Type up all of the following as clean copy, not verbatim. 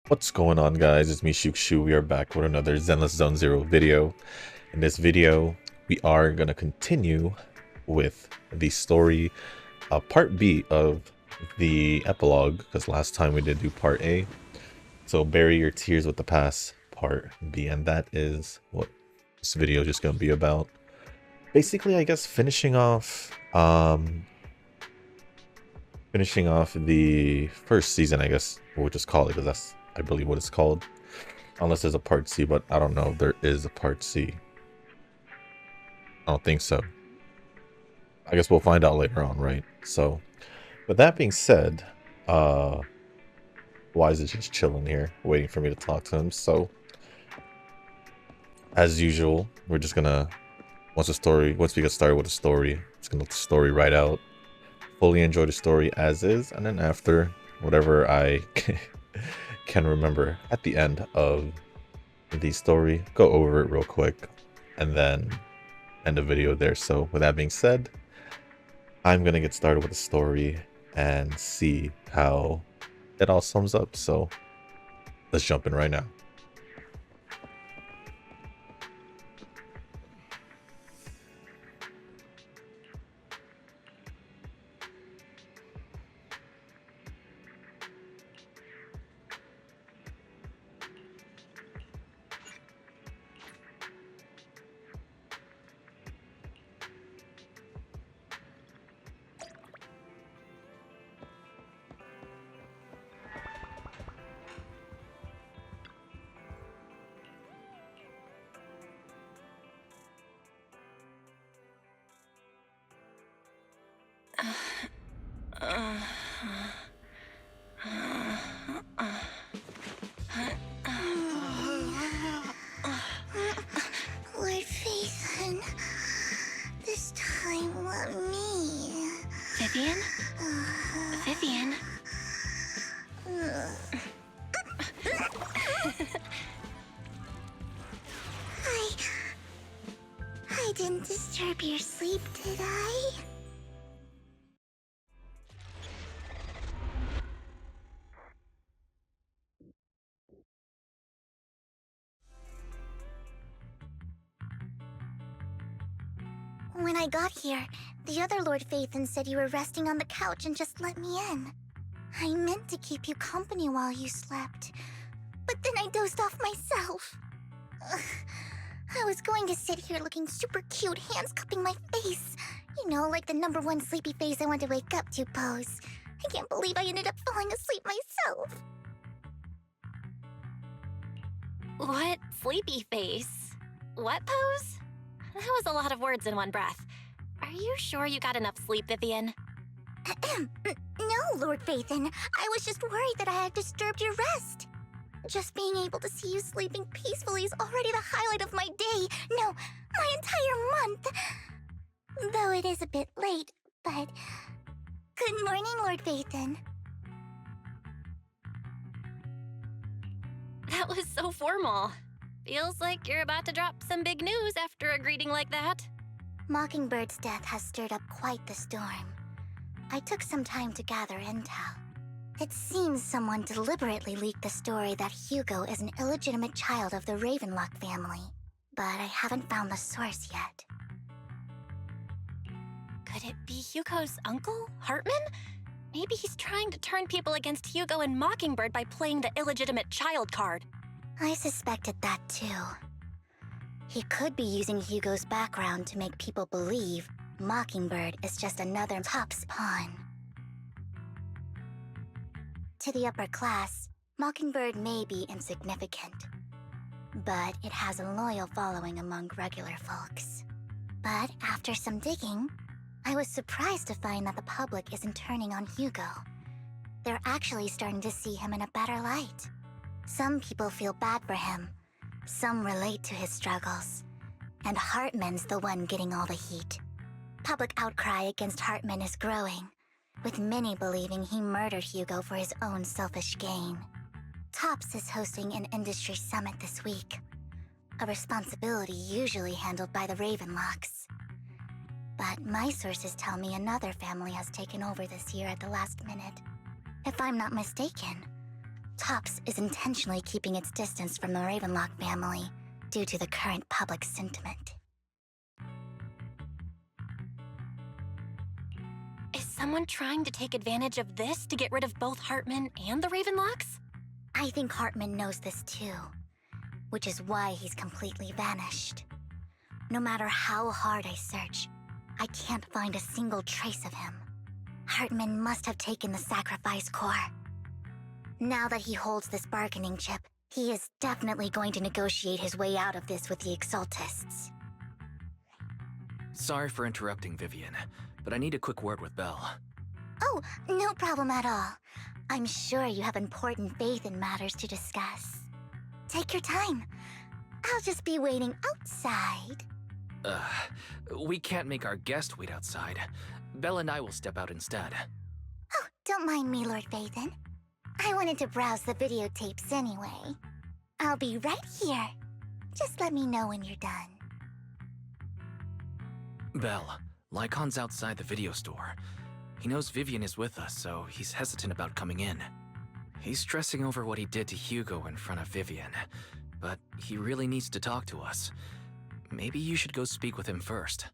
What's going on, guys? It's me, Shu. We are back with another Zenless Zone Zero video. In this video, we are going to continue with the story, part B of the epilogue, because last time we did do part A. So bury your tears with the past, part B, and that is what this video is just going to be about. Basically, I guess finishing off the first season, I guess we'll just call it, because that's I believe what it's called, unless there's a part C, but I don't know if there is a part C. I don't think so. I guess we'll find out later on, right? So with that being said, Wise is just chilling here waiting for me to talk to him. So as usual, we're just gonna once we get started with the story, just gonna let the story right out, fully enjoy the story as is, and then after, whatever I can remember at the end of the story, go over it real quick and then end the video there. So with that being said, I'm gonna get started with the story and see how it all sums up. So let's jump in right now. Lord Phaethon, this time let me. Vivian? Vivian? I didn't disturb your sleep, did I? When I got here, the other Lord Phaethon said you were resting on the couch and just let me in. I meant to keep you company while you slept, but then I dozed off myself. Ugh. I was going to sit here looking super cute, hands cupping my face. You know, like the #1 sleepy face I want to wake up to pose. I can't believe I ended up falling asleep myself. What sleepy face? What pose? That was a lot of words in one breath. Are you sure you got enough sleep, Vivian? No, Lord Phaethon. I was just worried that I had disturbed your rest. Just being able to see you sleeping peacefully is already the highlight of my day. No, my entire month. Though it is a bit late, but... Good morning, Lord Phaethon. That was so formal. Feels like you're about to drop some big news after a greeting like that. Mockingbird's death has stirred up quite the storm. I took some time to gather intel. It seems someone deliberately leaked the story that Hugo is an illegitimate child of the Ravenlock family, but I haven't found the source yet. Could it be Hugo's uncle, Hartman? Maybe he's trying to turn people against Hugo and Mockingbird by playing the illegitimate child card. I suspected that too. He could be using Hugo's background to make people believe Mockingbird is just another Top's pawn. To the upper class, Mockingbird may be insignificant, but it has a loyal following among regular folks. But after some digging, I was surprised to find that the public isn't turning on Hugo. They're actually starting to see him in a better light. Some people feel bad for him, some relate to his struggles, and Hartman's the one getting all the heat. Public outcry against Hartman is growing, with many believing he murdered Hugo for his own selfish gain. Tops is hosting an industry summit this week. a responsibility usually handled by the Ravenlocks. But my sources tell me another family has taken over this year at the last minute. If I'm not mistaken, Tops is intentionally keeping its distance from the Ravenlock family due to the current public sentiment. Is someone trying to take advantage of this to get rid of both Hartman and the Ravenlocks? I think Hartman knows this too, which is why he's completely vanished. No matter how hard I search, I can't find a single trace of him. Hartman must have taken the sacrifice core. Now that he holds this bargaining chip, he is definitely going to negotiate his way out of this with the Exaltists. Sorry for interrupting, Vivian, but I need a quick word with Belle. Oh, no problem at all. I'm sure you have important faith in matters to discuss. Take your time. I'll just be waiting outside. We can't make our guest wait outside. Belle and I will step out instead. Oh, don't mind me, Lord Vathan. I wanted to browse the videotapes anyway. I'll be right here. Just let me know when you're done. Belle, Lycon's outside the video store. He knows Vivian is with us, so he's hesitant about coming in. He's stressing over what he did to Hugo in front of Vivian, but he really needs to talk to us. Maybe you should go speak with him first.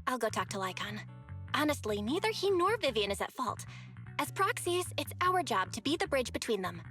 I'll go talk to Lycon. Honestly, neither he nor Vivian is at fault. As proxies, it's our job to be the bridge between them.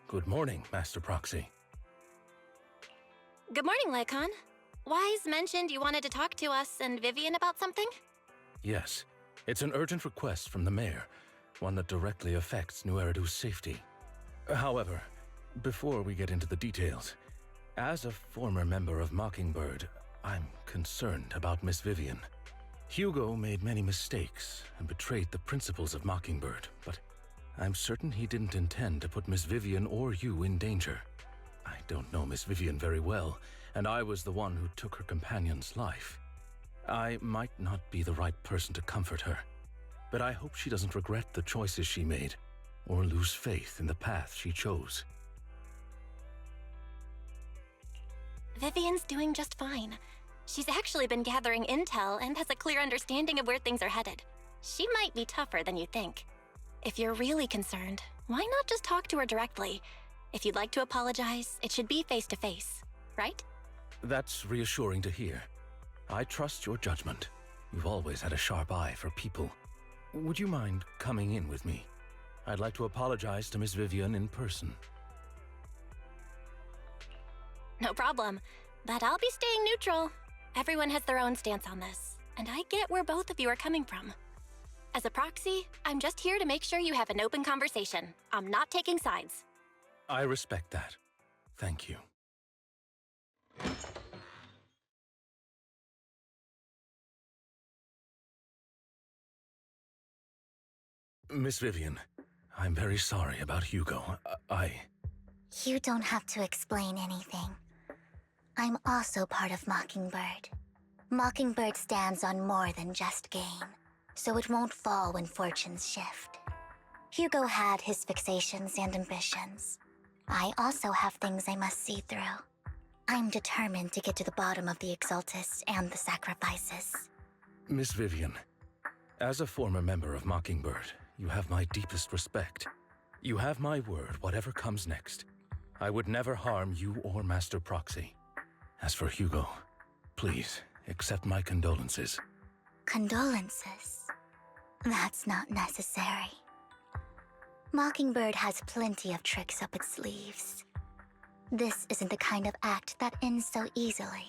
Good morning, Master Proxy. Good morning, Lycon. Wise mentioned you wanted to talk to us and Vivian about something? Yes, it's an urgent request from the mayor, one that directly affects New Eridu's safety. However, before we get into the details, as a former member of Mockingbird, I'm concerned about Miss Vivian. Hugo made many mistakes and betrayed the principles of Mockingbird, but I'm certain he didn't intend to put Miss Vivian or you in danger. I don't know Miss Vivian very well, and I was the one who took her companion's life. I might not be the right person to comfort her, but I hope she doesn't regret the choices she made, or lose faith in the path she chose. Vivian's doing just fine. She's actually been gathering intel and has a clear understanding of where things are headed. She might be tougher than you think. If you're really concerned, why not just talk to her directly? If you'd like to apologize, it should be face-to-face, right? That's reassuring to hear. I trust your judgment. You've always had a sharp eye for people. Would you mind coming in with me? I'd like to apologize to Miss Vivian in person. No problem, but I'll be staying neutral. Everyone has their own stance on this, and I get where both of you are coming from. As a proxy, I'm just here to make sure you have an open conversation. I'm not taking sides. I respect that. Thank you. Miss Vivian, I'm very sorry about Hugo. You don't have to explain anything. I'm also part of Mockingbird. Mockingbird stands on more than just gain, so it won't fall when fortunes shift. Hugo had his fixations and ambitions. I also have things I must see through. I'm determined to get to the bottom of the Exaltists and the sacrifices. Miss Vivian, as a former member of Mockingbird, you have my deepest respect. You have my word, whatever comes next. I would never harm you or Master Proxy. As for Hugo, please accept my condolences. Condolences? That's not necessary. Mockingbird has plenty of tricks up its sleeves. This isn't the kind of act that ends so easily.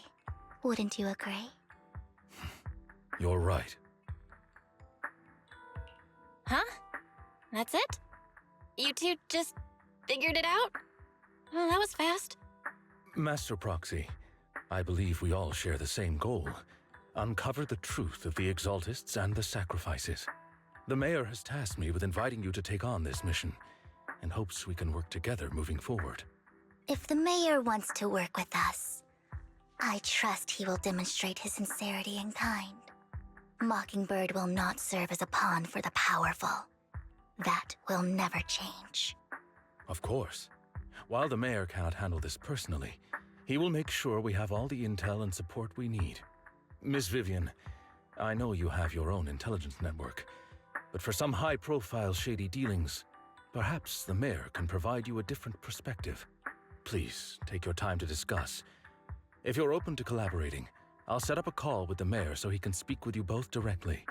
Wouldn't you agree? You're right. Huh? That's it? You two just figured it out? Oh, that was fast. Master Proxy, I believe we all share the same goal. Uncover the truth of the Exaltists and the sacrifices. The Mayor has tasked me with inviting you to take on this mission, and hopes we can work together moving forward. If the Mayor wants to work with us, I trust he will demonstrate his sincerity in kind. Mockingbird will not serve as a pawn for the powerful. That will never change. Of course. While the Mayor cannot handle this personally, he will make sure we have all the intel and support we need. Miss Vivian, I know you have your own intelligence network, but for some high-profile shady dealings, perhaps the Mayor can provide you a different perspective. Please, take your time to discuss. If you're open to collaborating, I'll set up a call with the Mayor so he can speak with you both directly.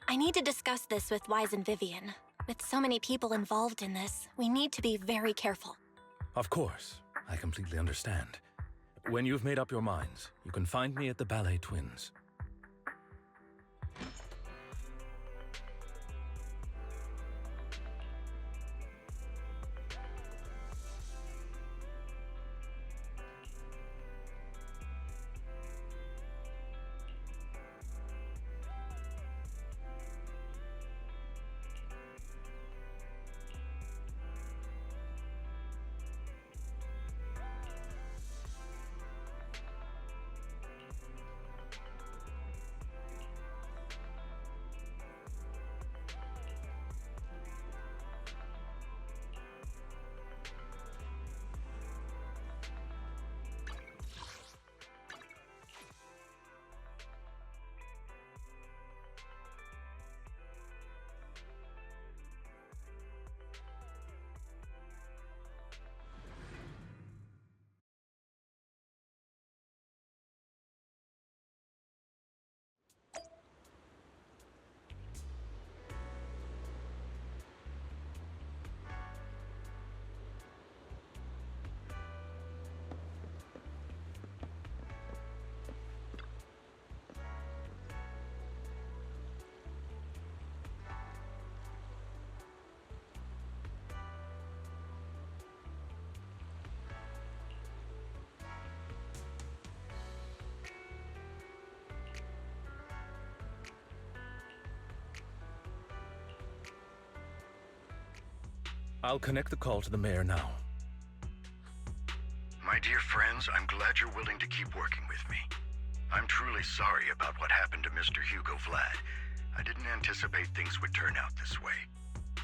I need to discuss this with Wise and Vivian. With so many people involved in this, we need to be very careful. Of course, I completely understand. When you've made up your minds, you can find me at the Ballet Twins. I'll connect the call to the Mayor now. My dear friends, I'm glad you're willing to keep working with me. I'm truly sorry about what happened to Mr. Hugo Vlad. I didn't anticipate things would turn out this way.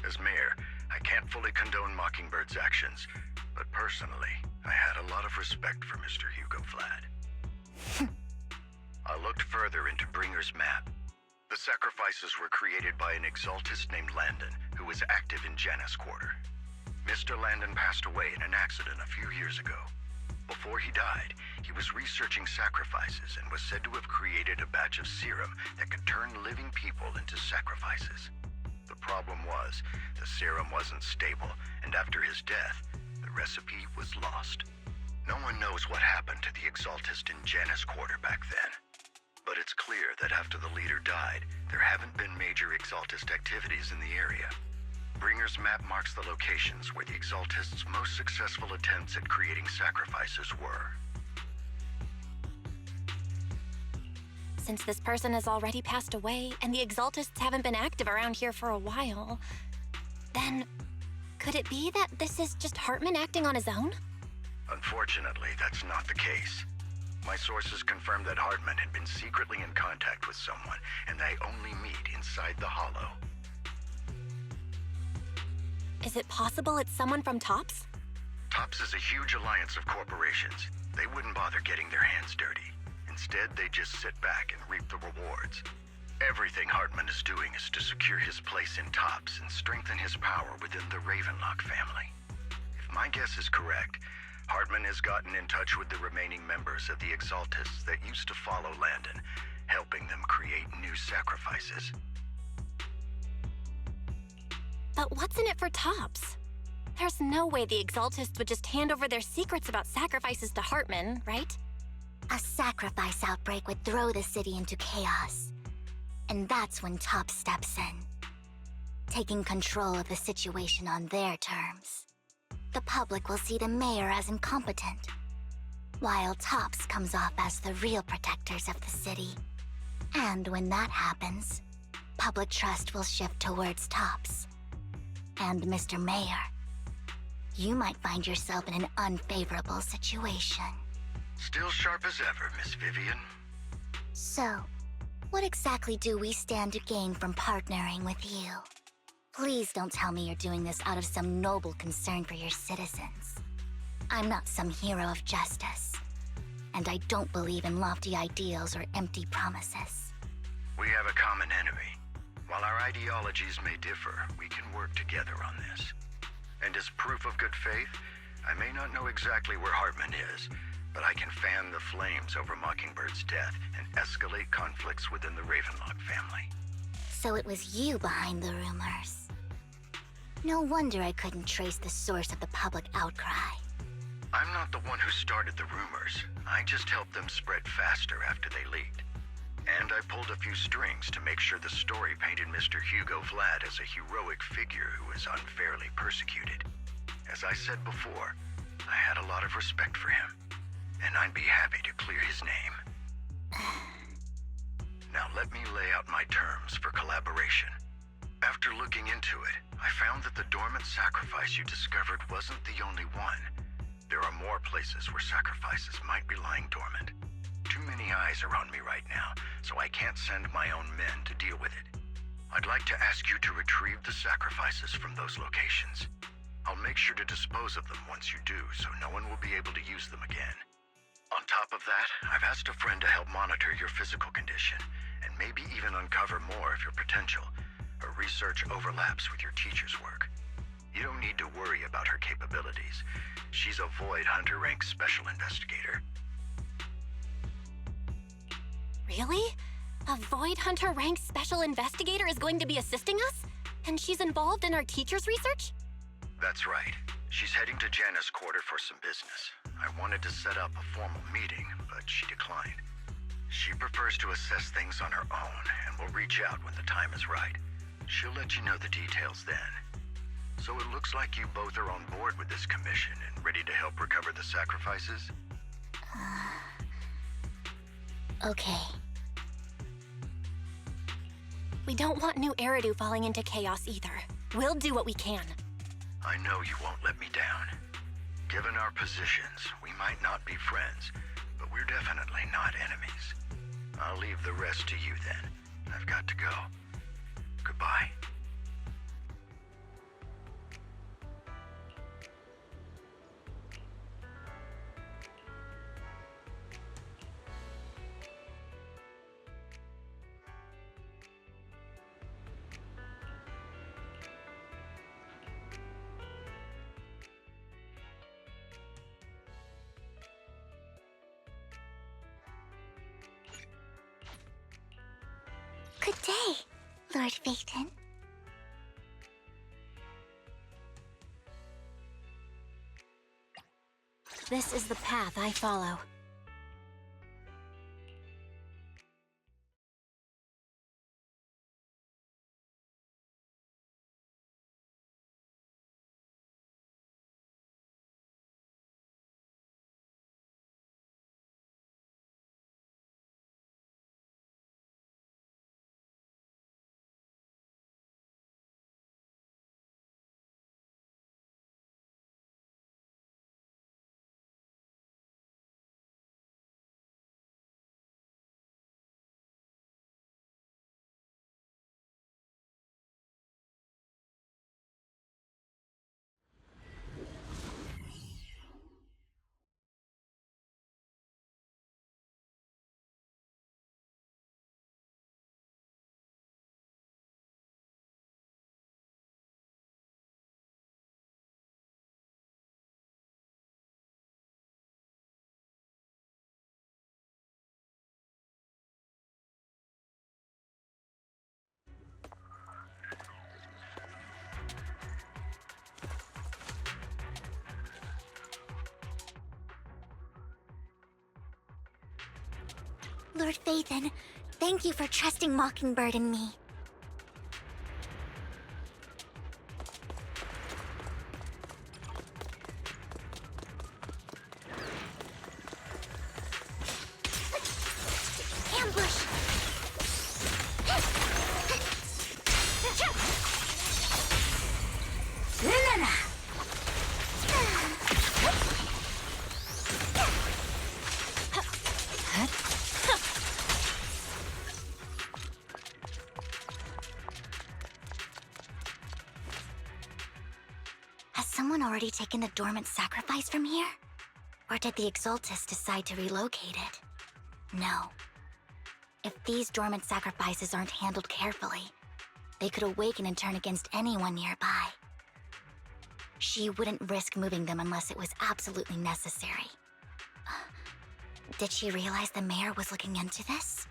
As Mayor, I can't fully condone Mockingbird's actions, but personally, I had a lot of respect for Mr. Hugo Vlad. I looked further into Bringer's map. The sacrifices were created by an Exaltist named Landon, who was active in Janus Quarter. Mr. Landon passed away in an accident a few years ago. Before he died, he was researching sacrifices and was said to have created a batch of serum that could turn living people into sacrifices. The problem was, the serum wasn't stable, and after his death, the recipe was lost. No one knows what happened to the Exaltist in Janus Quarter back then. But it's clear that after the leader died, there haven't been major Exaltist activities in the area. Bringer's map marks the locations where the Exaltists' most successful attempts at creating sacrifices were. Since this person has already passed away, and the Exaltists haven't been active around here for a while, then could it be that this is just Hartman acting on his own? Unfortunately, that's not the case. My sources confirmed that Hartman had been secretly in contact with someone, and they only meet inside the Hollow. Is it possible it's someone from TOPS? TOPS is a huge alliance of corporations. They wouldn't bother getting their hands dirty. Instead, they just sit back and reap the rewards. Everything Hartman is doing is to secure his place in TOPS and strengthen his power within the Ravenlock family. If my guess is correct, Hartman has gotten in touch with the remaining members of the Exaltists that used to follow Landon, helping them create new sacrifices. But what's in it for TOPS? There's no way the Exaltists would just hand over their secrets about sacrifices to Hartman, right? A sacrifice outbreak would throw the city into chaos. And that's when Tops steps in, taking control of the situation on their terms. The public will see the mayor as incompetent, while Tops comes off as the real protectors of the city. And when that happens, public trust will shift towards Tops. And Mr. Mayor, you might find yourself in an unfavorable situation. Still sharp as ever, Miss Vivian. So, what exactly do we stand to gain from partnering with you? Please don't tell me you're doing this out of some noble concern for your citizens. I'm not some hero of justice, and I don't believe in lofty ideals or empty promises. We have a common enemy. While our ideologies may differ, we can work together on this. And as proof of good faith, I may not know exactly where Hartman is, but I can fan the flames over Mockingbird's death and escalate conflicts within the Ravenlock family. So it was you behind the rumors. No wonder I couldn't trace the source of the public outcry. I'm not the one who started the rumors. I just helped them spread faster after they leaked. And I pulled a few strings to make sure the story painted Mr. Hugo Vlad as a heroic figure who was unfairly persecuted. As I said before, I had a lot of respect for him, and I'd be happy to clear his name. Now let me lay out my terms for collaboration. After looking into it, I found that the dormant sacrifice you discovered wasn't the only one. There are more places where sacrifices might be lying dormant. Too many eyes are on me right now, so I can't send my own men to deal with it. I'd like to ask you to retrieve the sacrifices from those locations. I'll make sure to dispose of them once you do, so no one will be able to use them again. On top of that, I've asked a friend to help monitor your physical condition, and maybe even uncover more of your potential. Her research overlaps with your teacher's work. You don't need to worry about her capabilities. She's a Void Hunter rank special investigator. Really? A Void Hunter ranked special investigator is going to be assisting us? And she's involved in our teacher's research? That's right. She's heading to Janna's quarter for some business. I wanted to set up a formal meeting, but she declined. She prefers to assess things on her own, and will reach out when the time is right. She'll let you know the details then. So it looks like you both are on board with this commission and ready to help recover the sacrifices? Okay. We don't want new Eridu falling into chaos either. We'll do what we can. I know you won't let me down. Given our positions, we might not be friends, but we're definitely not enemies. I'll leave the rest to you then. I've got to go. Goodbye. Good day, Lord Phaeton. This is the path I follow. Lord Phaethon, thank you for trusting Mockingbird and me. Ambush! Has someone already taken the dormant sacrifice from here? Or did the Exaltus decide to relocate it? No. If these dormant sacrifices aren't handled carefully, they could awaken and turn against anyone nearby. She wouldn't risk moving them unless it was absolutely necessary. Did she realize the mayor was looking into this?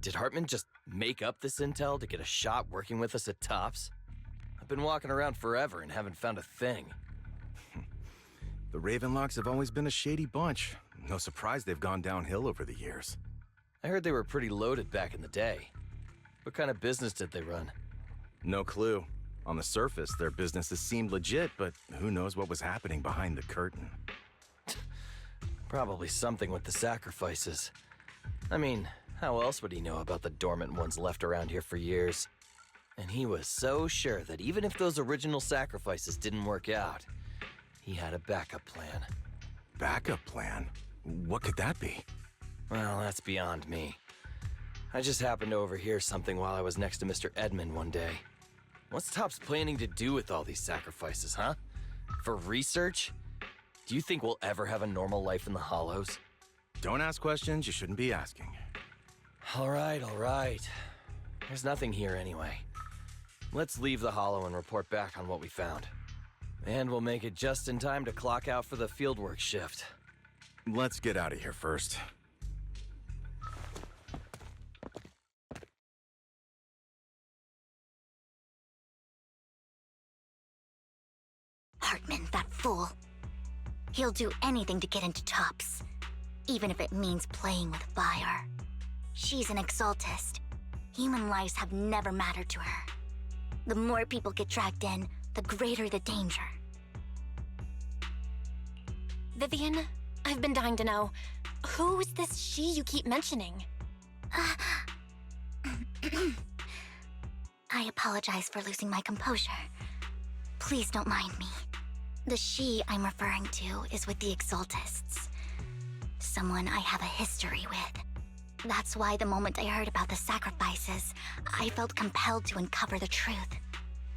Did Hartman just make up this intel to get a shot working with us at Tops? I've been walking around forever and haven't found a thing. The Ravenlocks have always been a shady bunch. No surprise they've gone downhill over the years. I heard they were pretty loaded back in the day. What kind of business did they run? No clue. On the surface, their businesses seemed legit, but who knows what was happening behind the curtain. Probably something with the sacrifices. I mean, how else would he know about the dormant ones left around here for years? And he was so sure that even if those original sacrifices didn't work out, he had a backup plan. Backup plan? What could that be? Well, that's beyond me. I just happened to overhear something while I was next to Mr. Edmund one day. What's Tops planning to do with all these sacrifices, huh? For research? Do you think we'll ever have a normal life in the Hollows? Don't ask questions you shouldn't be asking. All right. There's nothing here anyway. Let's leave the Hollow and report back on what we found. And we'll make it just in time to clock out for the fieldwork shift. Let's get out of here first. Hartman, that fool. He'll do anything to get into Tops, even if it means playing with fire. She's an Exaltist. Human lives have never mattered to her. The more people get dragged in, the greater the danger. Vivian, I've been dying to know, who's this she you keep mentioning? I apologize for losing my composure. Please don't mind me. The she I'm referring to is with the Exaltists. Someone I have a history with. That's why the moment I heard about the sacrifices, I felt compelled to uncover the truth.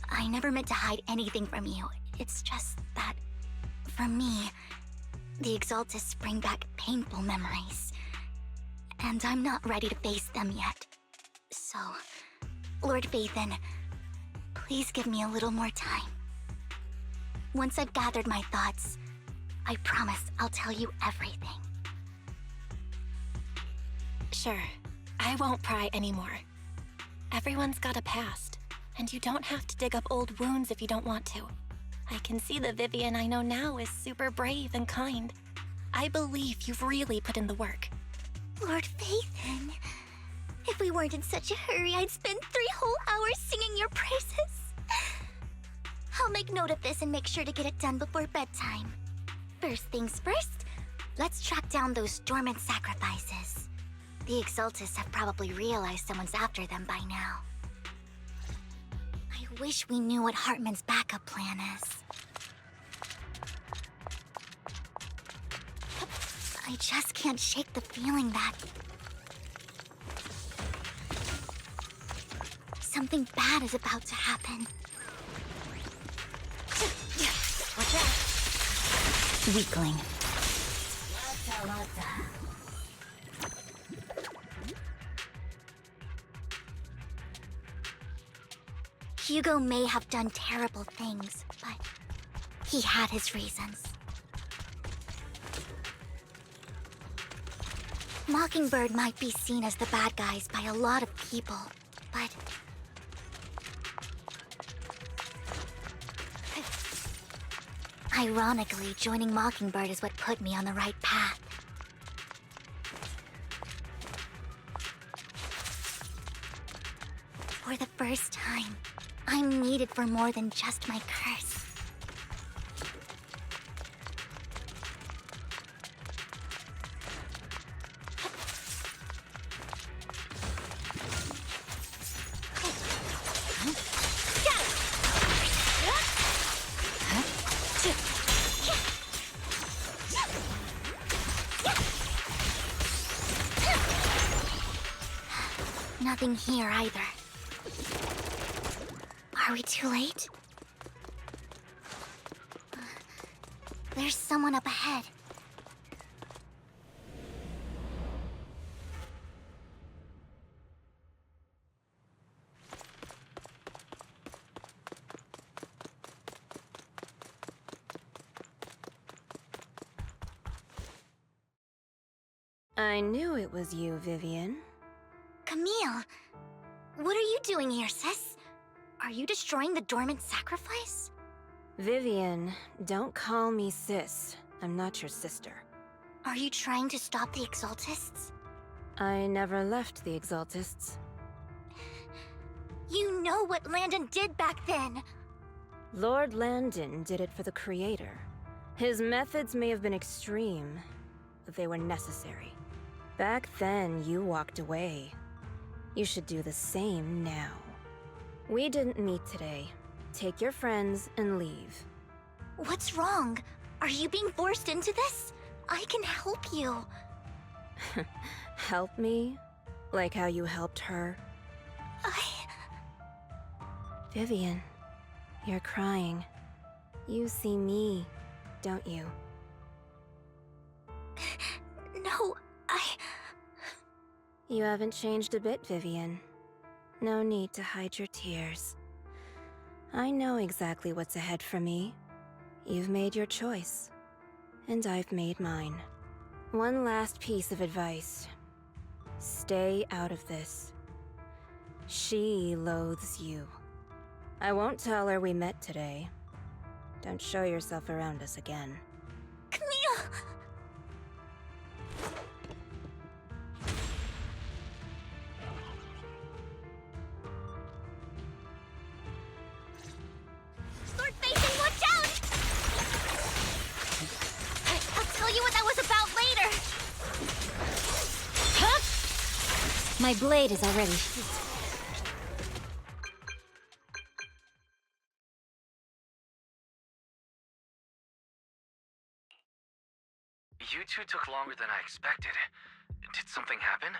I never meant to hide anything from you. It's just that, for me, the Exaltists bring back painful memories. And I'm not ready to face them yet. So, Lord Phaethon, please give me a little more time. Once I've gathered my thoughts, I promise I'll tell you everything. Sure, I won't pry anymore. Everyone's got a past, and you don't have to dig up old wounds if you don't want to. I can see the Vivian I know now is super brave and kind. I believe you've really put in the work. Lord Phaethon, if we weren't in such a hurry, I'd spend 3 whole hours singing your praises. I'll make note of this and make sure to get it done before bedtime. First things first, let's track down those dormant sacrifices. The Exaltists have probably realized someone's after them by now. I wish we knew what Hartman's backup plan is. I just can't shake the feeling that something bad is about to happen. Watch out! Weakling. Hugo may have done terrible things, but he had his reasons. Mockingbird might be seen as the bad guys by a lot of people, but Ironically, joining Mockingbird is what put me on the right path. For the first time, I'm needed for more than just my curse. Nothing here either. Are we too late? There's someone up ahead. I knew it was you, Vivian. Camille! What are you doing here, sis? Are you destroying the dormant sacrifice? Vivian, don't call me sis. I'm not your sister. Are you trying to stop the Exaltists? I never left the Exaltists. You know what Landon did back then! Lord Landon did it for the Creator. His methods may have been extreme, but they were necessary. Back then, you walked away. You should do the same now. We didn't meet today. Take your friends and leave. What's wrong? Are you being forced into this? I can help you. Help me? Like how you helped her? Vivian, you're crying. You see me, don't you? No, You haven't changed a bit, Vivian. No need to hide your tears. I know exactly what's ahead for me. You've made your choice, and I've made mine. One last piece of advice. Stay out of this. She loathes you. I won't tell her we met today. Don't show yourself around us again. Camille! Lord Phaethon, watch out! I'll tell you what that was about later! Huh? My blade is already sheathed. You two took longer than I expected. Did something happen?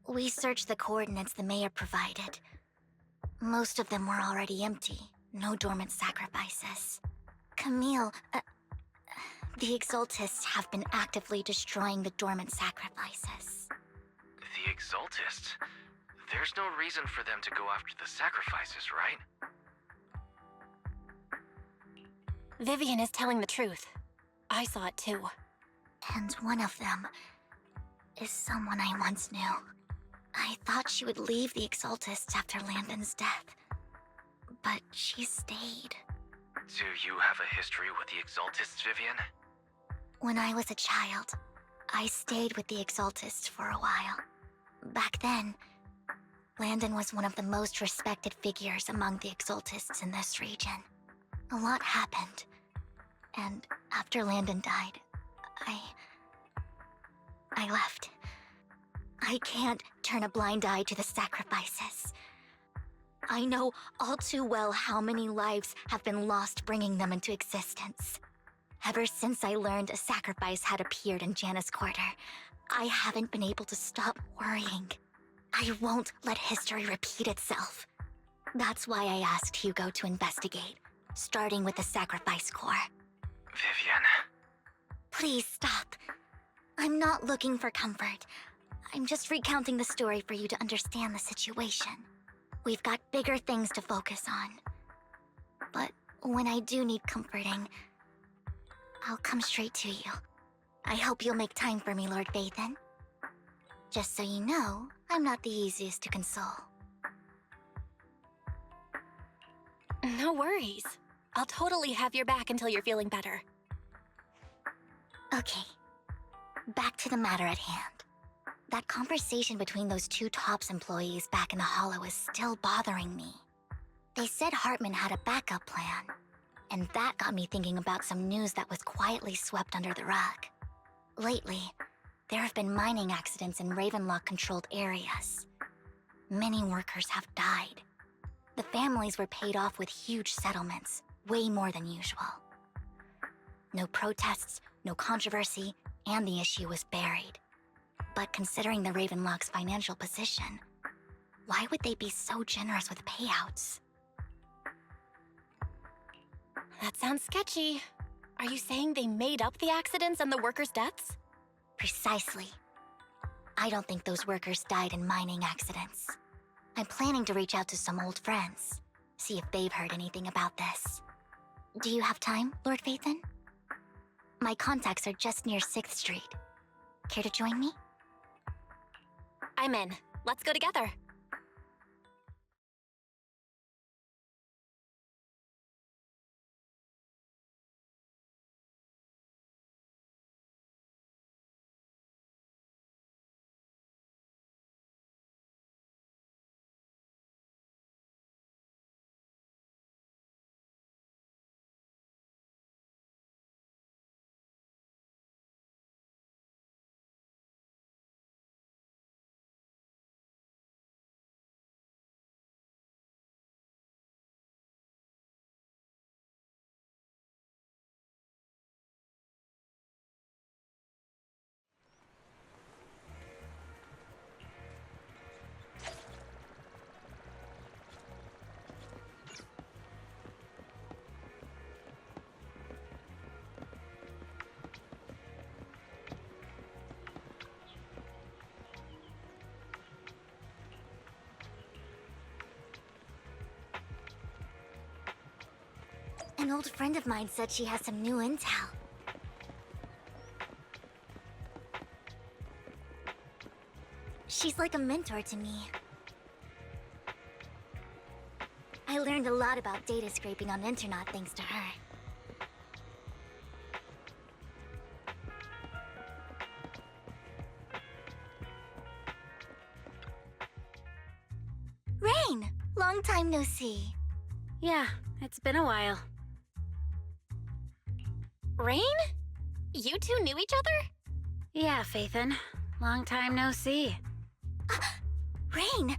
We searched the coordinates the mayor provided. Most of them were already empty. No dormant sacrifices. Camille, the Exaltists have been actively destroying the dormant sacrifices. The Exaltists? There's no reason for them to go after the sacrifices, right? Vivian is telling the truth. I saw it too. And one of them is someone I once knew. I thought she would leave the Exaltists after Landon's death, but she stayed. Do you have a history with the Exaltists, Vivian? When I was a child, I stayed with the Exaltists for a while. Back then, Landon was one of the most respected figures among the Exaltists in this region. A lot happened, and after Landon died, I left. I can't turn a blind eye to the sacrifices. I know all too well how many lives have been lost bringing them into existence. Ever since I learned a sacrifice had appeared in Janus Quarter, I haven't been able to stop worrying. I won't let history repeat itself. That's why I asked Hugo to investigate, starting with the Sacrifice Corps. Vivian. Please stop. I'm not looking for comfort. I'm just recounting the story for you to understand the situation. We've got bigger things to focus on. But when I do need comforting, I'll come straight to you. I hope you'll make time for me, Lord Phaethon. Just so you know, I'm not the easiest to console. No worries. I'll totally have your back until you're feeling better. Okay. Back to the matter at hand. That conversation between those two TOPS employees back in the Hollow is still bothering me. They said Hartman had a backup plan, and that got me thinking about some news that was quietly swept under the rug. Lately, there have been mining accidents in Ravenlock-controlled areas. Many workers have died. The families were paid off with huge settlements, way more than usual. No protests, no controversy, and the issue was buried. But considering the Ravenlock's financial position, why would they be so generous with payouts? That sounds sketchy. Are you saying they made up the accidents and the workers' deaths? Precisely. I don't think those workers died in mining accidents. I'm planning to reach out to some old friends, see if they've heard anything about this. Do you have time, Lord Phaethon? My contacts are just near 6th Street. Care to join me? I'm in. Let's go together. An old friend of mine said she has some new intel. She's like a mentor to me. I learned a lot about data scraping on the internet thanks to her. Rain! Long time no see. Yeah, it's been a while. Rain? You two knew each other? Yeah, Phaethon. Long time no see. Rain,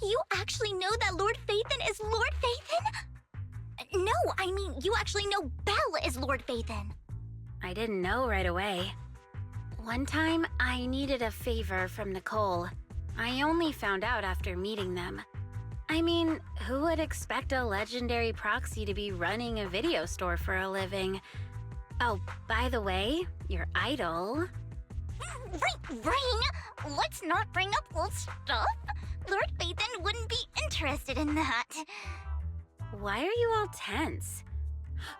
you actually know that Lord Phaethon is Lord Phaethon? No, I mean, you actually know Belle is Lord Phaethon. I didn't know right away. One time, I needed a favor from Nicole. I only found out after meeting them. I mean, who would expect a legendary proxy to be running a video store for a living? Oh, by the way, your idol... Rain, let's not bring up old stuff. Lord Phaethon wouldn't be interested in that. Why are you all tense?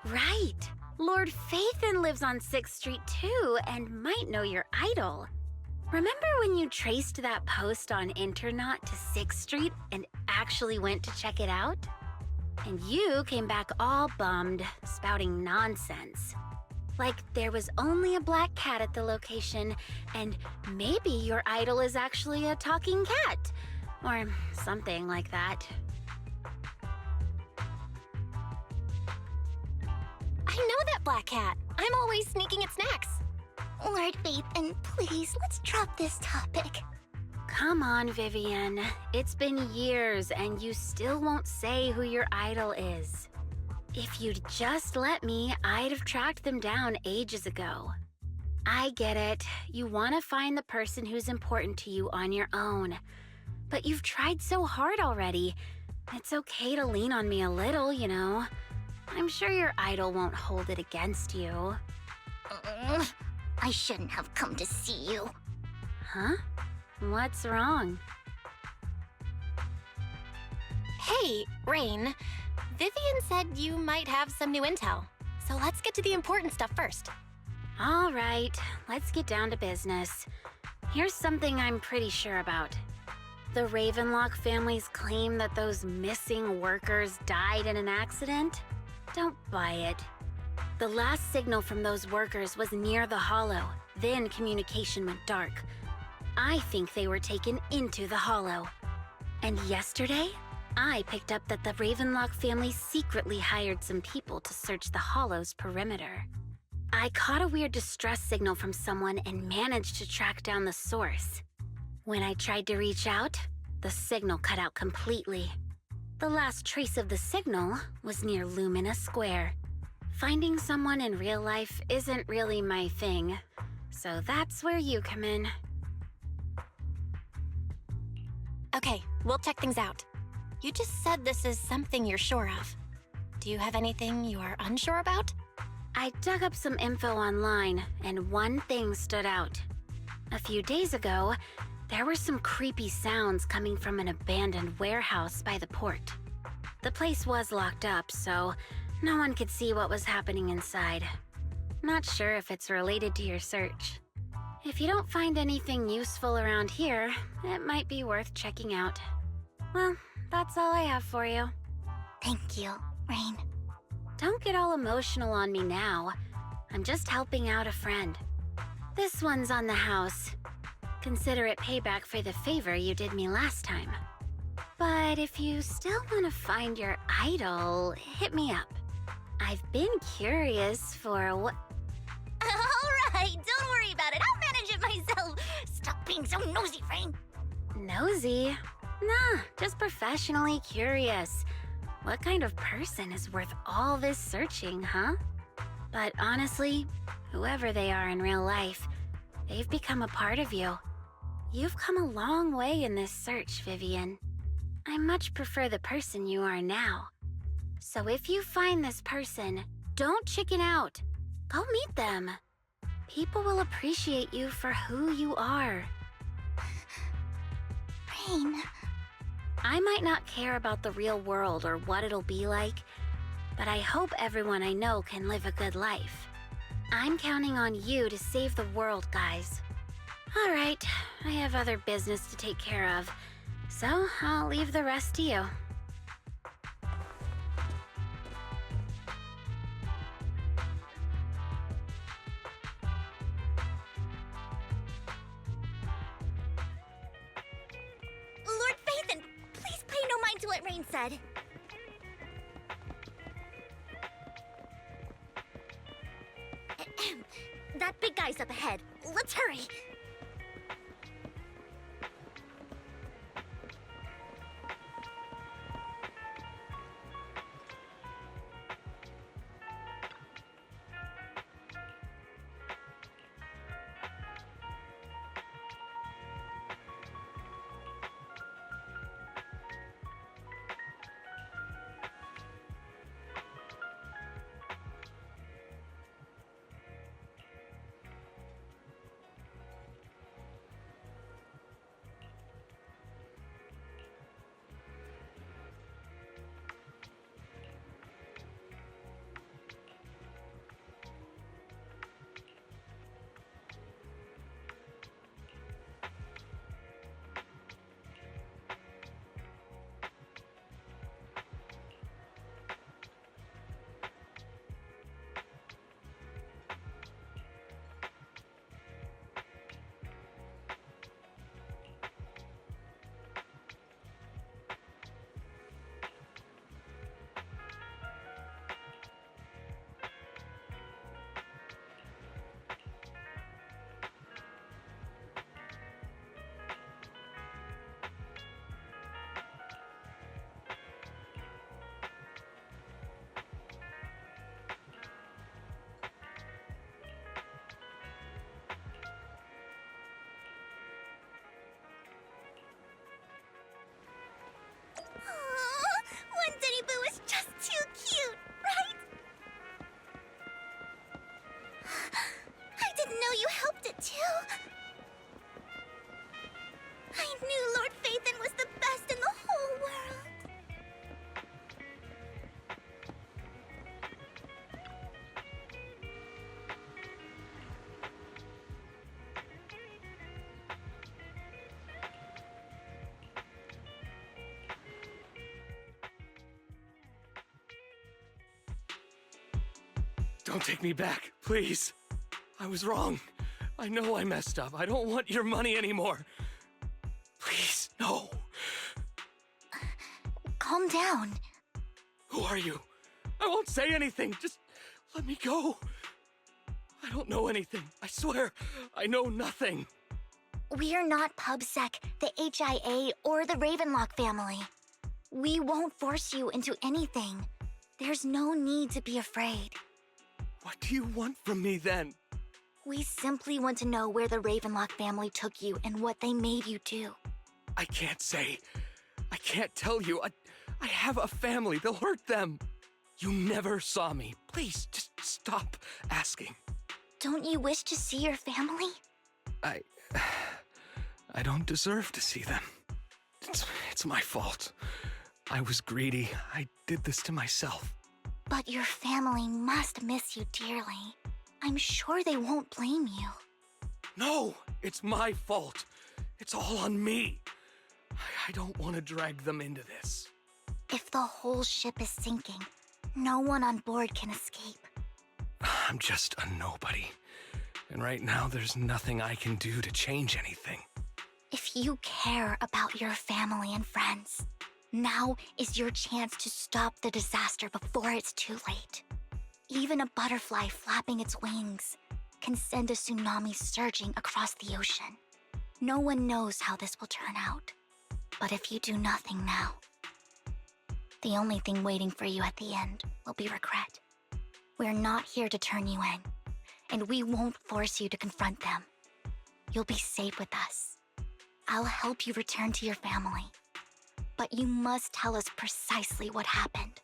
Right! Lord Phaethon lives on 6th Street too, and might know your idol. Remember when you traced that post on Internet to 6th Street and actually went to check it out? And you came back all bummed, spouting nonsense. Like there was only a black cat at the location, and maybe your idol is actually a talking cat. Or something like that. I know that black cat. I'm always sneaking at snacks. Lord Phaethon, please, let's drop this topic. Come on, Vivian. It's been years, and you still won't say who your idol is. If you'd just let me, I'd have tracked them down ages ago. I get it. You want to find the person who's important to you on your own. But you've tried so hard already. It's okay to lean on me a little, you know. I'm sure your idol won't hold it against you. I shouldn't have come to see you. Huh? What's wrong? Hey, Rain. Vivian said you might have some new intel. So let's get to the important stuff first. All right, let's get down to business. Here's something I'm pretty sure about. The Ravenlock family's claim that those missing workers died in an accident? Don't buy it. The last signal from those workers was near the Hollow. Then communication went dark. I think they were taken into the Hollow. And yesterday, I picked up that the Ravenlock family secretly hired some people to search the Hollow's perimeter. I caught a weird distress signal from someone and managed to track down the source. When I tried to reach out, the signal cut out completely. The last trace of the signal was near Lumina Square. Finding someone in real life isn't really my thing, so that's where you come in. Okay, we'll check things out. You just said this is something you're sure of. Do you have anything you are unsure about? I dug up some info online, and one thing stood out. A few days ago, there were some creepy sounds coming from an abandoned warehouse by the port. The place was locked up, so no one could see what was happening inside. Not sure if it's related to your search. If you don't find anything useful around here, it might be worth checking out. Well, that's all I have for you. Thank you, Rain. Don't get all emotional on me now. I'm just helping out a friend. This one's on the house. Consider it payback for the favor you did me last time. But if you still want to find your idol, hit me up. I've been curious for what... Alright, don't worry about it. I'll manage it myself. Stop being so nosy, Rain. Nosy? Nah, just professionally curious. What kind of person is worth all this searching, huh? But honestly, whoever they are in real life, they've become a part of you. You've come a long way in this search, Vivian. I much prefer the person you are now. So if you find this person, don't chicken out. Go meet them. People will appreciate you for who you are. Rain. I might not care about the real world or what it'll be like, but I hope everyone I know can live a good life. I'm counting on you to save the world, guys. All right, I have other business to take care of, so I'll leave the rest to you. Lord Phaethon, please pay no mind to what Rain said. That big guy's up ahead. Let's hurry. Don't take me back, please. I was wrong. I know I messed up. I don't want your money anymore. Please, no. Calm down. Who are you? I won't say anything. Just let me go. I don't know anything. I swear, I know nothing. We are not PubSec, the HIA, or the Ravenlock family. We won't force you into anything. There's no need to be afraid. What do you want from me then? We simply want to know where the Ravenlock family took you and what they made you do. I can't say. I can't tell you. I have a family. They'll hurt them. You never saw me. Please, just stop asking. Don't you wish to see your family? I don't deserve to see them. It's my fault. I was greedy. I did this to myself. But your family must miss you dearly. I'm sure they won't blame you. No, it's my fault. It's all on me. I don't want to drag them into this. If the whole ship is sinking, no one on board can escape. I'm just a nobody. And right now, there's nothing I can do to change anything. If you care about your family and friends, now is your chance to stop the disaster before it's too late. Even a butterfly flapping its wings can send a tsunami surging across the ocean. No one knows how this will turn out. But if you do nothing now, the only thing waiting for you at the end will be regret. We're not here to turn you in, and we won't force you to confront them. You'll be safe with us. I'll help you return to your family. But you must tell us precisely what happened.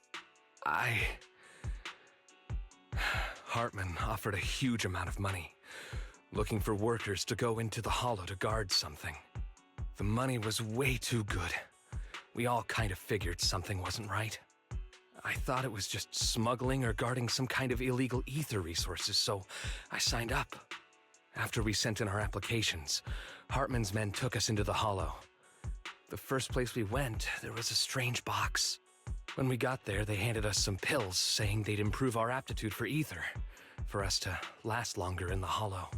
Hartman offered a huge amount of money, looking for workers to go into the hollow to guard something. The money was way too good. We all kind of figured something wasn't right. I thought it was just smuggling or guarding some kind of illegal ether resources, so I signed up. After we sent in our applications, Hartman's men took us into the hollow. The first place we went, there was a strange box. When we got there, they handed us some pills, saying they'd improve our aptitude for ether, for us to last longer in the hollow.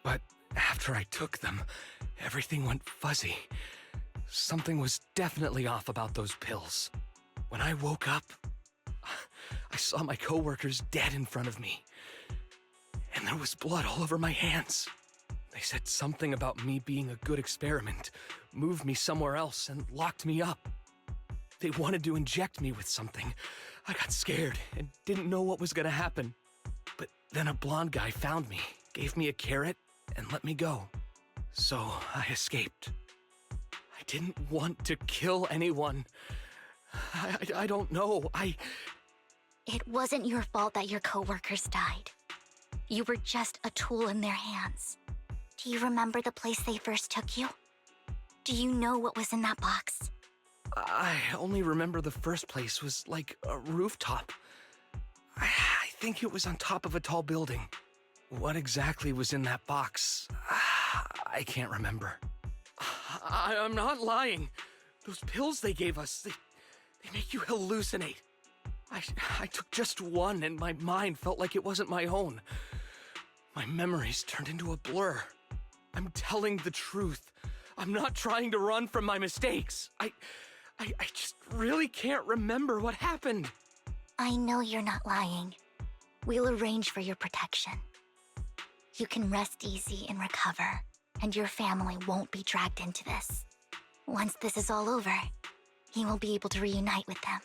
But after I took them, everything went fuzzy. Something was definitely off about those pills. When I woke up, I saw my coworkers dead in front of me. And there was blood all over my hands. They said something about me being a good experiment, moved me somewhere else, and locked me up. They wanted to inject me with something. I got scared and didn't know what was gonna happen. But then a blonde guy found me, gave me a carrot, and let me go. So I escaped. I didn't want to kill anyone. I don't know. It wasn't your fault that your coworkers died. You were just a tool in their hands. Do you remember the place they first took you? Do you know what was in that box? I only remember the first place was like a rooftop. I think it was on top of a tall building. What exactly was in that box? I can't remember. I'm not lying. Those pills they gave us, they make you hallucinate. I took just one and my mind felt like it wasn't my own. My memories turned into a blur. I'm telling the truth. I'm not trying to run from my mistakes. I just really can't remember what happened. I know you're not lying. We'll arrange for your protection. You can rest easy and recover, and your family won't be dragged into this. Once this is all over, you will be able to reunite with them.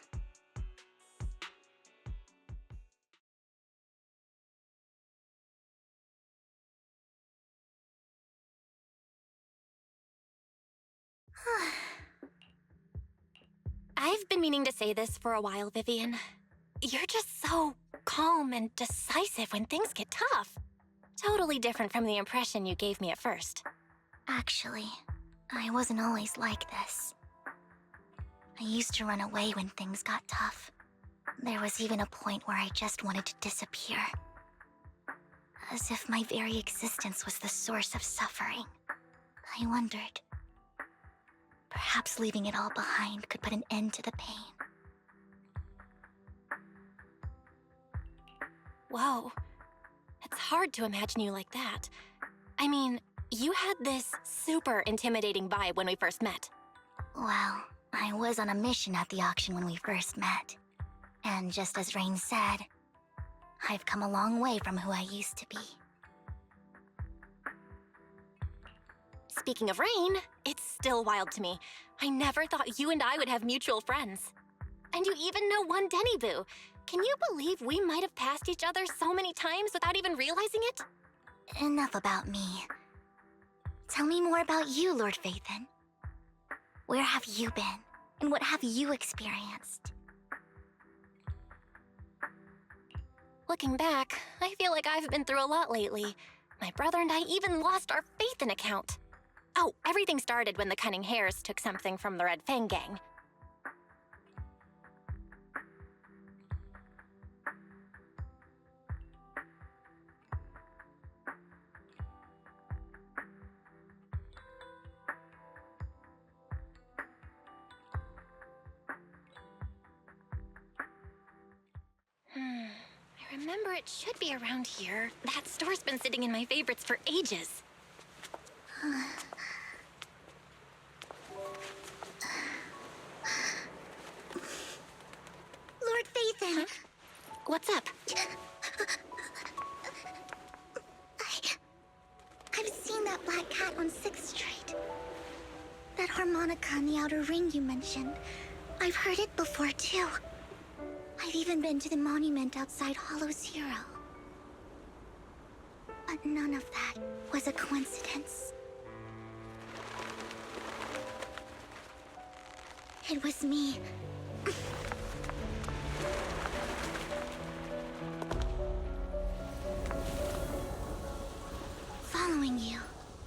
I've been meaning to say this for a while, Vivian. You're just so calm and decisive when things get tough. Totally different from the impression you gave me at first. Actually, I wasn't always like this. I used to run away when things got tough. There was even a point where I just wanted to disappear. As if my very existence was the source of suffering. I wondered. Perhaps leaving it all behind could put an end to the pain. Whoa. It's hard to imagine you like that. I mean, you had this super intimidating vibe when we first met. Well, I was on a mission at the auction when we first met. And just as Rain said, I've come a long way from who I used to be. Speaking of Rain, it's still wild to me. I never thought you and I would have mutual friends. And you even know one Denny Boo. Can you believe we might have passed each other so many times without even realizing it? Enough about me. Tell me more about you, Lord Phaethon. Where have you been? And what have you experienced? Looking back, I feel like I've been through a lot lately. My brother and I even lost our Phaethon account. Oh, everything started when the Cunning Hares took something from the Red Fang gang. I remember it should be around here. That store's been sitting in my favorites for ages. Lord Phaethon! Huh? What's up? I've seen that black cat on 6th Street. That harmonica in the outer ring you mentioned. I've heard it before, too. I've even been to the monument outside Hollow Zero. But none of that was a coincidence. It was me. Following you,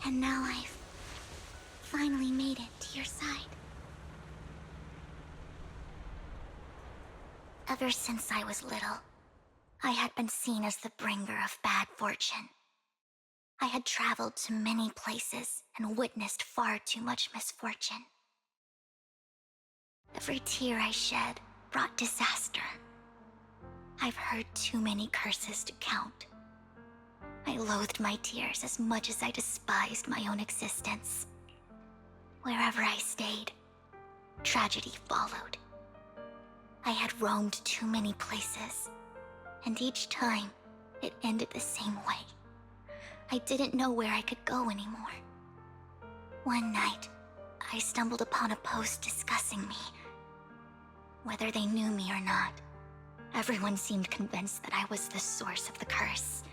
and now I've finally made it to your side. Ever since I was little, I had been seen as the bringer of bad fortune. I had traveled to many places and witnessed far too much misfortune. Every tear I shed brought disaster. I've heard too many curses to count. I loathed my tears as much as I despised my own existence. Wherever I stayed, tragedy followed. I had roamed too many places, and each time, it ended the same way. I didn't know where I could go anymore. One night, I stumbled upon a post discussing me. Whether they knew me or not, everyone seemed convinced that I was the source of the curse.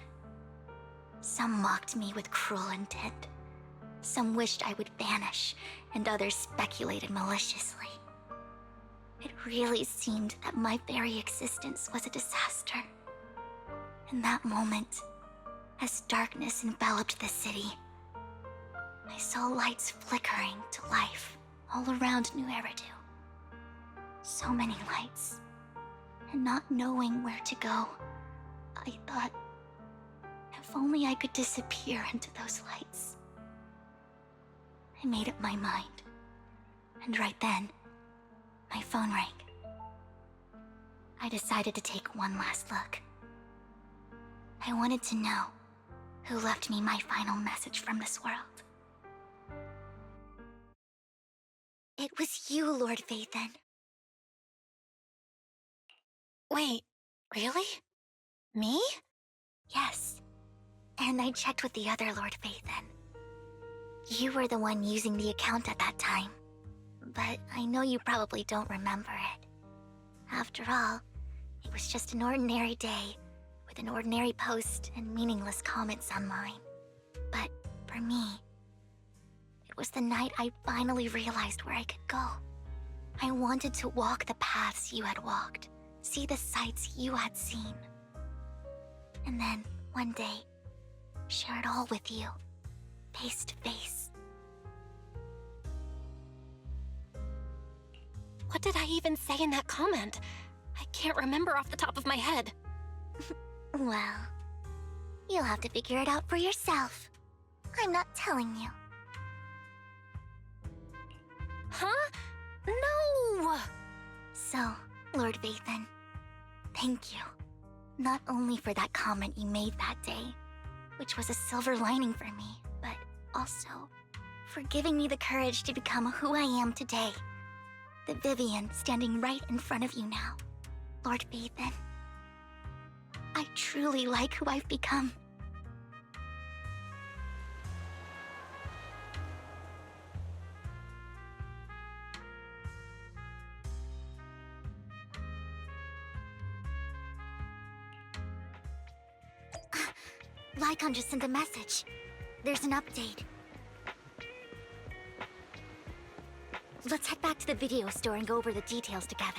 Some mocked me with cruel intent. Some wished I would vanish, and others speculated maliciously. It really seemed that my very existence was a disaster. In that moment, as darkness enveloped the city, I saw lights flickering to life all around New Eridu. So many lights, and not knowing where to go, I thought, if only I could disappear into those lights. I made up my mind, and right then, my phone rang. I decided to take one last look. I wanted to know who left me my final message from this world. It was you, Lord Phaethon. Wait, really? Me? Yes. And I checked with the other Lord Phaethon. You were the one using the account at that time. But I know you probably don't remember it. After all, it was just an ordinary day, with an ordinary post and meaningless comments online. But for me, it was the night I finally realized where I could go. I wanted to walk the paths you had walked, see the sights you had seen. And then, one day, share it all with you, face to face. What did I even say in that comment? I can't remember off the top of my head. Well, you'll have to figure it out for yourself. I'm not telling you. Huh? No! So, Lord Phaethon, thank you. Not only for that comment you made that day, which was a silver lining for me, but also for giving me the courage to become who I am today. The Vivian standing right in front of you now, Lord Phaethon. I truly like who I've become. Lycon just sent a message. There's an update. Let's head back to the video store and go over the details together.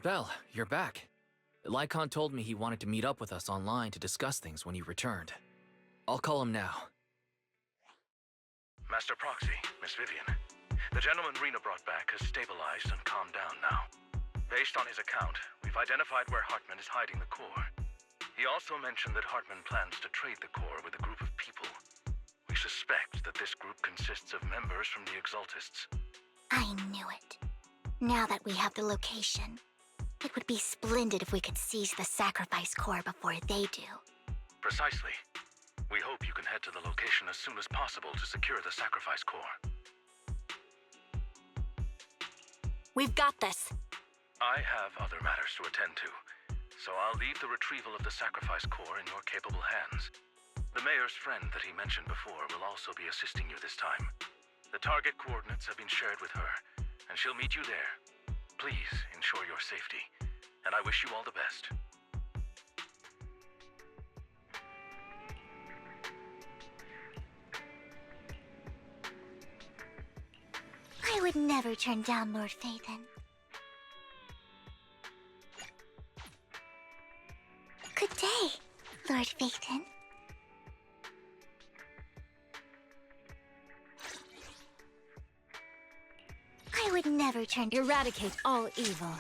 Belle, you're back. Lycon told me he wanted to meet up with us online to discuss things when he returned. I'll call him now. Master Proxy, Miss Vivian. The gentleman Rena brought back has stabilized and calmed down now. Based on his account, we've identified where Hartman is hiding the core. He also mentioned that Hartman plans to trade the core with a group of people. We suspect that this group consists of members from the Exaltists. I knew it. Now that we have the location, it would be splendid if we could seize the sacrifice core before they do. Precisely. We hope you can head to the location as soon as possible to secure the sacrifice core. We've got this. I have other matters to attend to, so I'll leave the retrieval of the sacrifice core in your capable hands. The mayor's friend that he mentioned before will also be assisting you this time. The target coordinates have been shared with her, and she'll meet you there. Please ensure your safety, and I wish you all the best. I would never turn down Lord Phaethon. Good day, Lord Phaethon. I would never turn... Eradicate all evil.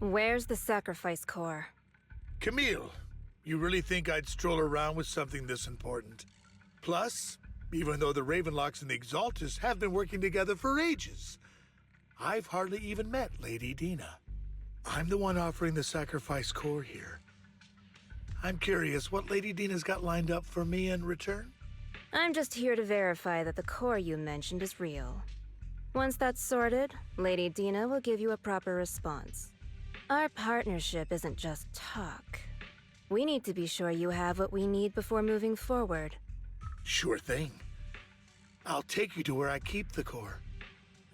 Where's the sacrifice core? Camille, you really think I'd stroll around with something this important? Plus, even though the Ravenlocks and the Exaltists have been working together for ages, I've hardly even met Lady Dina. I'm the one offering the sacrifice core here. I'm curious what Lady Dina's got lined up for me in return? I'm just here to verify that the core you mentioned is real. Once that's sorted, Lady Dina will give you a proper response. Our partnership isn't just talk. We need to be sure you have what we need before moving forward. Sure thing. I'll take you to where I keep the core.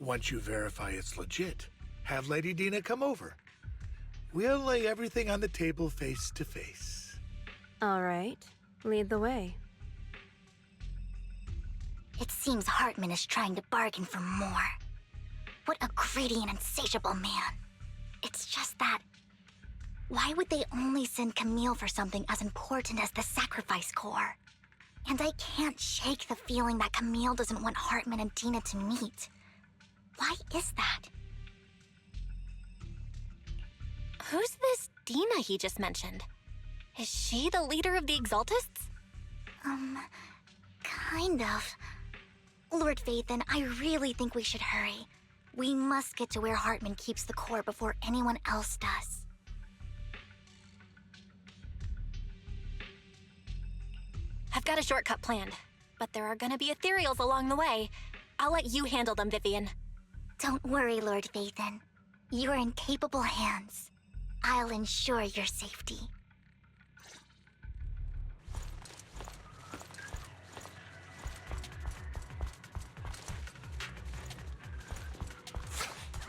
Once you verify it's legit, have Lady Dina come over. We'll lay everything on the table face to face. All right, lead the way. It seems Hartman is trying to bargain for more. What a greedy and insatiable man. It's just that... why would they only send Camille for something as important as the sacrifice core? And I can't shake the feeling that Camille doesn't want Hartman and Dina to meet. Why is that? Who's this Dina he just mentioned? Is she the leader of the Exaltists? Kind of. Lord Phaethon, I really think we should hurry. We must get to where Hartman keeps the core before anyone else does. I've got a shortcut planned, but there are gonna be ethereals along the way. I'll let you handle them, Vivian. Don't worry, Lord Phaethon. You are in capable hands. I'll ensure your safety.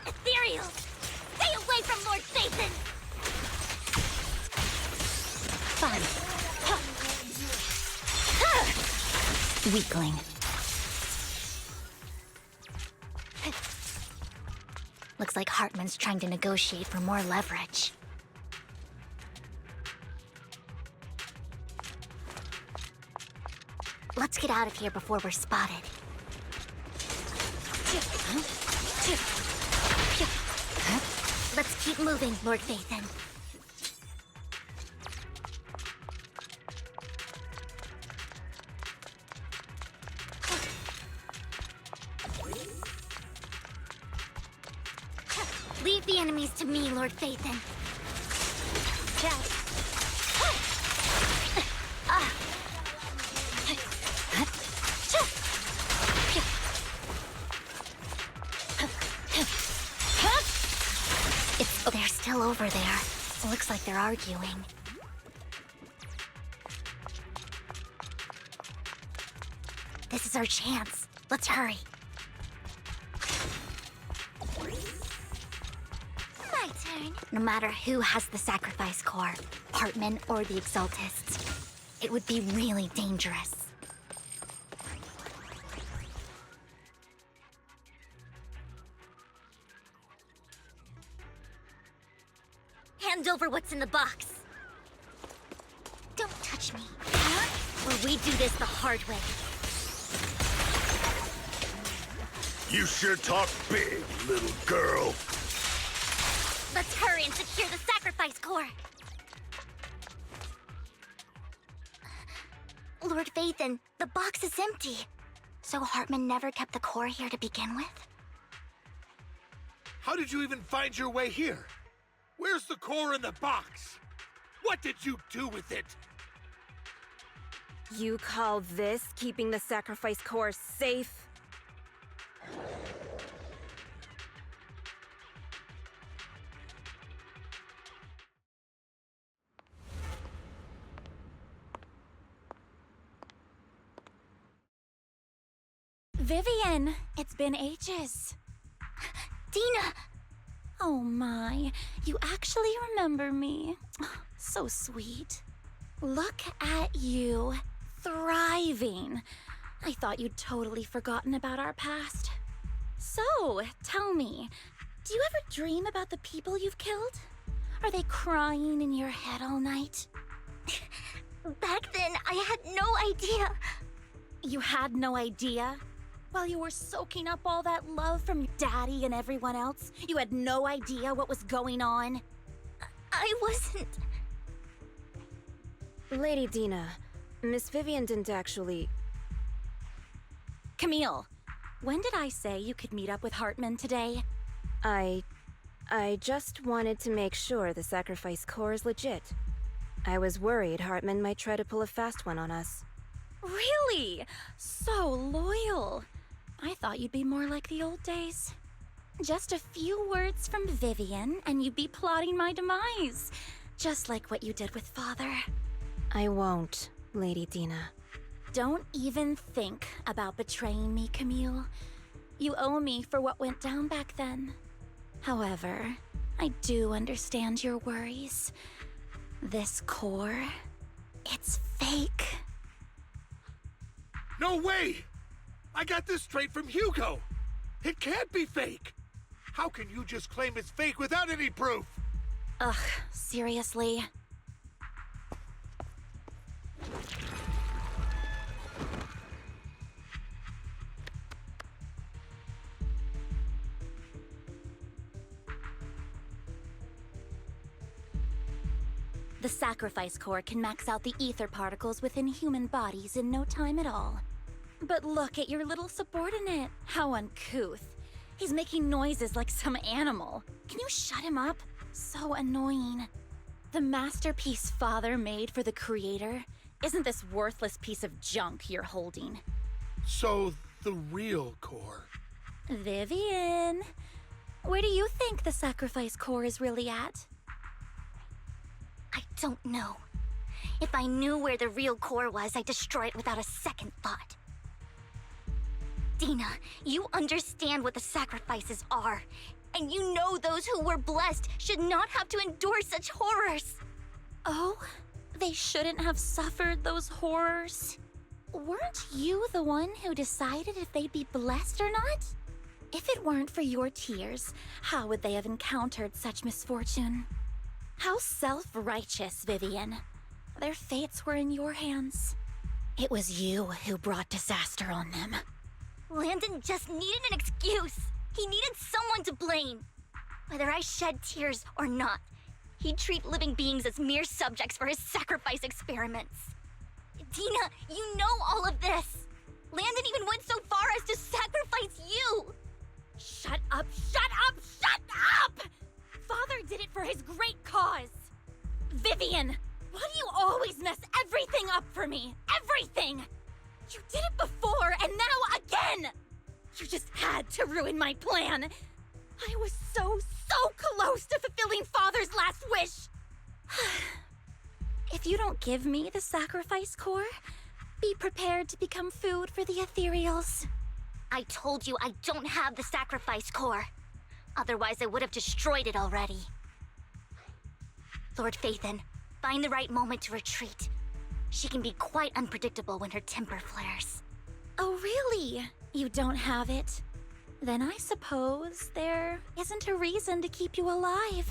Ethereal! Stay away from Lord Phaethon! Fun. Weakling. Looks like Hartman's trying to negotiate for more leverage. Let's get out of here before we're spotted. Let's keep moving, Lord Phaethon. Leave the enemies to me, Lord Phaethon. They're still over there. It looks like they're arguing. This is our chance. Let's hurry. My turn. No matter who has the sacrifice core, Hartman or the Exaltists, it would be really dangerous. Hand over what's in the box. Don't touch me. Or we do this the hard way. You sure talk big, little girl. Let's hurry and secure the sacrifice core. Lord Phaethon, the box is empty. So Hartman never kept the core here to begin with? How did you even find your way here? Where's the core in the box? What did you do with it? You call this keeping the sacrifice core safe? Vivian, it's been ages. Dina! Oh my, you actually remember me. So sweet. Look at you, thriving. I thought you'd totally forgotten about our past. So, tell me, do you ever dream about the people you've killed? Are they crying in your head all night? Back then, I had no idea. You had no idea? While you were soaking up all that love from Daddy and everyone else, you had no idea what was going on? I wasn't... Lady Dina, Miss Vivian didn't actually... Camille, when did I say you could meet up with Hartman today? I just wanted to make sure the sacrifice core is legit. I was worried Hartman might try to pull a fast one on us. Really? So loyal. I thought you'd be more like the old days. Just a few words from Vivian and you'd be plotting my demise. Just like what you did with Father. I won't, Lady Dina. Don't even think about betraying me, Camille. You owe me for what went down back then. However, I do understand your worries. This core, it's fake. No way! I got this straight from Hugo! It can't be fake! How can you just claim it's fake without any proof? Ugh, seriously? The sacrifice core can max out the ether particles within human bodies in no time at all. But look at your little subordinate. How uncouth. He's making noises like some animal. Can you shut him up? So annoying. The masterpiece Father made for the Creator isn't this worthless piece of junk you're holding. So, the real core. Vivian, where do you think the sacrifice core is really at? don't know. If I knew where the real core was, I'd destroy it without a second thought. Dina, you understand what the sacrifices are. And you know those who were blessed should not have to endure such horrors. Oh, they shouldn't have suffered those horrors. Weren't you the one who decided if they'd be blessed or not? If it weren't for your tears, how would they have encountered such misfortune? How self-righteous, Vivian. Their fates were in your hands. It was you who brought disaster on them. Landon just needed an excuse. He needed someone to blame. Whether I shed tears or not, he'd treat living beings as mere subjects for his sacrifice experiments. Dina, you know all of this. Landon even went so far as to sacrifice you. Shut up, shut up, shut up! Father did it for his great cause. Vivian, why do you always mess everything up for me? Everything! You did it before, and now again! You just had to ruin my plan. I was so close to fulfilling Father's last wish. If you don't give me the sacrifice core, be prepared to become food for the ethereals. I told you I don't have the sacrifice core. Otherwise, I would have destroyed it already. Lord Phaethon, find the right moment to retreat. She can be quite unpredictable when her temper flares. Oh, really? You don't have it? Then I suppose there isn't a reason to keep you alive.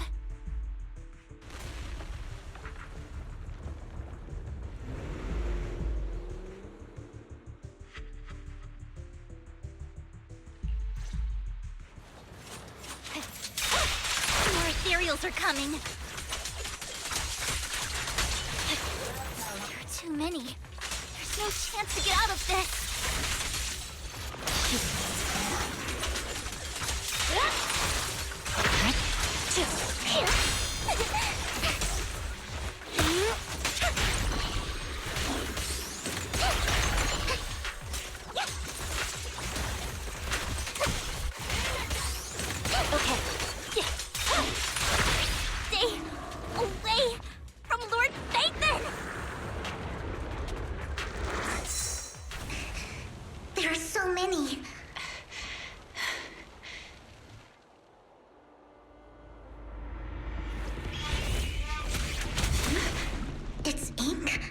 More ethereals are coming. There are too many. There's no chance to get out of this. Okay. Stay away from Lord Phaethon! There are so many. It's ink.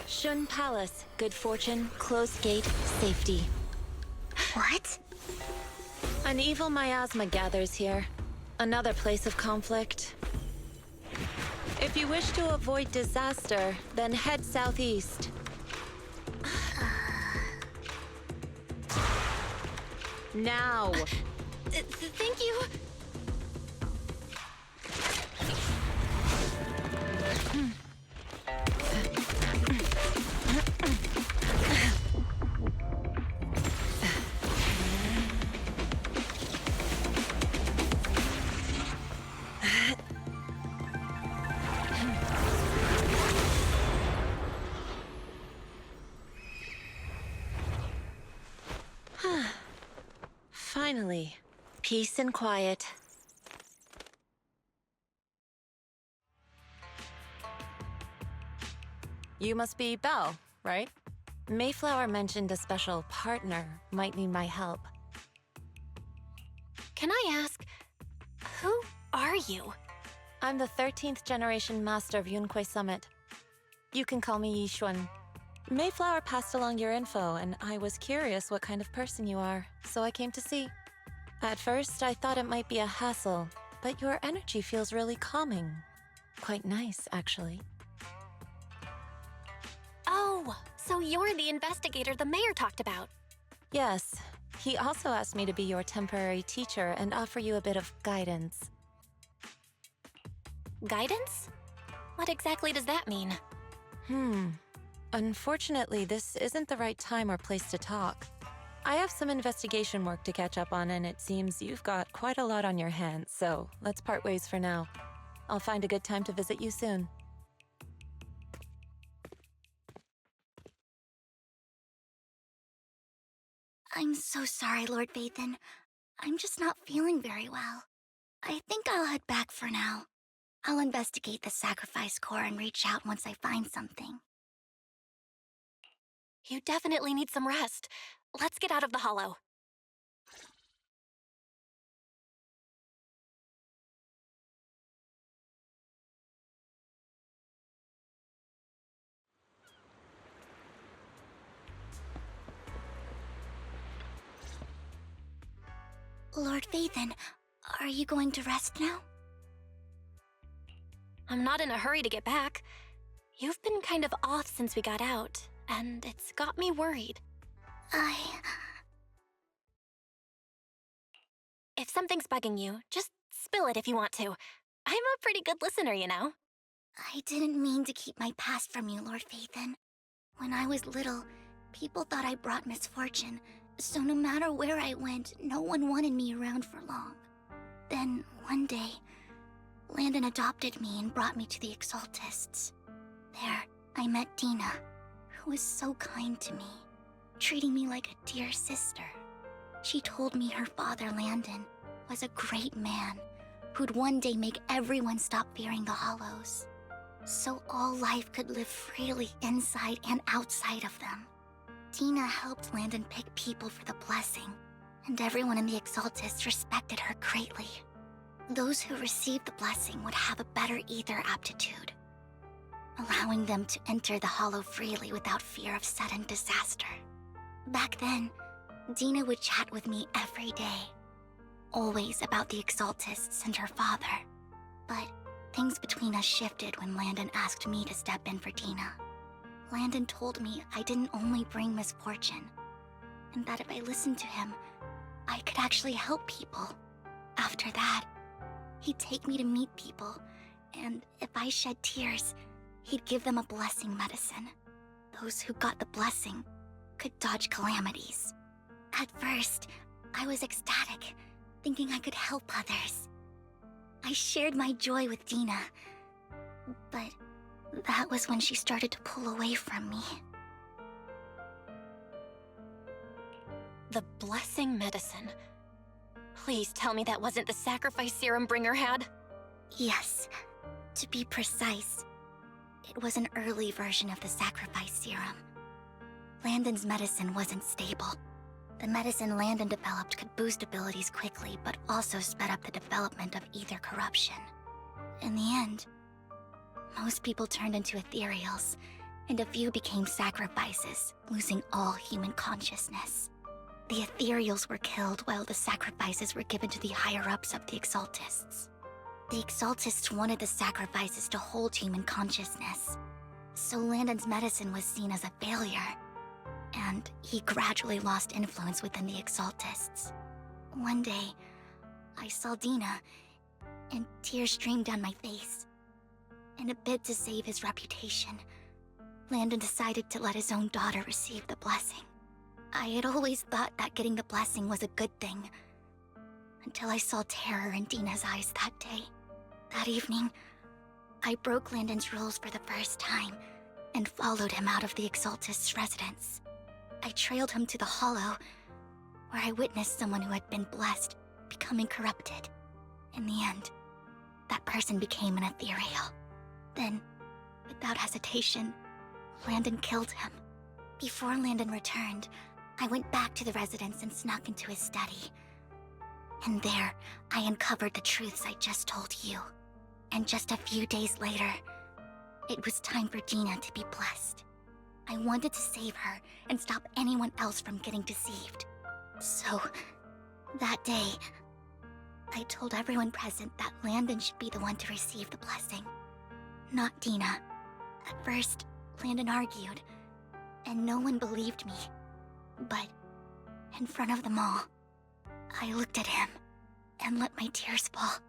Shun Palace, good fortune, closed gate, safety. What? An evil miasma gathers here. Another place of conflict. If you wish to avoid disaster, then head southeast. Now! Thank you. Finally, peace and quiet. You must be Belle, right? Mayflower mentioned a special partner might need my help. Can I ask, who are you? I'm the 13th generation master of Yunque Summit. You can call me Yishuan. Mayflower passed along your info, and I was curious what kind of person you are, so I came to see. At first, I thought it might be a hassle, but your energy feels really calming. Quite nice, actually. Oh, so you're the investigator the mayor talked about. Yes, he also asked me to be your temporary teacher and offer you a bit of guidance. Guidance? What exactly does that mean? Unfortunately, this isn't the right time or place to talk. I have some investigation work to catch up on, and it seems you've got quite a lot on your hands, so let's part ways for now. I'll find a good time to visit you soon. I'm so sorry, Lord Phaethon. I'm just not feeling very well. I think I'll head back for now. I'll investigate the sacrifice core and reach out once I find something. You definitely need some rest. Let's get out of the hollow. Lord Vathan, are you going to rest now? I'm not in a hurry to get back. You've been kind of off since we got out, and it's got me worried. If something's bugging you, just spill it if you want to. I'm a pretty good listener, you know. I didn't mean to keep my past from you, Lord Vathan. When I was little, people thought I brought misfortune, so no matter where I went, no one wanted me around for long. Then, one day, Landon adopted me and brought me to the Exaltists. There, I met Dina, who was so kind to me, treating me like a dear sister. She told me her father, Landon, was a great man who'd one day make everyone stop fearing the Hollows, so all life could live freely inside and outside of them. Dina helped Landon pick people for the blessing, and everyone in the Exaltists respected her greatly. Those who received the blessing would have a better ether aptitude, allowing them to enter the Hollow freely without fear of sudden disaster. Back then, Dina would chat with me every day, always about the Exaltists and her father. But things between us shifted when Landon asked me to step in for Dina. Landon told me I didn't only bring misfortune, and that if I listened to him, I could actually help people. After that, he'd take me to meet people, and if I shed tears, he'd give them a blessing medicine. Those who got the blessing could dodge calamities. At first, I was ecstatic, thinking I could help others. I shared my joy with Dina, but that was when she started to pull away from me. The blessing medicine. Please tell me that wasn't the sacrifice serum Bringer had? Yes. To be precise, it was an early version of the sacrifice serum. Landon's medicine wasn't stable. The medicine Landon developed could boost abilities quickly, but also sped up the development of ether corruption. In the end, most people turned into ethereals, and a few became sacrifices, losing all human consciousness. The ethereals were killed while the sacrifices were given to the higher-ups of the Exaltists. The Exaltists wanted the sacrifices to hold human consciousness, so Landon's medicine was seen as a failure, and he gradually lost influence within the Exaltists. One day, I saw Dina, and tears streamed down my face. In a bid to save his reputation, Landon decided to let his own daughter receive the blessing. I had always thought that getting the blessing was a good thing, until I saw terror in Dina's eyes that day. That evening, I broke Landon's rules for the first time and followed him out of the Exaltist's residence. I trailed him to the Hollow, where I witnessed someone who had been blessed becoming corrupted. In the end, that person became an ethereal. Then, without hesitation, Landon killed him. Before Landon returned, I went back to the residence and snuck into his study. And there, I uncovered the truths I just told you. And just a few days later, it was time for Dina to be blessed. I wanted to save her and stop anyone else from getting deceived. So, that day, I told everyone present that Landon should be the one to receive the blessing, not Dina. At first, Landon argued, and no one believed me. But, in front of them all, I looked at him and let my tears fall.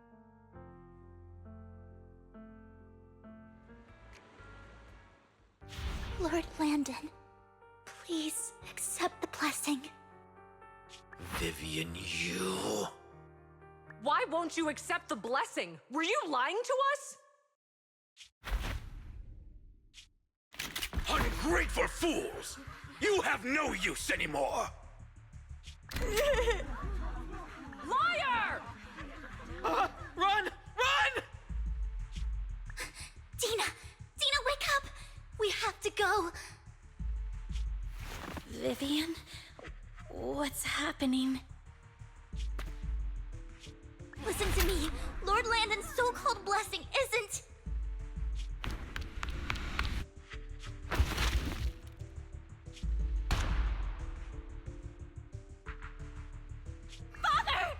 Lord Landon, please accept the blessing. Vivian, you... Why won't you accept the blessing? Were you lying to us? Ungrateful fools! You have no use anymore! Liar! what's happening. Listen to me. Lord Landon's so-called blessing isn't... Father!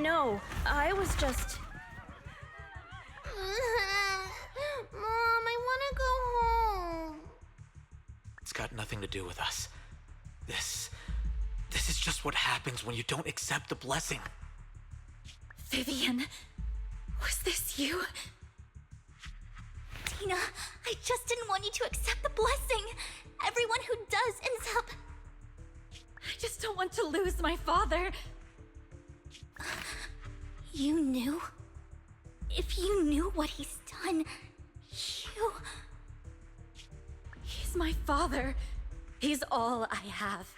No, I was just... Mom, I want to go home. It's got nothing to do with us. This is just what happens when you don't accept the blessing. Vivian, was this you? Tina, I just didn't want you to accept the blessing. Everyone who does ends up... I just don't want to lose my father. You knew? If you knew what he's done, you... He's my father. He's all I have.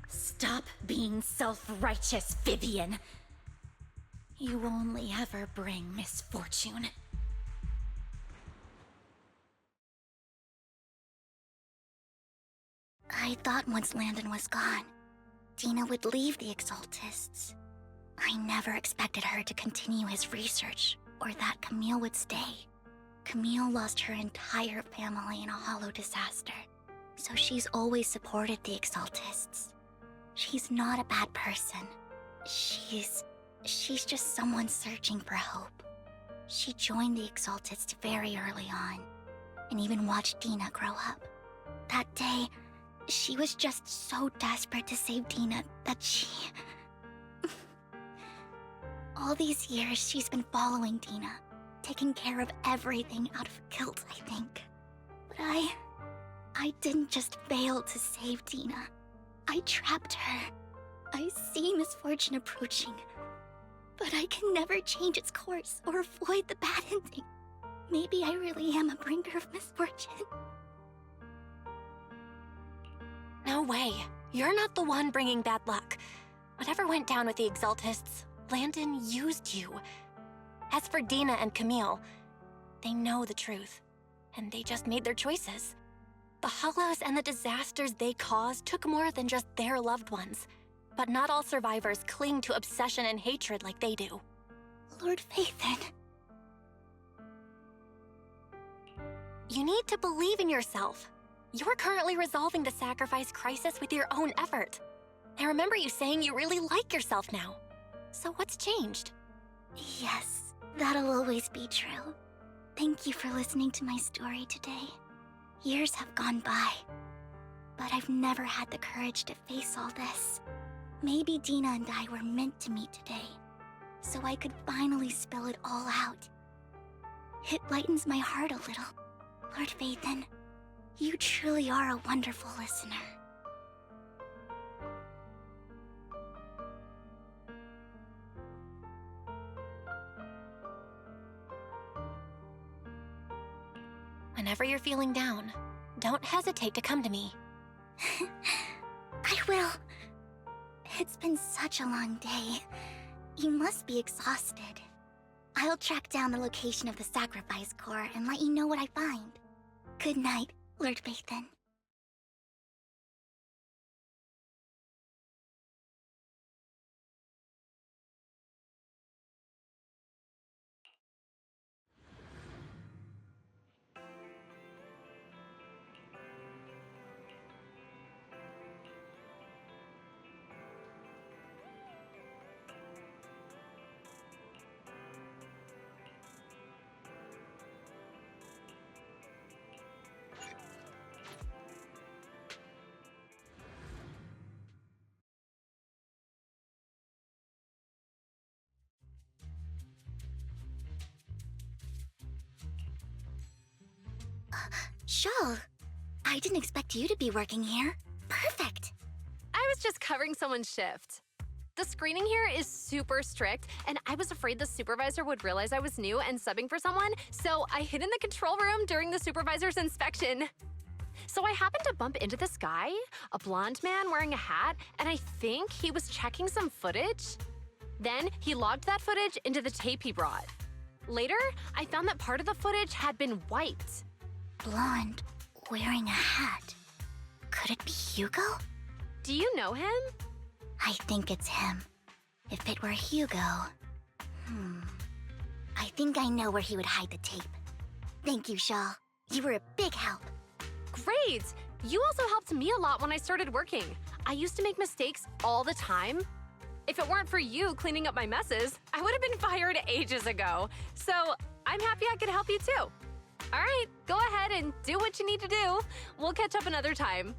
Stop being self-righteous, Vivian. You only ever bring misfortune. I thought once Landon was gone, Dina would leave the Exaltists. I never expected her to continue his research, or that Camille would stay. Camille lost her entire family in a hollow disaster, so she's always supported the Exaltists. She's not a bad person. She's just someone searching for hope. She joined the Exaltists very early on, and even watched Dina grow up. That day, she was just so desperate to save Dina that she... All these years, she's been following Dina, taking care of everything out of guilt, I think. But I didn't just fail to save Dina. I trapped her. I see misfortune approaching, but I can never change its course or avoid the bad ending. Maybe I really am a bringer of misfortune. No way. You're not the one bringing bad luck. Whatever went down with the Exaltists, Landon used you. As for Dina and Camille, they know the truth, and they just made their choices. The Hollows and the disasters they caused took more than just their loved ones. But not all survivors cling to obsession and hatred like they do. Lord Phaethon. You need to believe in yourself. You're currently resolving the sacrifice crisis with your own effort. I remember you saying you really like yourself now. So what's changed? Yes, that'll always be true. Thank you for listening to my story today. Years have gone by, but I've never had the courage to face all this. Maybe Dina and I were meant to meet today, so I could finally spill it all out. It lightens my heart a little. Lord Phaethon, you truly are a wonderful listener. Whenever you're feeling down, don't hesitate to come to me. I will. It's been such a long day. You must be exhausted. I'll track down the location of the sacrifice core and let you know what I find. Good night, Lord Phaethon. Shul, I didn't expect you to be working here. Perfect. I was just covering someone's shift. The screening here is super strict, and I was afraid the supervisor would realize I was new and subbing for someone, so I hid in the control room during the supervisor's inspection. So I happened to bump into this guy, a blonde man wearing a hat, and I think he was checking some footage. Then he logged that footage into the tape he brought. Later, I found that part of the footage had been wiped. Blonde. wearing a hat. Could it be Hugo? Do you know him? I think it's him. If it were Hugo... I think I know where he would hide the tape. Thank you, Shaw. You were a big help. Great! You also helped me a lot when I started working. I used to make mistakes all the time. If it weren't for you cleaning up my messes, I would have been fired ages ago. So I'm happy I could help you too. All right, go ahead and do what you need to do. We'll catch up another time.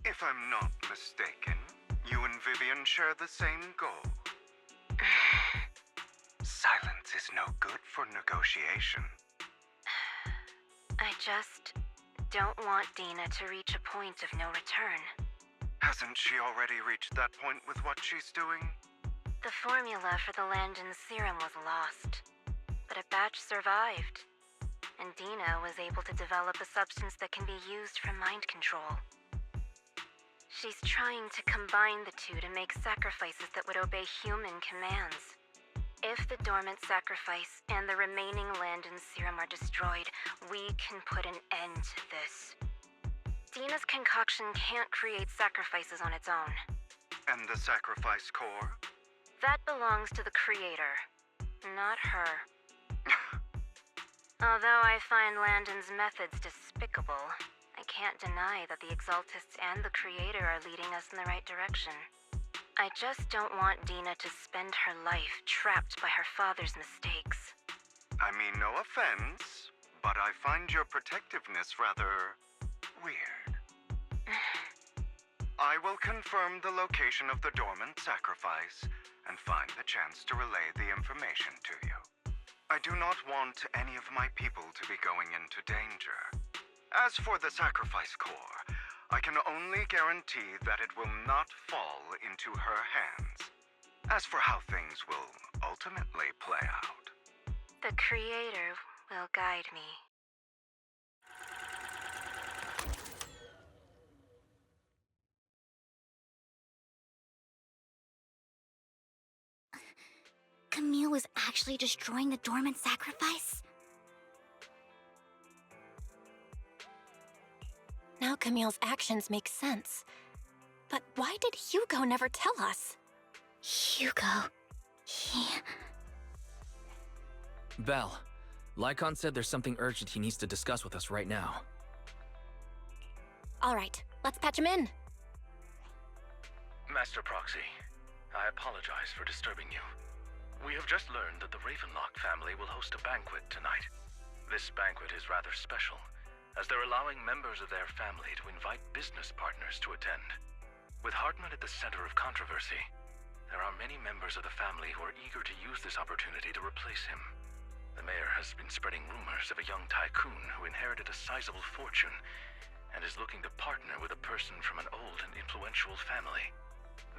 If I'm not mistaken, you and Vivian share the same goal. Silence is no good for negotiation. I just don't want Dina to reach a point of no return. Hasn't she already reached that point with what she's doing? The formula for the Landon serum was lost, but a batch survived, and Dina was able to develop a substance that can be used for mind control. She's trying to combine the two to make sacrifices that would obey human commands. If the dormant sacrifice and the remaining Landon serum are destroyed, we can put an end to this. Dina's concoction can't create sacrifices on its own. And the sacrifice core? That belongs to the creator, not her. Although I find Landon's methods despicable, I can't deny that the Exaltists and the Creator are leading us in the right direction. I just don't want Dina to spend her life trapped by her father's mistakes. I mean, no offense, but I find your protectiveness rather weird. I will confirm the location of the dormant sacrifice and find the chance to relay the information to you. I do not want any of my people to be going into danger. As for the sacrifice core, I can only guarantee that it will not fall into her hands. As for how things will ultimately play out, the Creator will guide me. Camille was actually destroying the dormant sacrifice? Now Camille's actions make sense. But why did Hugo never tell us? Hugo... Belle, Lycon said there's something urgent he needs to discuss with us right now. All right, let's patch him in. Master Proxy, I apologize for disturbing you. We have just learned that the Ravenlock family will host a banquet tonight. This banquet is rather special, as they're allowing members of their family to invite business partners to attend. With Hartman at the center of controversy, there are many members of the family who are eager to use this opportunity to replace him. The mayor has been spreading rumors of a young tycoon who inherited a sizable fortune and is looking to partner with a person from an old and influential family.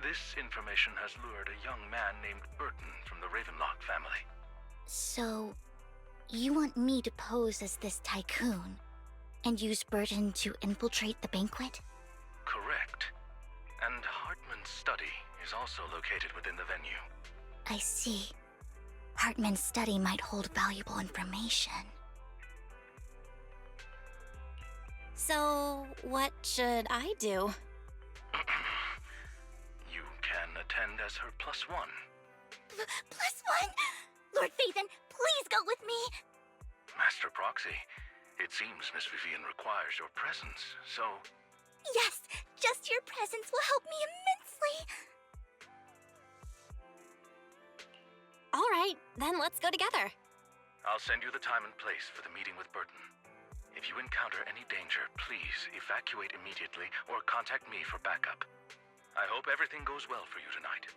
This information has lured a young man named Burton from the Ravenlock family. So, you want me to pose as this tycoon and use Burton to infiltrate the banquet? Correct. And Hartman's study is also located within the venue. I see. Hartman's study might hold valuable information. So, what should I do? You can attend as her +1. +1? Lord Phaethon, please go with me! Master Proxy, it seems Miss Vivian requires your presence, so... Yes, just your presence will help me immensely! All right, then let's go together. I'll send you the time and place for the meeting with Burton. If you encounter any danger, please evacuate immediately or contact me for backup. I hope everything goes well for you tonight.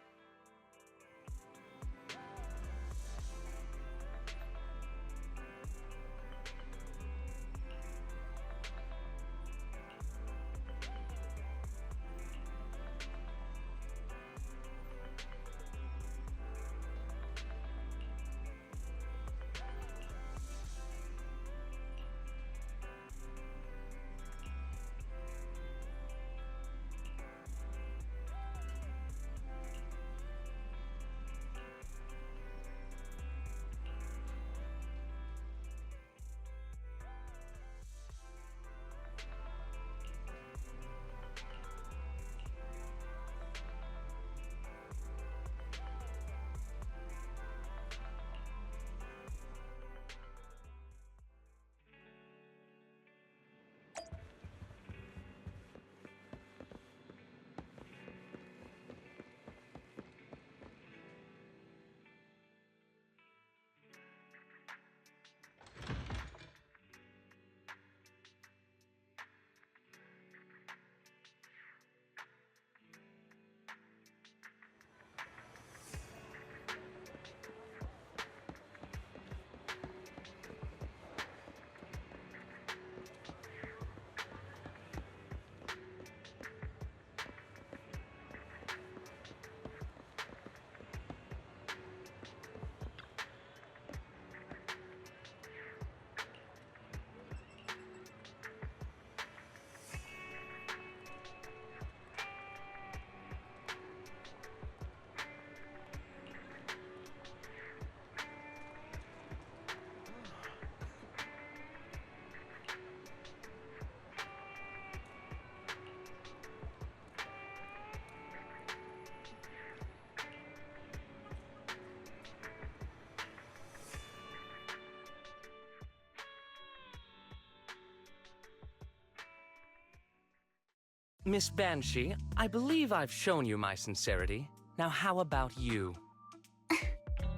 Miss Banshee, I believe I've shown you my sincerity. Now how about you?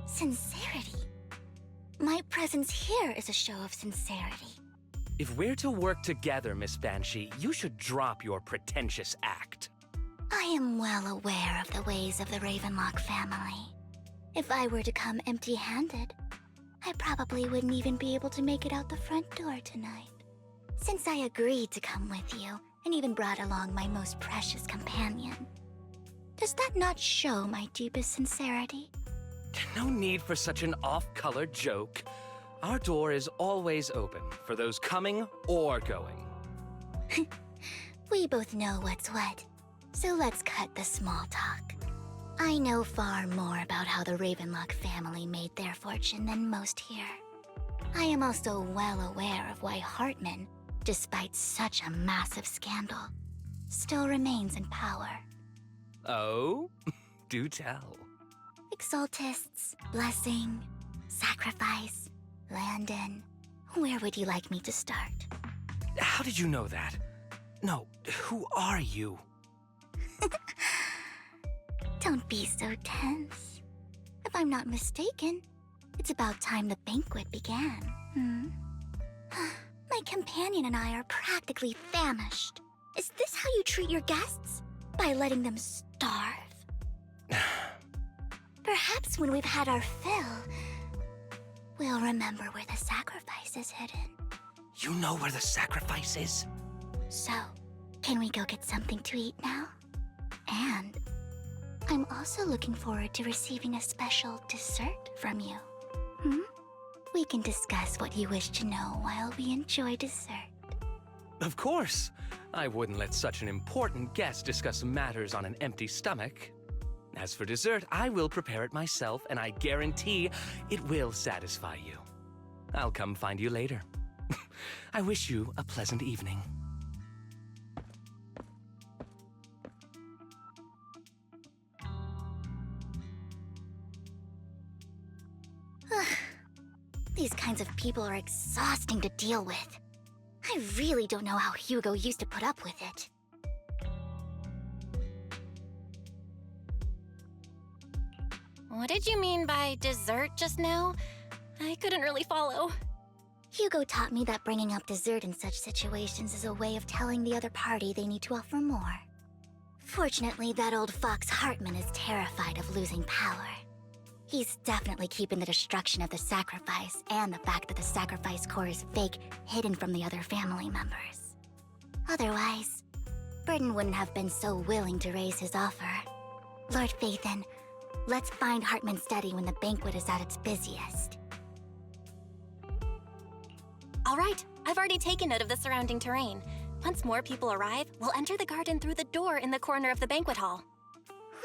Sincerity? My presence here is a show of sincerity. If we're to work together, Miss Banshee, you should drop your pretentious act. I am well aware of the ways of the Ravenlock family. If I were to come empty-handed, I probably wouldn't even be able to make it out the front door tonight. Since I agreed to come with you, and even brought along my most precious companion, does that not show my deepest sincerity? No need for such an off-color joke. Our door is always open for those coming or going. We both know what's what, so let's cut the small talk. I know far more about how the Ravenlock family made their fortune than most here. I am also well aware of why Hartman, despite such a massive scandal, still remains in power. Oh? Do tell. Exaltists, blessing, sacrifice, Landon. Where would you like me to start? How did you know that? No, who are you? Don't be so tense. If I'm not mistaken, it's about time the banquet began. My companion and I are practically famished. Is this how you treat your guests? By letting them starve? Perhaps when we've had our fill, we'll remember where the sacrifice is hidden. You know where the sacrifice is? So, can we go get something to eat now? And I'm also looking forward to receiving a special dessert from you. We can discuss what you wish to know while we enjoy dessert. Of course. I wouldn't let such an important guest discuss matters on an empty stomach. As for dessert, I will prepare it myself, and I guarantee it will satisfy you. I'll come find you later. I wish you a pleasant evening. These kinds of people are exhausting to deal with. I really don't know how Hugo used to put up with it. What did you mean by dessert just now? I couldn't really follow. Hugo taught me that bringing up dessert in such situations is a way of telling the other party they need to offer more. Fortunately, that old fox Hartman is terrified of losing power. He's definitely keeping the destruction of the sacrifice and the fact that the sacrifice core is fake hidden from the other family members. Otherwise, Burden wouldn't have been so willing to raise his offer. Lord Phaethon, let's find Hartman's study when the banquet is at its busiest. All right, I've already taken note of the surrounding terrain. Once more people arrive, we'll enter the garden through the door in the corner of the banquet hall.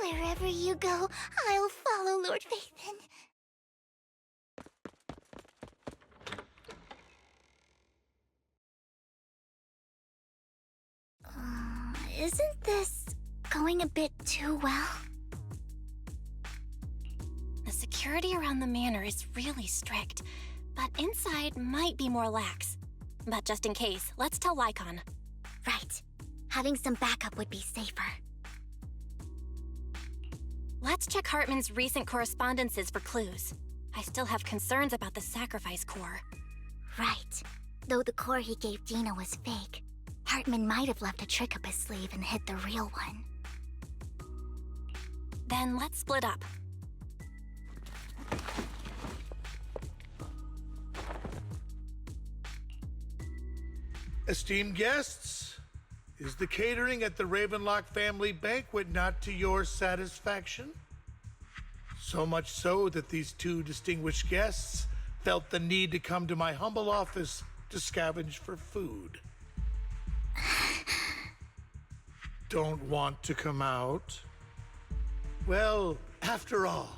Wherever you go, I'll follow, Lord Phaethon. Isn't this going a bit too well? The security around the manor is really strict, but inside might be more lax. But just in case, let's tell Lycon. Right. Having some backup would be safer. Let's check Hartman's recent correspondences for clues. I still have concerns about the sacrifice core. Right. Though the core he gave Dina was fake, Hartman might have left a trick up his sleeve and hid the real one. Then let's split up. Esteemed guests, is the catering at the Ravenlock family banquet not to your satisfaction? So much so that these two distinguished guests felt the need to come to my humble office to scavenge for food. Don't want to come out? Well, after all,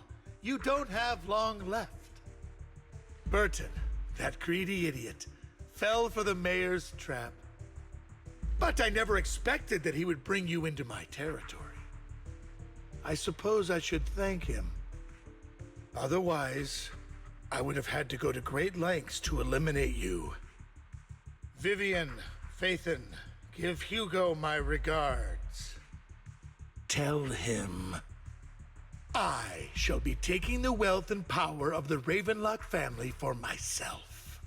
you don't have long left. Burton, that greedy idiot, fell for the mayor's trap. But I never expected that he would bring you into my territory. I suppose I should thank him. Otherwise, I would have had to go to great lengths to eliminate you. Vivian, Phaethon, give Hugo my regards. Tell him I shall be taking the wealth and power of the Ravenlock family for myself.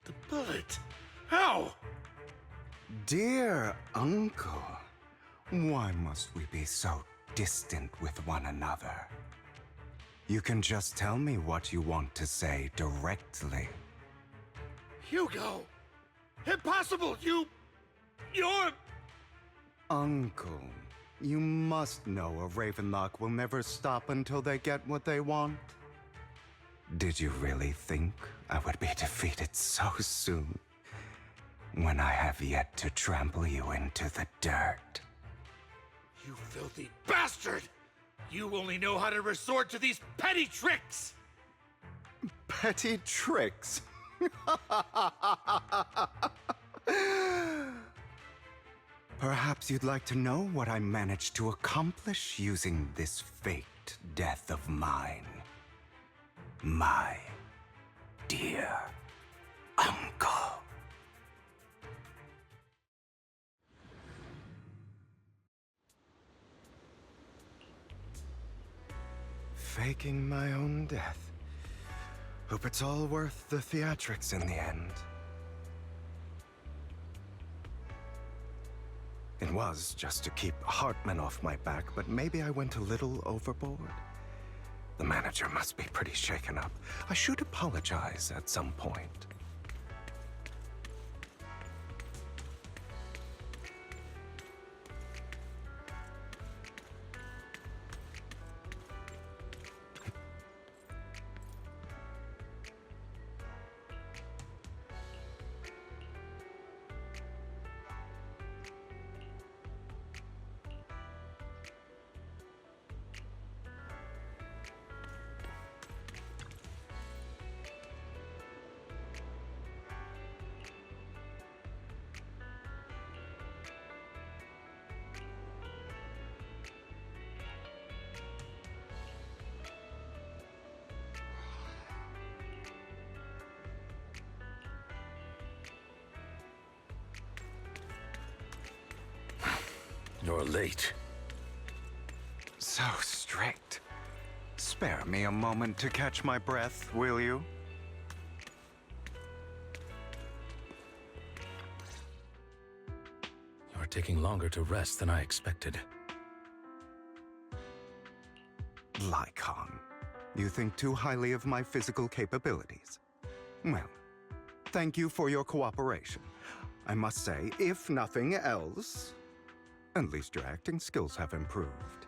The bullet? How? Dear Uncle, why must we be so distant with one another? You can just tell me what you want to say directly. Hugo! Impossible! You're... Uncle, you must know a Ravenlock will never stop until they get what they want. Did you really think I would be defeated so soon, when I have yet to trample you into the dirt? You filthy bastard! You only know how to resort to these petty tricks! Petty tricks? Perhaps you'd like to know what I managed to accomplish using this faked death of mine. My dear uncle. Faking my own death. Hope it's all worth the theatrics in the end. It was just to keep Hartman off my back, but maybe I went a little overboard. The manager must be pretty shaken up. I should apologize at some point. You're late. So strict. Spare me a moment to catch my breath, will you? You're taking longer to rest than I expected. Lycon, you think too highly of my physical capabilities. Well, thank you for your cooperation. I must say, if nothing else, at least your acting skills have improved.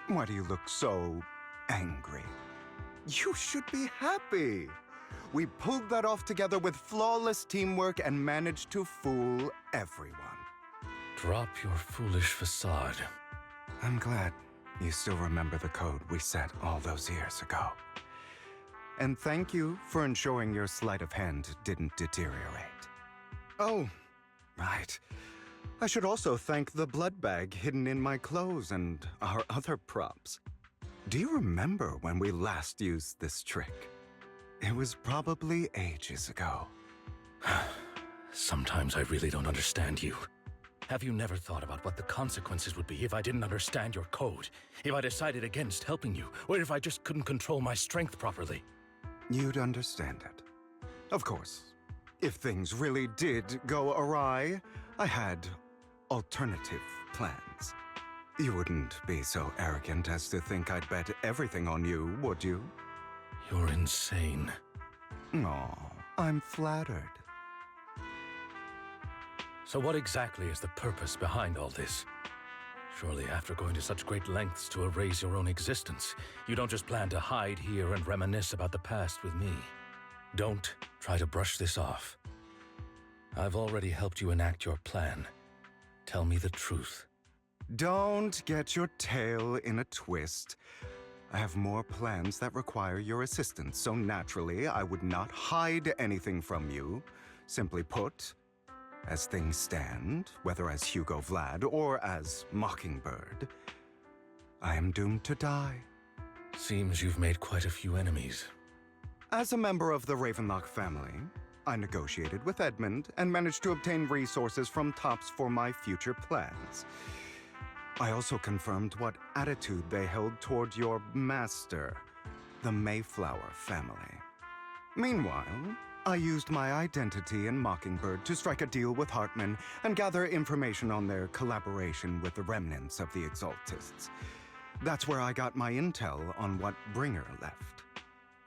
Why do you look so angry? You should be happy. We pulled that off together with flawless teamwork and managed to fool everyone. Drop your foolish facade. I'm glad you still remember the code we set all those years ago. And thank you for ensuring your sleight of hand didn't deteriorate. Oh, right. I should also thank the blood bag hidden in my clothes and our other props. Do you remember when we last used this trick? It was probably ages ago. Sometimes I really don't understand you. Have you never thought about what the consequences would be if I didn't understand your code? If I decided against helping you? Or if I just couldn't control my strength properly? You'd understand it. Of course, if things really did go awry, I had alternative plans. You wouldn't be so arrogant as to think I'd bet everything on you, would you? You're insane. Aw, I'm flattered. So what exactly is the purpose behind all this? Surely after going to such great lengths to erase your own existence, you don't just plan to hide here and reminisce about the past with me. Don't try to brush this off. I've already helped you enact your plan. Tell me the truth. Don't get your tail in a twist. I have more plans that require your assistance, so naturally I would not hide anything from you. Simply put, as things stand, whether as Hugo Vlad or as Mockingbird, I am doomed to die. Seems you've made quite a few enemies. As a member of the Ravenlock family, I negotiated with Edmund and managed to obtain resources from Tops for my future plans. I also confirmed what attitude they held toward your master, the Mayflower family. Meanwhile, I used my identity in Mockingbird to strike a deal with Hartman and gather information on their collaboration with the remnants of the Exaltists. That's where I got my intel on what Bringer left.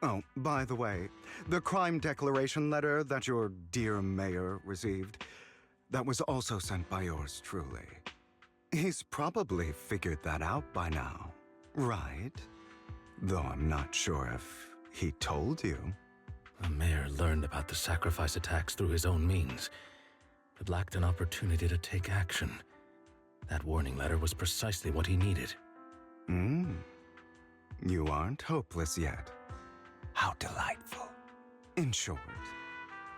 Oh, by the way, the crime declaration letter that your dear mayor received, that was also sent by yours truly. He's probably figured that out by now, right? Though I'm not sure if he told you. The mayor learned about the sacrifice attacks through his own means, but lacked an opportunity to take action. That warning letter was precisely what he needed. You aren't hopeless yet. How delightful. In short,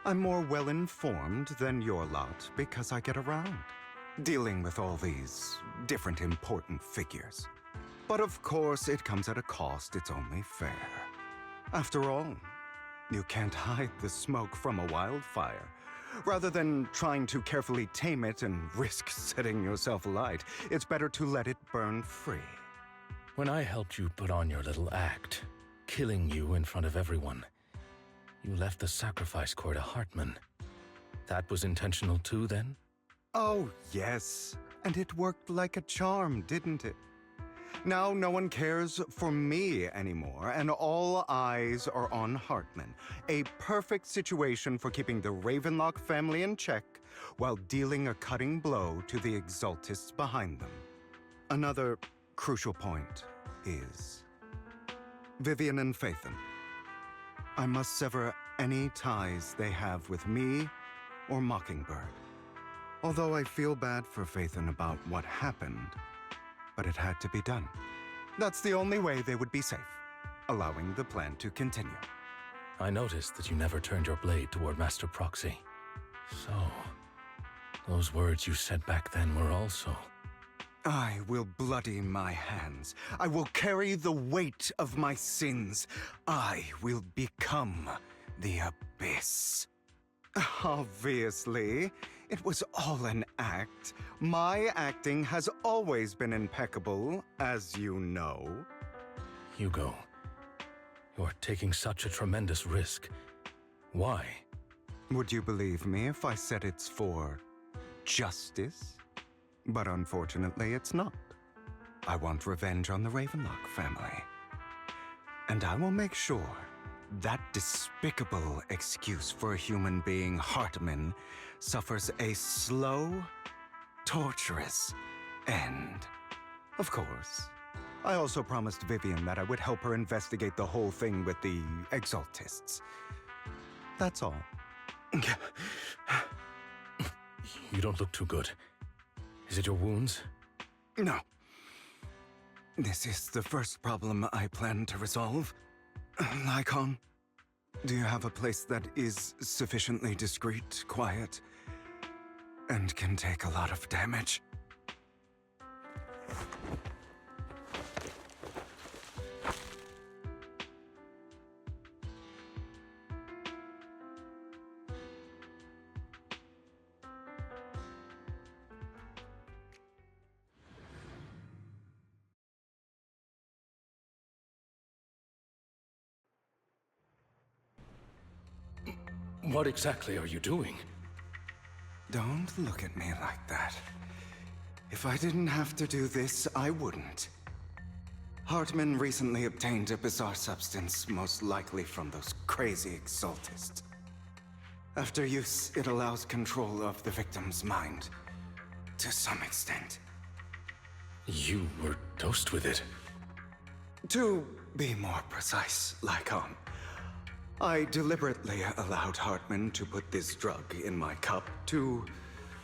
I'm more well-informed than your lot because I get around, dealing with all these different important figures. But of course, it comes at a cost, it's only fair. After all, you can't hide the smoke from a wildfire. Rather than trying to carefully tame it and risk setting yourself alight, it's better to let it burn free. When I helped you put on your little act, killing you in front of everyone, you left the sacrifice core to Hartman. That was intentional too, then? Oh, yes. And it worked like a charm, didn't it? Now no one cares for me anymore, and all eyes are on Hartman. A perfect situation for keeping the Ravenlock family in check while dealing a cutting blow to the Exaltists behind them. Another crucial point is Vivian and Phaethon. I must sever any ties they have with me or Mockingbird. Although I feel bad for Phaethon about what happened, but it had to be done. That's the only way they would be safe, allowing the plan to continue. I noticed that you never turned your blade toward Master Proxy. So, those words you said back then were also... I will bloody my hands. I will carry the weight of my sins. I will become the Abyss. Obviously, it was all an act. My acting has always been impeccable, as you know. Hugo, you're taking such a tremendous risk. Why? Would you believe me if I said it's for justice? But unfortunately, it's not. I want revenge on the Ravenlock family. And I will make sure that despicable excuse for a human being, Hartman, suffers a slow, torturous end. Of course. I also promised Vivian that I would help her investigate the whole thing with the Exaltists. That's all. You don't look too good. Is it your wounds? No. This is the first problem I plan to resolve. Lycon, do you have a place that is sufficiently discreet, quiet, and can take a lot of damage? What exactly are you doing? Don't look at me like that. If I didn't have to do this, I wouldn't. Hartman recently obtained a bizarre substance, most likely from those crazy Exaltists. After use, it allows control of the victim's mind, to some extent. You were dosed with it? To be more precise, Lycon, I deliberately allowed Hartman to put this drug in my cup to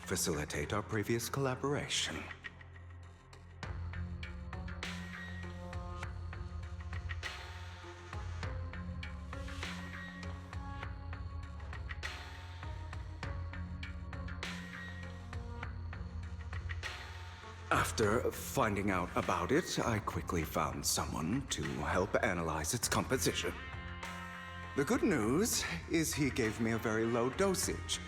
facilitate our previous collaboration. After finding out about it, I quickly found someone to help analyze its composition. The good news is he gave me a very low dosage,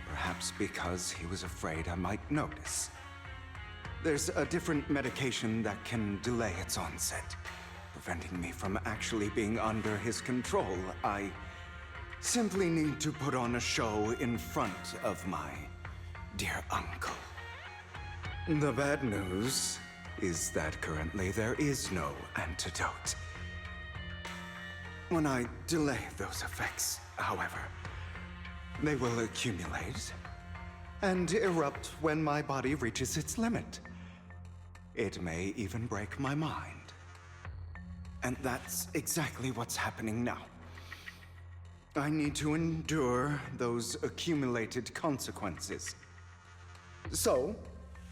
perhaps because he was afraid I might notice. There's a different medication that can delay its onset, preventing me from actually being under his control. I simply need to put on a show in front of my dear uncle. The bad news is that currently there is no antidote. When I delay those effects, however, they will accumulate and erupt when my body reaches its limit. It may even break my mind. And that's exactly what's happening now. I need to endure those accumulated consequences. So,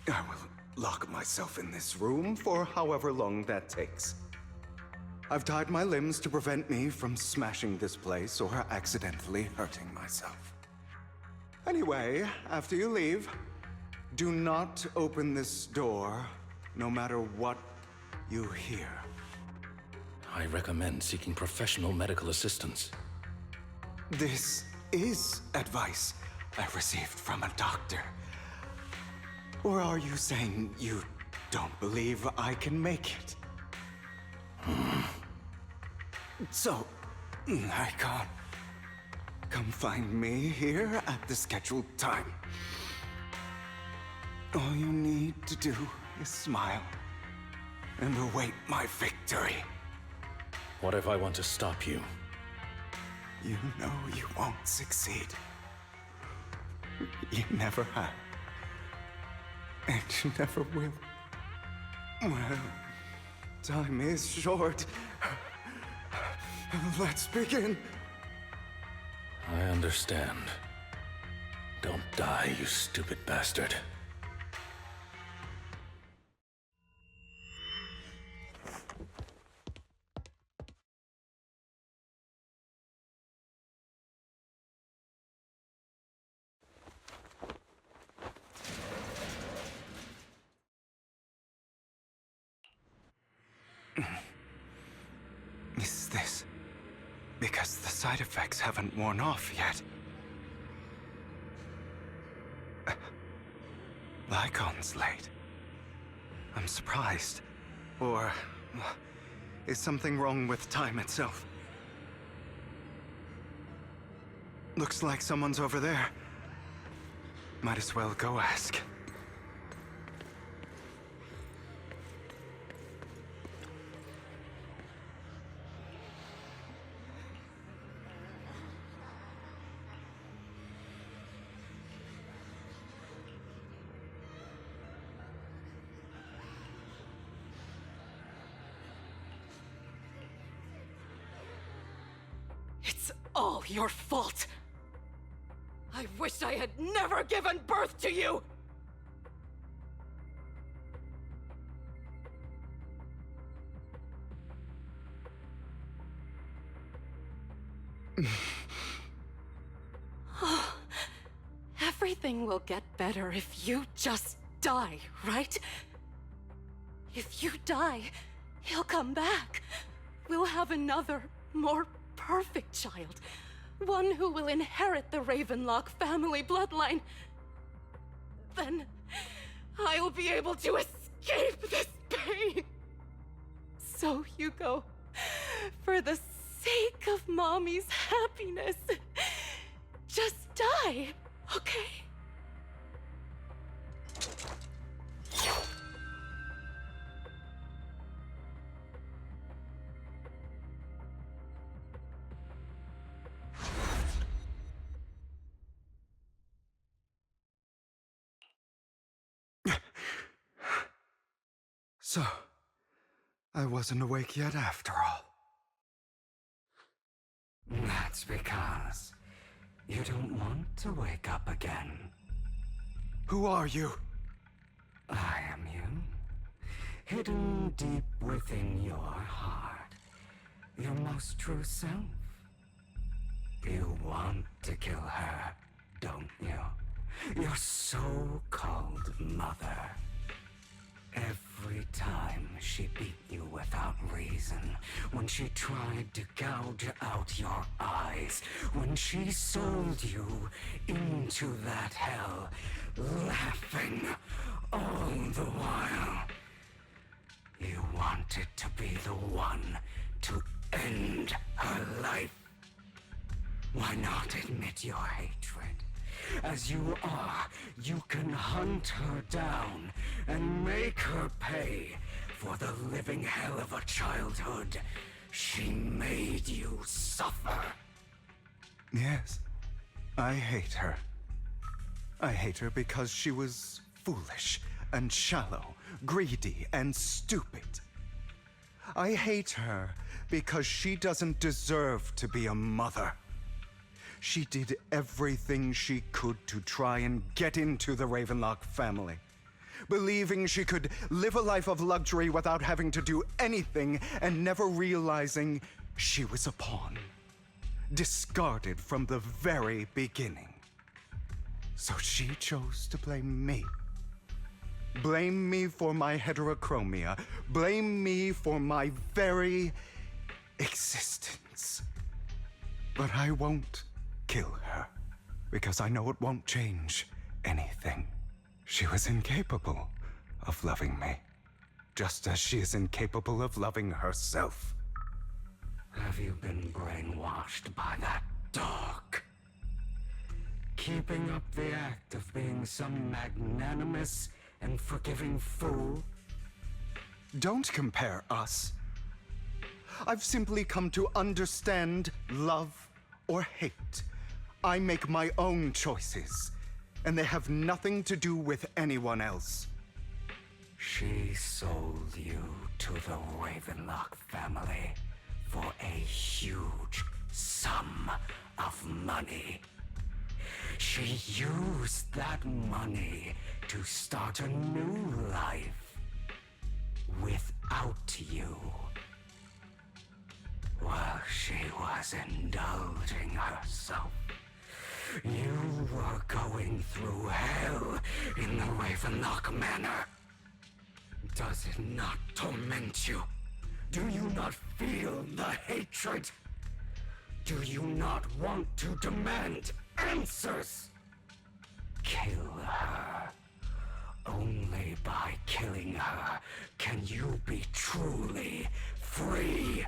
I will lock myself in this room for however long that takes. I've tied my limbs to prevent me from smashing this place or accidentally hurting myself. Anyway, after you leave, do not open this door, no matter what you hear. I recommend seeking professional medical assistance. This is advice I received from a doctor. Or are you saying you don't believe I can make it? So, I can't. Come find me here at the scheduled time. All you need to do is smile and await my victory. What if I want to stop you? You know you won't succeed. You never have. And you never will. Well, time is short. Let's begin. I understand. Don't die, you stupid bastard. Is this because the side effects haven't worn off yet? Lycon's late. I'm surprised. Or is something wrong with time itself? Looks like someone's over there. Might as well go ask. It's all your fault! I wish I had never given birth to you! Everything will get better if you just die, right? If you die, he'll come back. We'll have another, more perfect child. One who will inherit the Ravenlock family bloodline. Then I'll be able to escape this pain. So, Hugo, for the sake of Mommy's happiness, just die, okay? So, I wasn't awake yet after all. That's because you don't want to wake up again. Who are you? I am you. Hidden deep within your heart. Your most true self. You want to kill her, don't you? Your so-called mother. Every time she beat you without reason, when she tried to gouge out your eyes, when she sold you into that hell, laughing all the while. You wanted to be the one to end her life. Why not admit your hatred? As you are, you can hunt her down and make her pay for the living hell of a childhood she made you suffer. Yes, I hate her. I hate her because she was foolish and shallow, greedy and stupid. I hate her because she doesn't deserve to be a mother. She did everything she could to try and get into the Ravenlock family, believing she could live a life of luxury without having to do anything and never realizing she was a pawn, discarded from the very beginning. So she chose to blame me. Blame me for my heterochromia. Blame me for my very existence. But I won't kill her, because I know it won't change anything. She was incapable of loving me, just as she is incapable of loving herself. Have you been brainwashed by that dog? Keeping up the act of being some magnanimous and forgiving fool? Don't compare us. I've simply come to understand love or hate. I make my own choices, and they have nothing to do with anyone else. She sold you to the Ravenlock family for a huge sum of money. She used that money to start a new life without you. While she was indulging herself, you were going through hell in the Ravenlock Manor. Does it not torment you? Do you not feel the hatred? Do you not want to demand answers? Kill her. Only by killing her can you be truly free.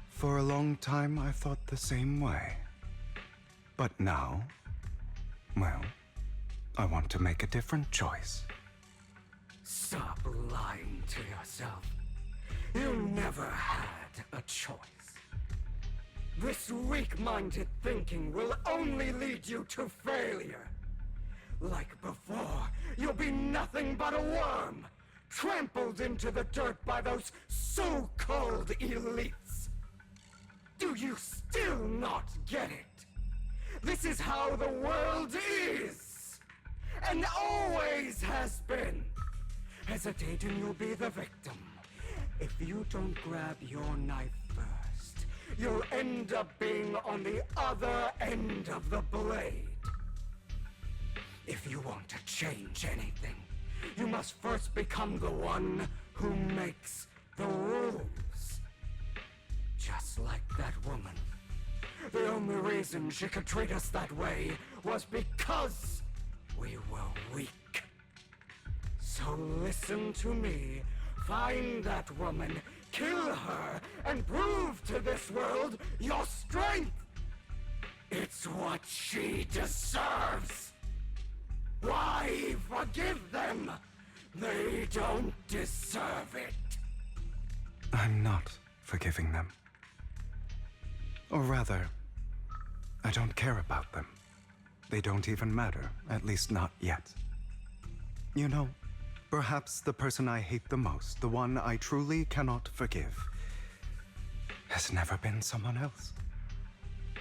For a long time, I thought the same way. But now, well, I want to make a different choice. Stop lying to yourself. You never had a choice. This weak-minded thinking will only lead you to failure. Like before, you'll be nothing but a worm, trampled into the dirt by those so-called elites. Do you still not get it? This is how the world is, and always has been. Hesitate and you'll be the victim. If you don't grab your knife first, you'll end up being on the other end of the blade. If you want to change anything, you must first become the one who makes the rules. Just like that woman. The only reason she could treat us that way was because we were weak. So listen to me, find that woman, kill her, and prove to this world your strength! It's what she deserves! Why forgive them? They don't deserve it. I'm not forgiving them. Or rather, I don't care about them. They don't even matter, at least not yet. You know, perhaps the person I hate the most, the one I truly cannot forgive, has never been someone else,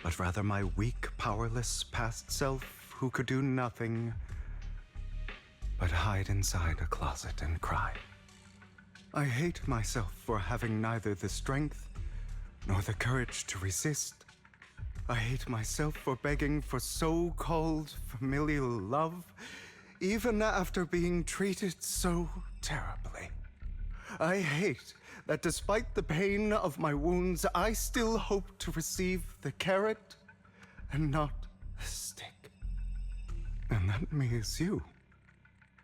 but rather my weak, powerless past self who could do nothing but hide inside a closet and cry. I hate myself for having neither the strength nor the courage to resist. I hate myself for begging for so-called familial love, even after being treated so terribly. I hate that despite the pain of my wounds, I still hope to receive the carrot and not the stick. And that means you.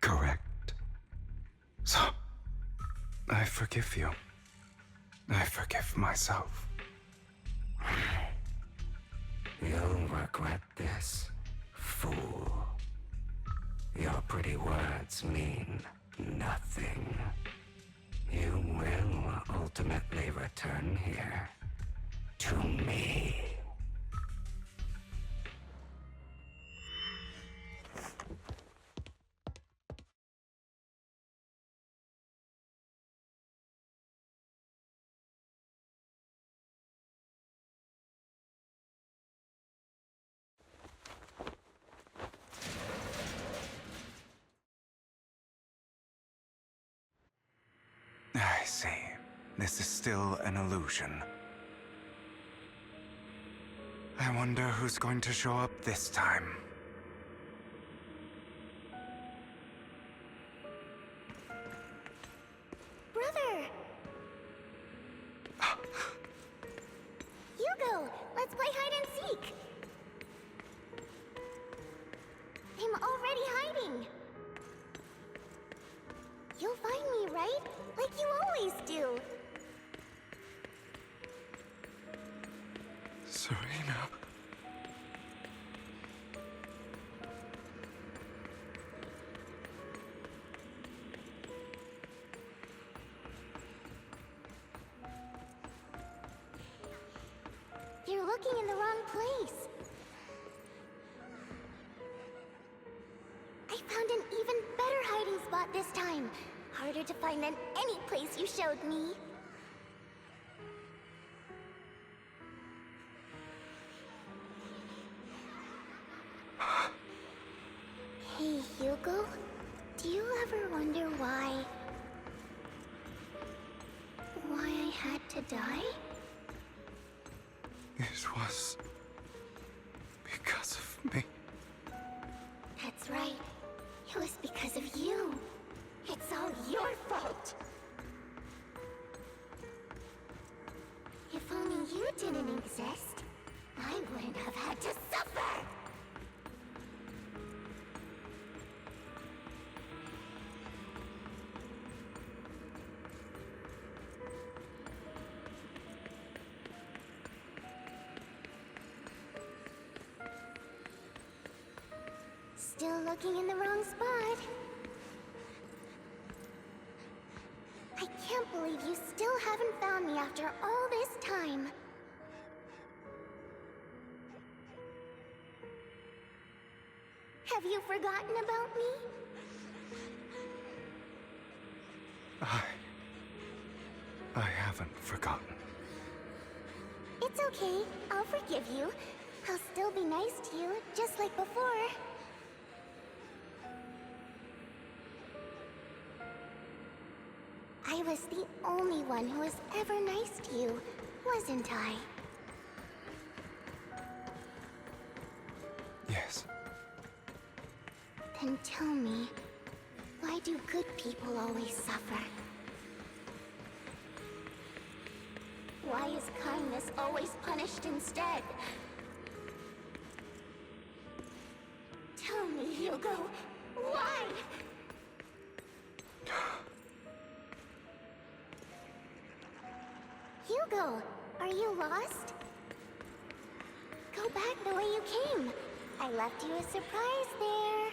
Correct. So, I forgive you. I forgive myself. You'll regret this, fool. Your pretty words mean nothing. You will ultimately return here to me. I see. This is still an illusion. I wonder who's going to show up this time. Brother! Hugo! Let's play hide and seek! I'm already hiding! You'll find me, right? Like you always do! Serena. You're looking in the wrong place. I found an even better hiding spot this time. Harder to find than any place you showed me. Hey, Hugo. Do you ever wonder why I had to die? It was because of me. That's right. It was because of you. It's all your fault. If only you didn't exist, I wouldn't have had to suffer. Still looking in the wrong spot. I can't believe you still haven't found me after all this time. Have you forgotten about me? I haven't forgotten. It's okay. I'll forgive you. I'll still be nice to you, just like before. I was the only one who was ever nice to you, wasn't I? Yes. Then tell me, why do good people always suffer? Why is kindness always punished instead? Tell me, Hugo, why? Hugo, are you lost? Go back the way you came. I left you a surprise there.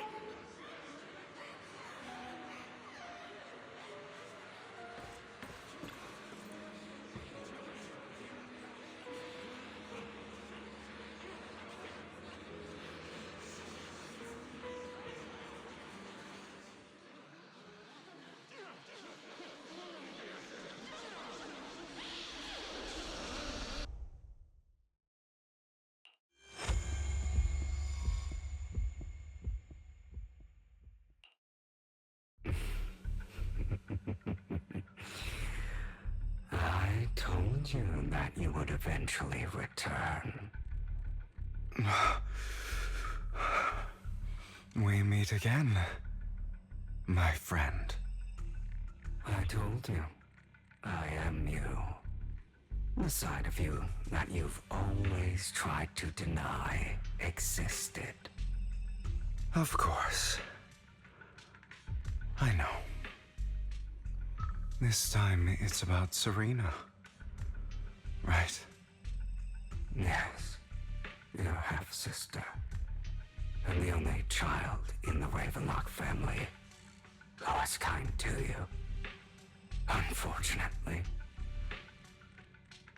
I told you that you would eventually return. We meet again, my friend. I told you, I am you. The side of you that you've always tried to deny existed. Of course. I know. This time it's about Serena. Right? Yes. Your half-sister. And the only child in the Ravenlock family who was kind to you. Unfortunately.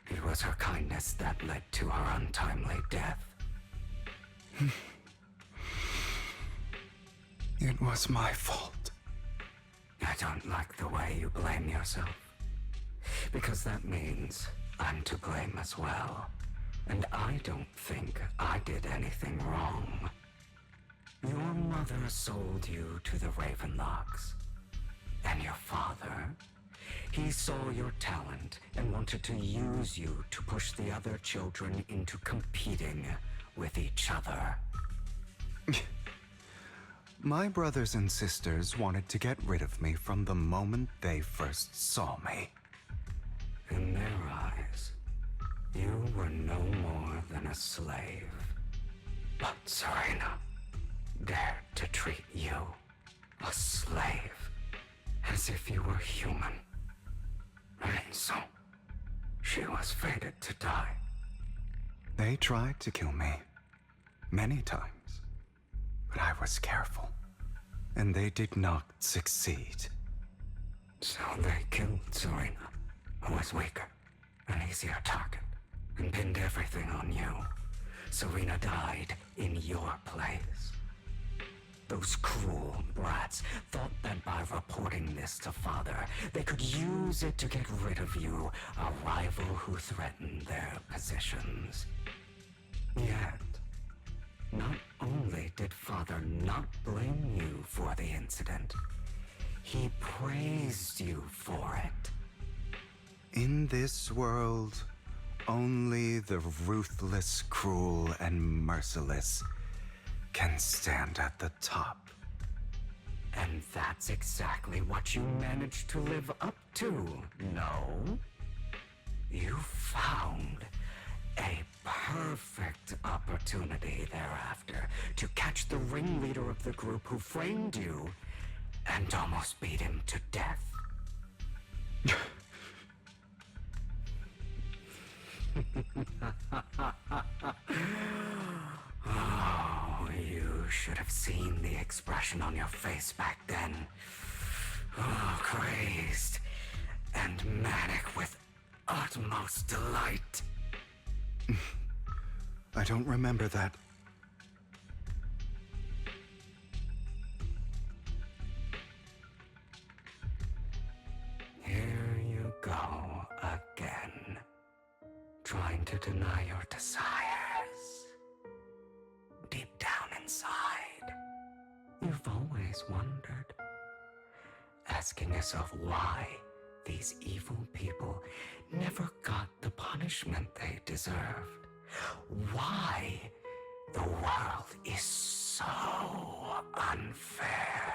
It was her kindness that led to her untimely death. It was my fault. I don't like the way you blame yourself. Because that means I'm to blame as well. And I don't think I did anything wrong. Your mother sold you to the Ravenlocks. And your father, he saw your talent and wanted to use you to push the other children into competing with each other. My brothers and sisters wanted to get rid of me from the moment they first saw me. In their eyes, you were no more a slave. But Serena dared to treat you, a slave, as if you were human. And so, she was fated to die. They tried to kill me many times, but I was careful, and they did not succeed. So they killed Serena, who was weaker, an easier target, and pinned everything on you. Serena died in your place. Those cruel brats thought that by reporting this to Father, they could use it to get rid of you, a rival who threatened their positions. Yet, not only did Father not blame you for the incident, he praised you for it. In this world, only the ruthless, cruel, and merciless can stand at the top. And that's exactly what you managed to live up to, no? You found a perfect opportunity thereafter to catch the ringleader of the group who framed you and almost beat him to death. Oh, you should have seen the expression on your face back then. Oh, crazed and manic with utmost delight. I don't remember that. Here you go again, trying to deny your desires. Deep down inside, you've always wondered, asking yourself why these evil people never got the punishment they deserved. Why the world is so unfair.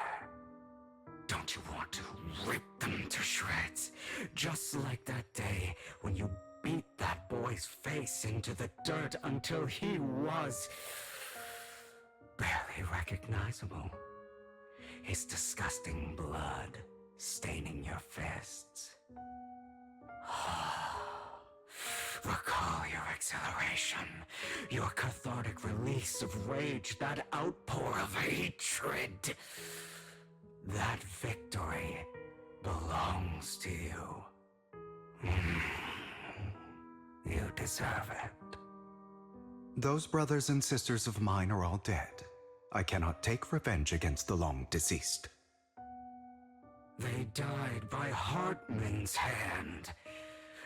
Don't you want to rip them to shreds? Just like that day when you beat that boy's face into the dirt until he was barely recognizable. His disgusting blood staining your fists. Recall your exhilaration, your cathartic release of rage, that outpour of hatred. That victory belongs to you. You deserve it. Those brothers and sisters of mine are all dead. I cannot take revenge against the long deceased. They died by Hartman's hand,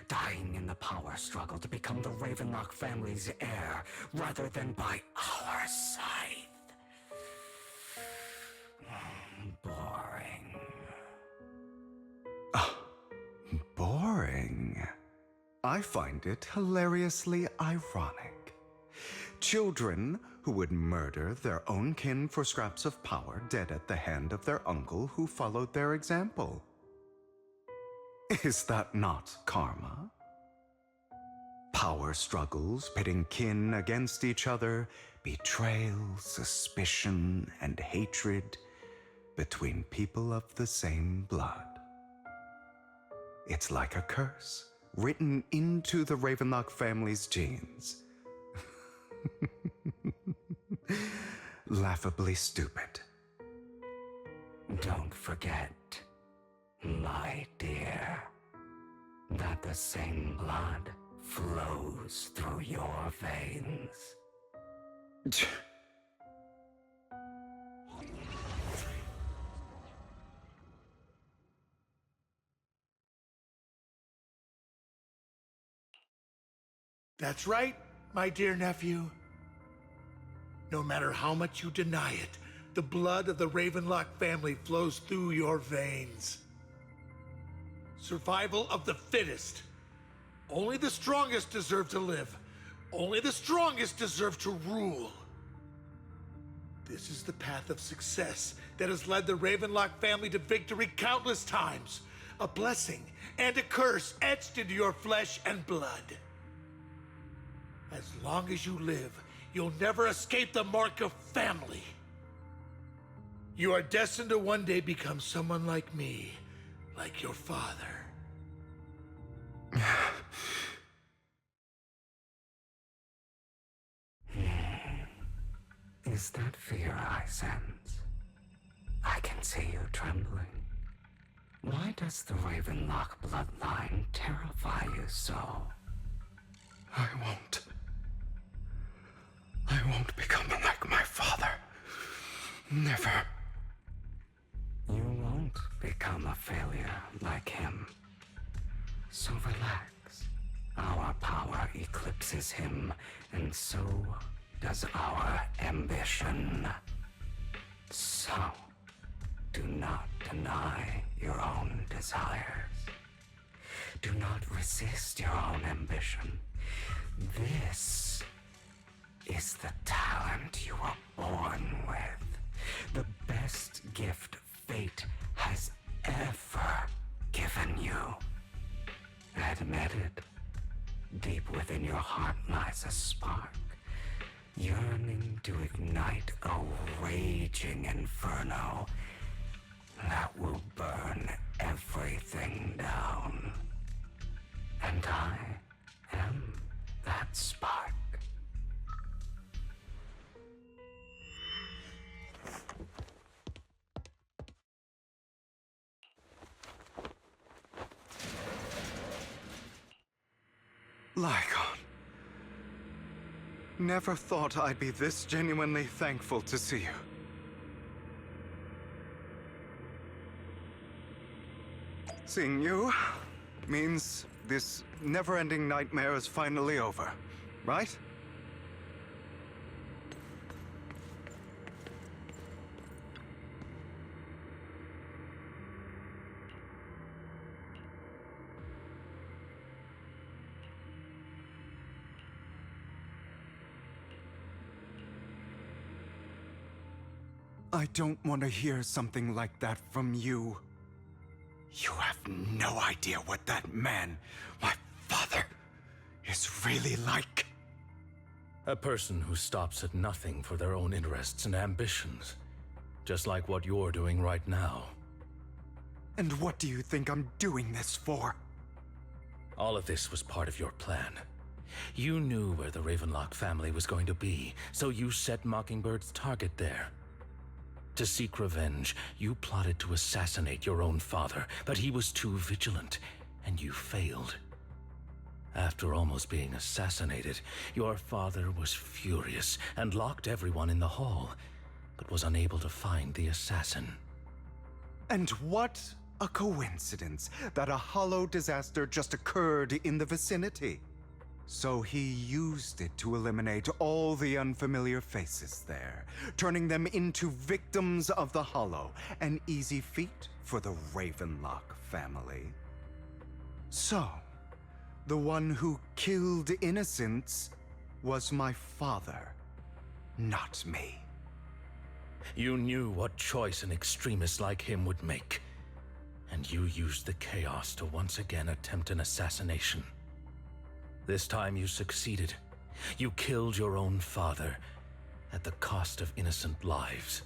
dying in the power struggle to become the Ravenlock family's heir, rather than by our scythe. Boring. Boring. I find it hilariously ironic. Children who would murder their own kin for scraps of power dead at the hand of their uncle who followed their example. Is that not karma? Power struggles pitting kin against each other, betrayal, suspicion, and hatred between people of the same blood. It's like a curse written into the Ravenlock family's genes. Laughably stupid. Don't forget, my dear, that the same blood flows through your veins. That's right, my dear nephew. No matter how much you deny it, the blood of the Ravenlock family flows through your veins. Survival of the fittest. Only the strongest deserve to live. Only the strongest deserve to rule. This is the path of success that has led the Ravenlock family to victory countless times. A blessing and a curse etched into your flesh and blood. As long as you live, you'll never escape the mark of family. You are destined to one day become someone like me, like your father. Is that fear I sense? I can see you trembling. Why does the Ravenlock bloodline terrify you so? I won't become like my father. Never. You won't become a failure like him. So relax. Our power eclipses him, and so does our ambition. So, do not deny your own desires. Do not resist your own ambition. This is the talent you were born with. The best gift fate has ever given you. Admit it. Deep within your heart lies a spark, yearning to ignite a raging inferno that will burn everything down. And I am that spark. Lycon. Never thought I'd be this genuinely thankful to see you. Seeing you means this never-ending nightmare is finally over, right? I don't want to hear something like that from you. You have no idea what that man, my father, is really like. A person who stops at nothing for their own interests and ambitions. Just like what you're doing right now. And what do you think I'm doing this for? All of this was part of your plan. You knew where the Ravenlock family was going to be, so you set Mockingbird's target there. To seek revenge, you plotted to assassinate your own father, but he was too vigilant, and you failed. After almost being assassinated, your father was furious and locked everyone in the hall, but was unable to find the assassin. And what a coincidence that a hollow disaster just occurred in the vicinity. So he used it to eliminate all the unfamiliar faces there, turning them into victims of the Hollow, an easy feat for the Ravenlock family. So, the one who killed innocents was my father, not me. You knew what choice an extremist like him would make, and you used the chaos to once again attempt an assassination. This time you succeeded. You killed your own father at the cost of innocent lives.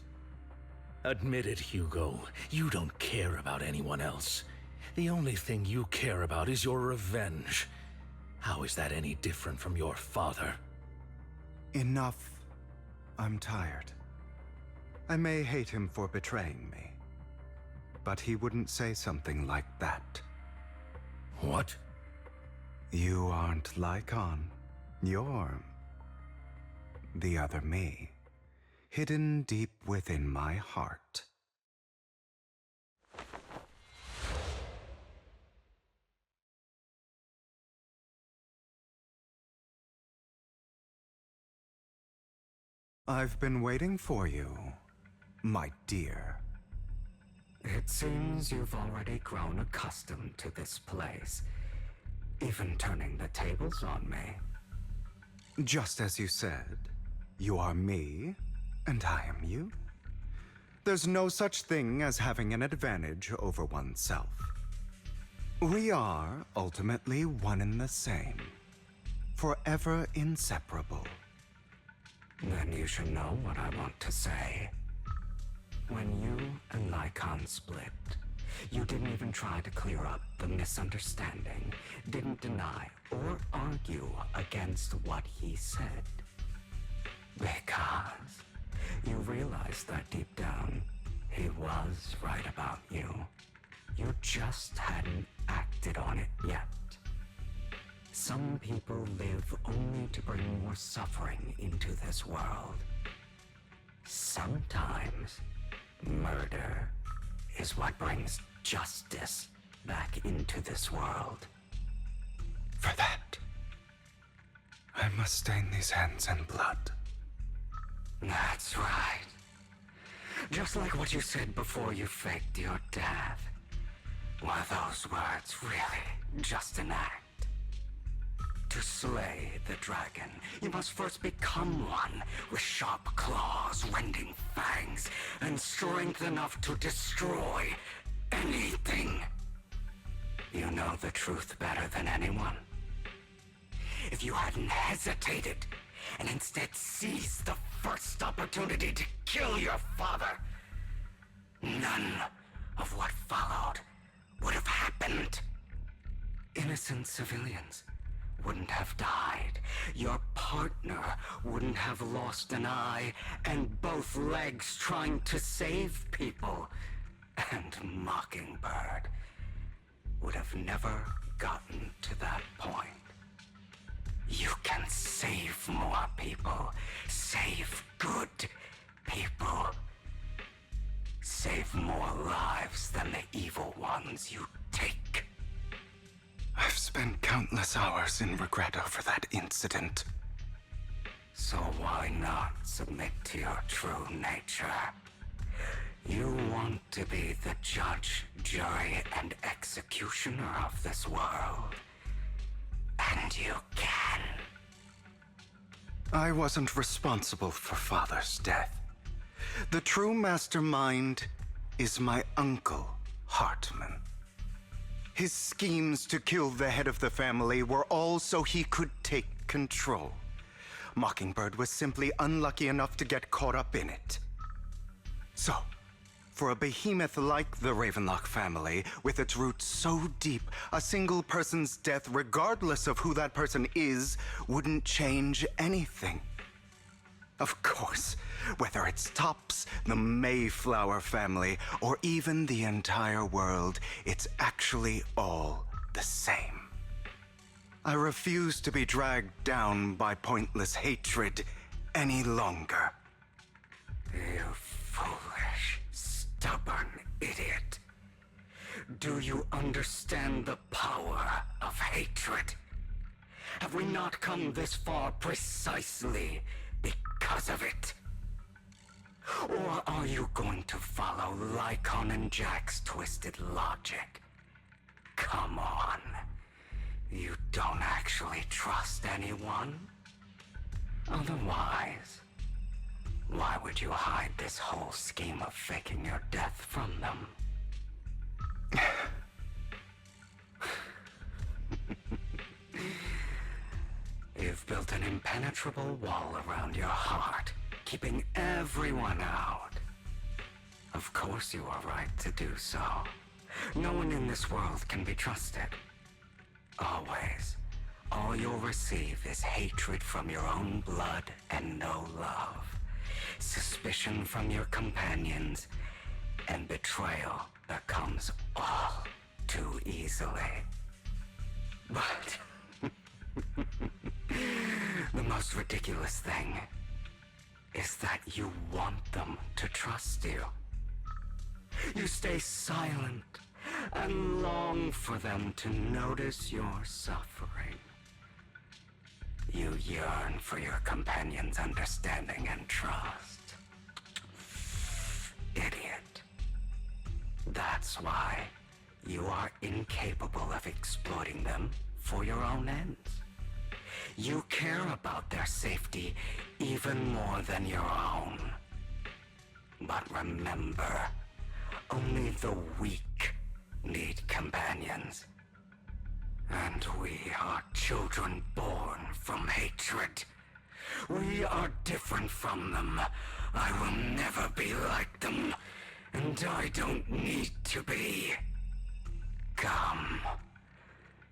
Admit it, Hugo. You don't care about anyone else. The only thing you care about is your revenge. How is that any different from your father? Enough. I'm tired. I may hate him for betraying me, but he wouldn't say something like that. What? You aren't Lycon. You're the other me, hidden deep within my heart. I've been waiting for you, my dear. It seems you've already grown accustomed to this place. Even turning the tables on me. Just as you said, you are me, and I am you. There's no such thing as having an advantage over oneself. We are ultimately one and the same. forever inseparable. Then you should know what I want to say. When you and Lycon split, you didn't even try to clear up the misunderstanding, didn't deny or argue against what he said. Because you realized that deep down, he was right about you. You just hadn't acted on it yet. Some people live only to bring more suffering into this world. Sometimes, murder is what brings justice back into this world. For that, I must stain these hands in blood. That's right. Just like what you said before you faked your death. Were those words really just an act? To slay the dragon, you must first become one with sharp claws, rending fangs, and strength enough to destroy anything. You know the truth better than anyone. If you hadn't hesitated and instead seized the first opportunity to kill your father, none of what followed would have happened. Innocent civilians wouldn't have died. Your partner wouldn't have lost an eye and both legs trying to save people. And Mockingbird would have never gotten to that point. You can save more people. Save good people. Save more lives than the evil ones you take. I've spent countless hours in regret over that incident. So why not submit to your true nature? You want to be the judge, jury, and executioner of this world. And you can. I wasn't responsible for Father's death. The true mastermind is my uncle, Hartman. His schemes to kill the head of the family were all so he could take control. Mockingbird was simply unlucky enough to get caught up in it. So, for a behemoth like the Ravenlock family, with its roots so deep, a single person's death, regardless of who that person is, wouldn't change anything. Of course, whether it's Tops, the Mayflower family, or even the entire world, it's actually all the same. I refuse to be dragged down by pointless hatred any longer. You foolish, stubborn idiot. Do you understand the power of hatred? Have we not come this far precisely because of it? Or are you going to follow Lycon and Jack's twisted logic? Come on. You don't actually trust anyone? Otherwise, why would you hide this whole scheme of faking your death from them? You've built an impenetrable wall around your heart, keeping everyone out. Of course you are right to do so. No one in this world can be trusted. Always. All you'll receive is hatred from your own blood and no love. Suspicion from your companions, and betrayal that comes all too easily. But the most ridiculous thing is that you want them to trust you. You stay silent and long for them to notice your suffering. You yearn for your companion's understanding and trust. Idiot. That's why you are incapable of exploiting them for your own ends. You care about their safety even more than your own. But remember, only the weak need companions. And we are children born from hatred. We are different from them. I will never be like them. And I don't need to be. Come.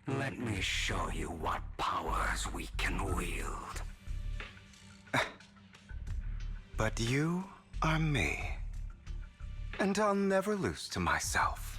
Let me show you what powers we can wield. But you are me. And I'll never lose to myself.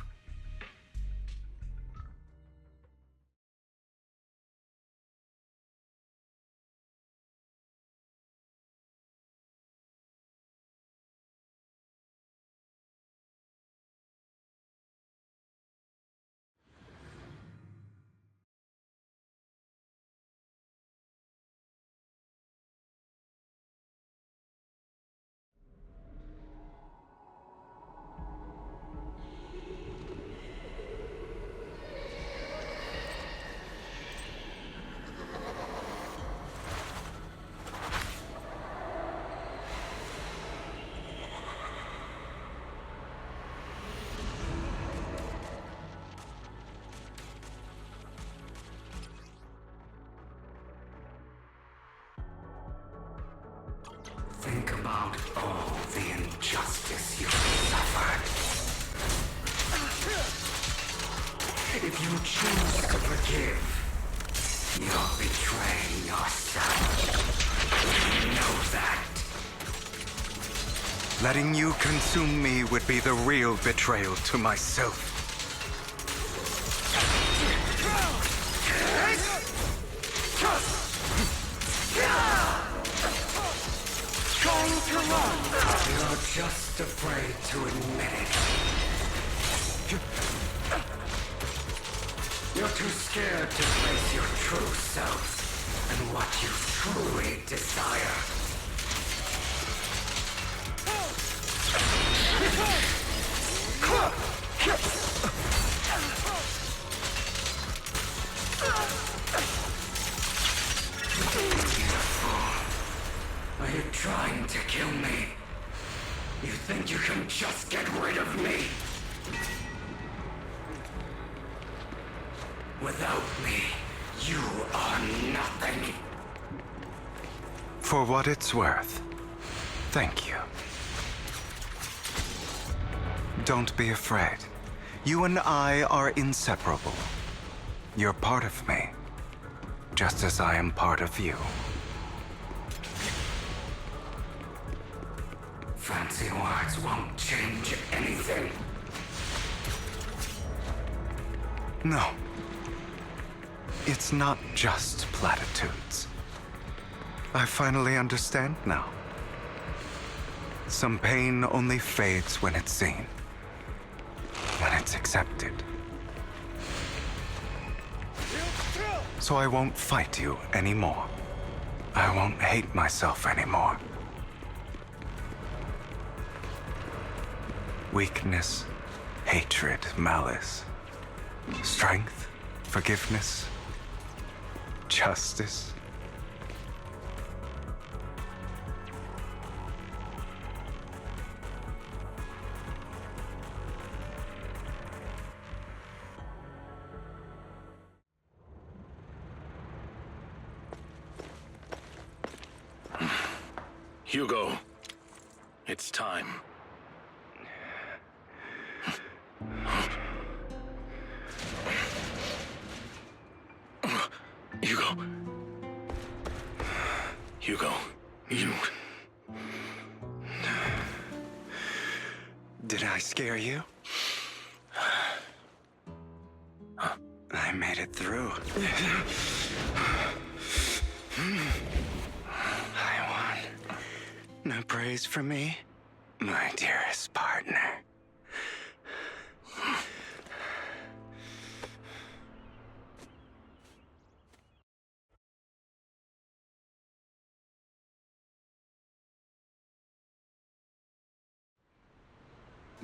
Think about all the injustice you've suffered. If you choose to forgive, you're betraying yourself. You know that. Letting you consume me would be the real betrayal to myself. Trying to run. You're just afraid to admit it. You're too scared to face your true self and what you truly desire. Are you trying to kill me? You think you can just get rid of me? Without me, you are nothing. For what it's worth, thank you. Don't be afraid. You and I are inseparable. You're part of me, just as I am part of you. Fancy words won't change anything. No. It's not just platitudes. I finally understand now. Some pain only fades when it's seen. When it's accepted. So I won't fight you anymore. I won't hate myself anymore. Weakness, hatred, malice, strength, forgiveness, justice. Hugo, it's time. Hugo, you... Did I scare you? I made it through. I won. No praise from me, my dearest partner.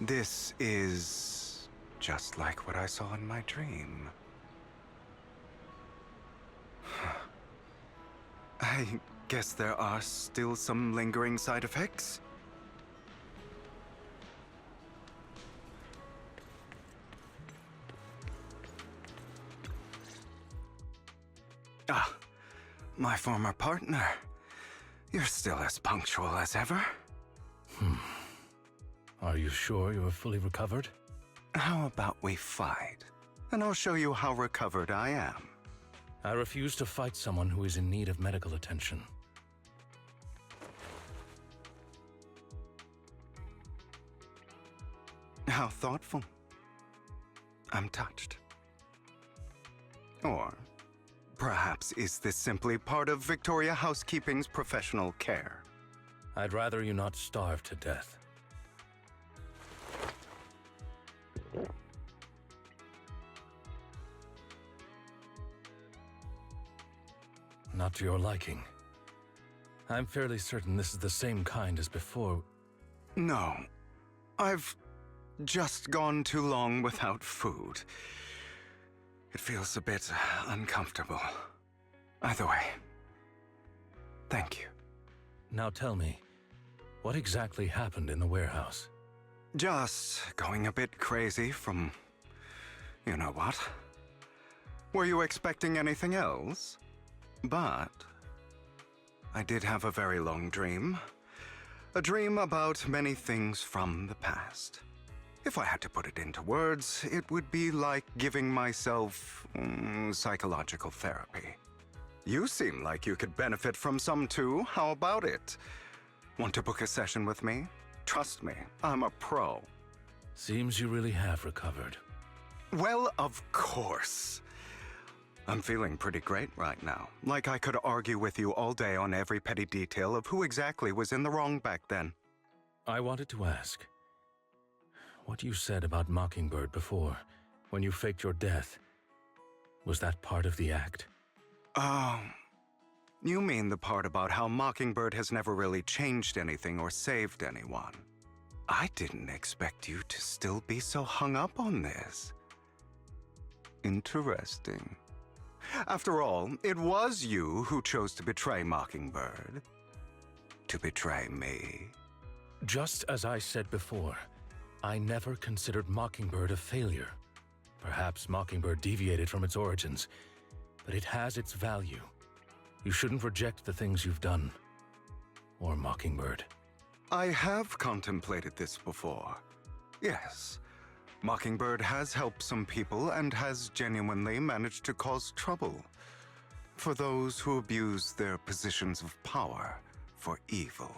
This is just like what I saw in my dream. I guess there are still some lingering side effects. my former partner. You're still as punctual as ever. Are you sure you're fully recovered? How about we fight? And I'll show you how recovered I am. I refuse to fight someone who is in need of medical attention. How thoughtful. I'm touched. Or perhaps is this simply part of Victoria Housekeeping's professional care? I'd rather you not starve to death. Not to your liking. I'm fairly certain this is the same kind as before. No. I've just gone too long without food. It feels a bit uncomfortable. Either way, thank you. Now tell me, what exactly happened in the warehouse? Just going a bit crazy from... you know what? Were you expecting anything else? But I did have a very long dream. A dream about many things from the past. If I had to put it into words, it would be like giving myself psychological therapy. You seem like you could benefit from some too. How about it? Want to book a session with me? Trust me, I'm a pro. Seems you really have recovered. Well, of course. I'm feeling pretty great right now. Like I could argue with you all day on every petty detail of who exactly was in the wrong back then. I wanted to ask, what you said about Mockingbird before, when you faked your death, was that part of the act? Oh, you mean the part about how Mockingbird has never really changed anything or saved anyone. I didn't expect you to still be so hung up on this. Interesting. After all, it was you who chose to betray Mockingbird. To betray me. Just as I said before, I never considered Mockingbird a failure. Perhaps Mockingbird deviated from its origins, but it has its value. You shouldn't reject the things you've done. Or Mockingbird. I have contemplated this before. Yes. Mockingbird has helped some people and has genuinely managed to cause trouble for those who abuse their positions of power for evil.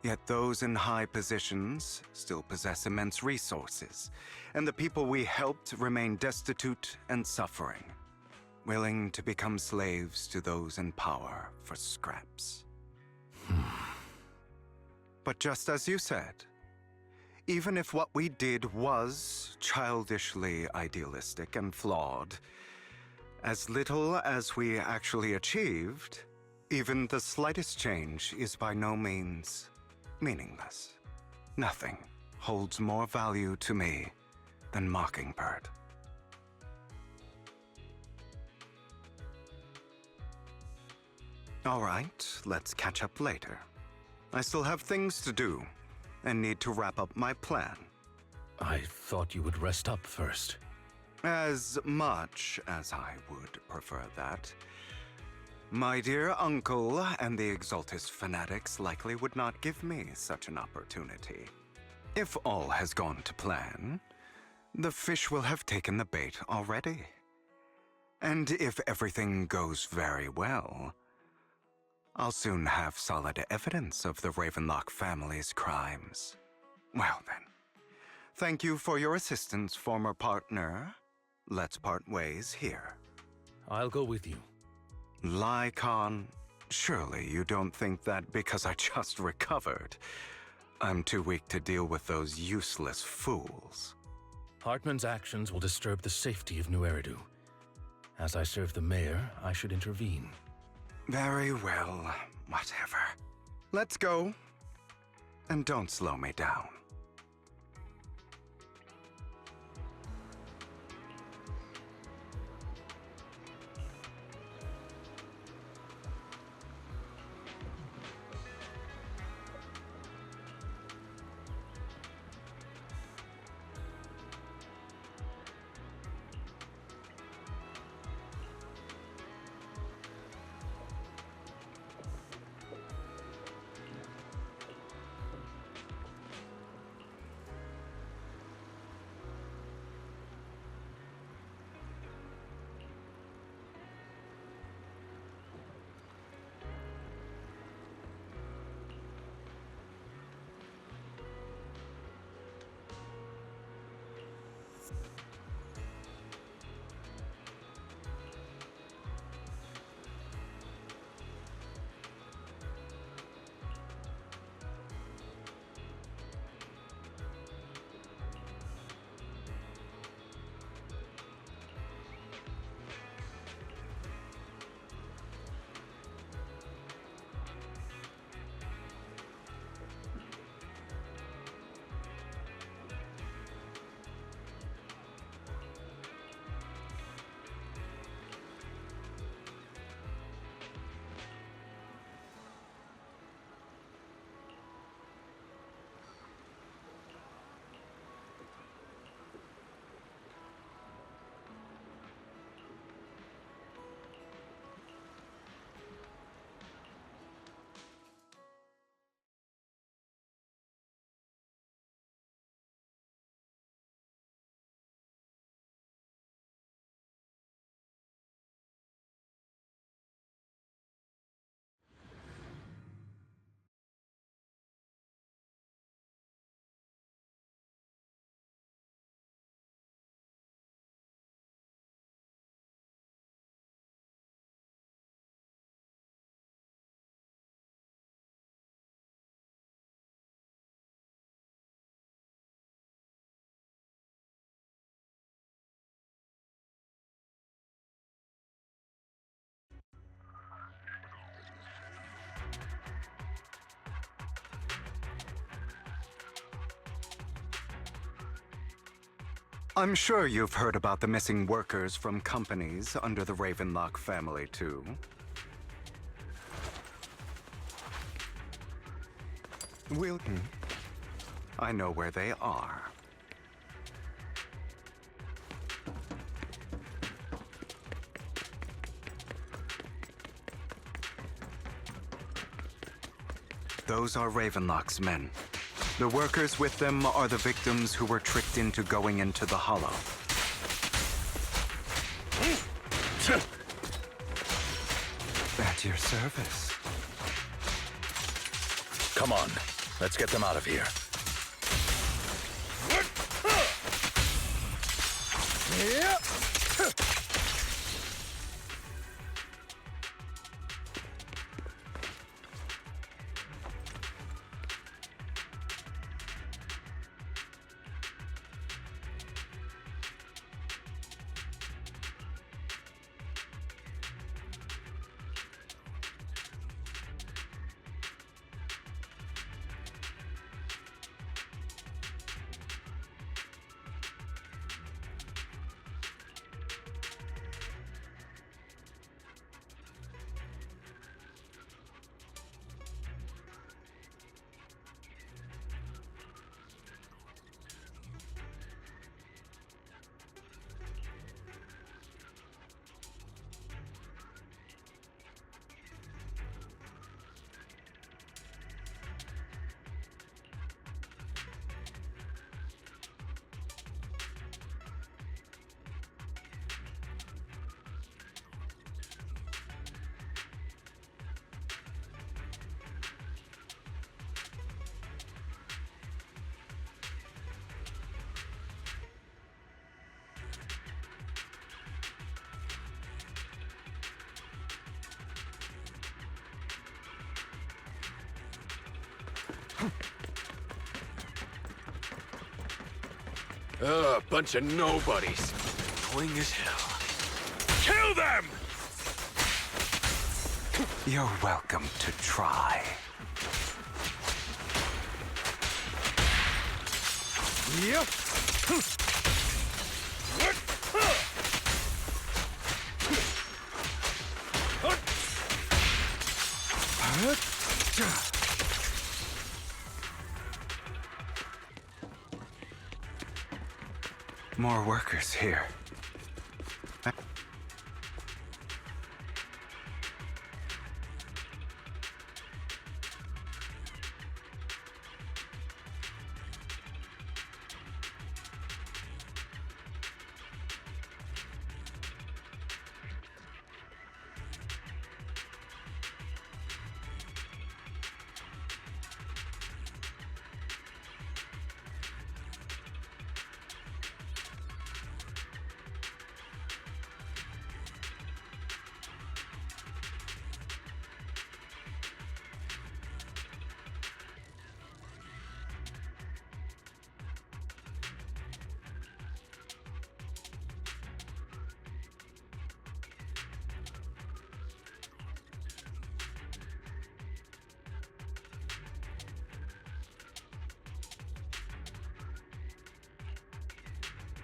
Yet those in high positions still possess immense resources, and the people we helped remain destitute and suffering, willing to become slaves to those in power for scraps. But just as you said, even if what we did was childishly idealistic and flawed, as little as we actually achieved, even the slightest change is by no means meaningless. Nothing holds more value to me than Mockingbird. All right, let's catch up later. I still have things to do and need to wrap up my plan. I thought you would rest up first. As much as I would prefer that. My dear uncle and the Exaltus fanatics likely would not give me such an opportunity. If all has gone to plan, the fish will have taken the bait already. And if everything goes very well, I'll soon have solid evidence of the Ravenlock family's crimes. Well then, thank you for your assistance, former partner. Let's part ways here. I'll go with you. Lycon, surely you don't think that because I just recovered, I'm too weak to deal with those useless fools. Hartman's actions will disturb the safety of New Eridu. As I serve the mayor, I should intervene. Very well, whatever. Let's go. And don't slow me down. I'm sure you've heard about the missing workers from companies under the Ravenlock family, too. I know where they are. Those are Ravenlock's men. The workers with them are the victims who were tricked into going into the Hollow. At your service. Come on, let's get them out of here. Bunch of nobodies. Annoying as hell. Kill them! You're welcome to try. Yep. More workers here.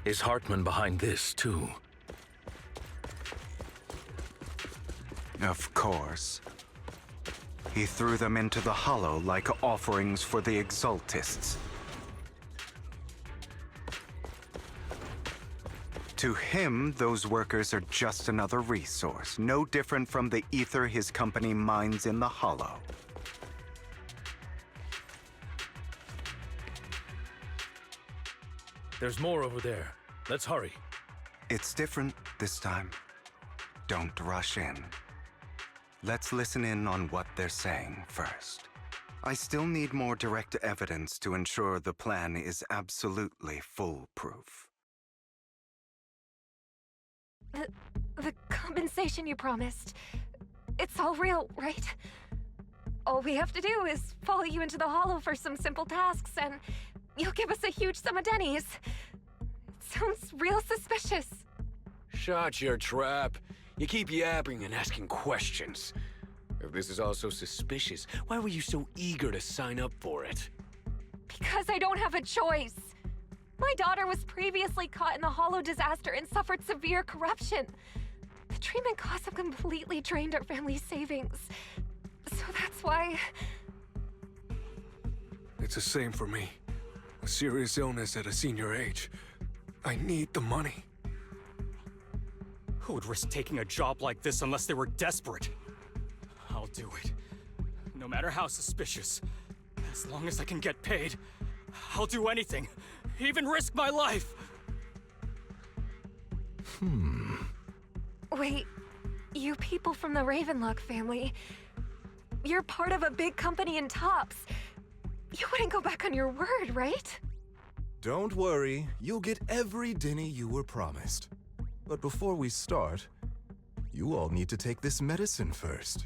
Is Hartman behind this, too? Of course. He threw them into the Hollow like offerings for the Exaltists. To him, those workers are just another resource, no different from the ether his company mines in the Hollow. There's more over there. Let's hurry. It's different this time. Don't rush in. Let's listen in on what they're saying first. I still need more direct evidence to ensure the plan is absolutely foolproof. The compensation you promised, it's all real, right? All we have to do is follow you into the Hollow for some simple tasks, and you'll give us a huge sum of dennies. It sounds real suspicious. Shut your trap. You keep yapping and asking questions. If this is all so suspicious, why were you so eager to sign up for it? Because I don't have a choice. My daughter was previously caught in the Hollow disaster and suffered severe corruption. The treatment costs have completely drained our family's savings. So that's why... It's the same for me. A serious illness at a senior age. I need the money. Who would risk taking a job like this unless they were desperate? I'll do it. No matter how suspicious. As long as I can get paid, I'll do anything. Even risk my life! Wait, you people from the Ravenlock family, you're part of a big company in Tops. You wouldn't go back on your word, right? Don't worry, you'll get every dinny you were promised. But before we start, you all need to take this medicine first.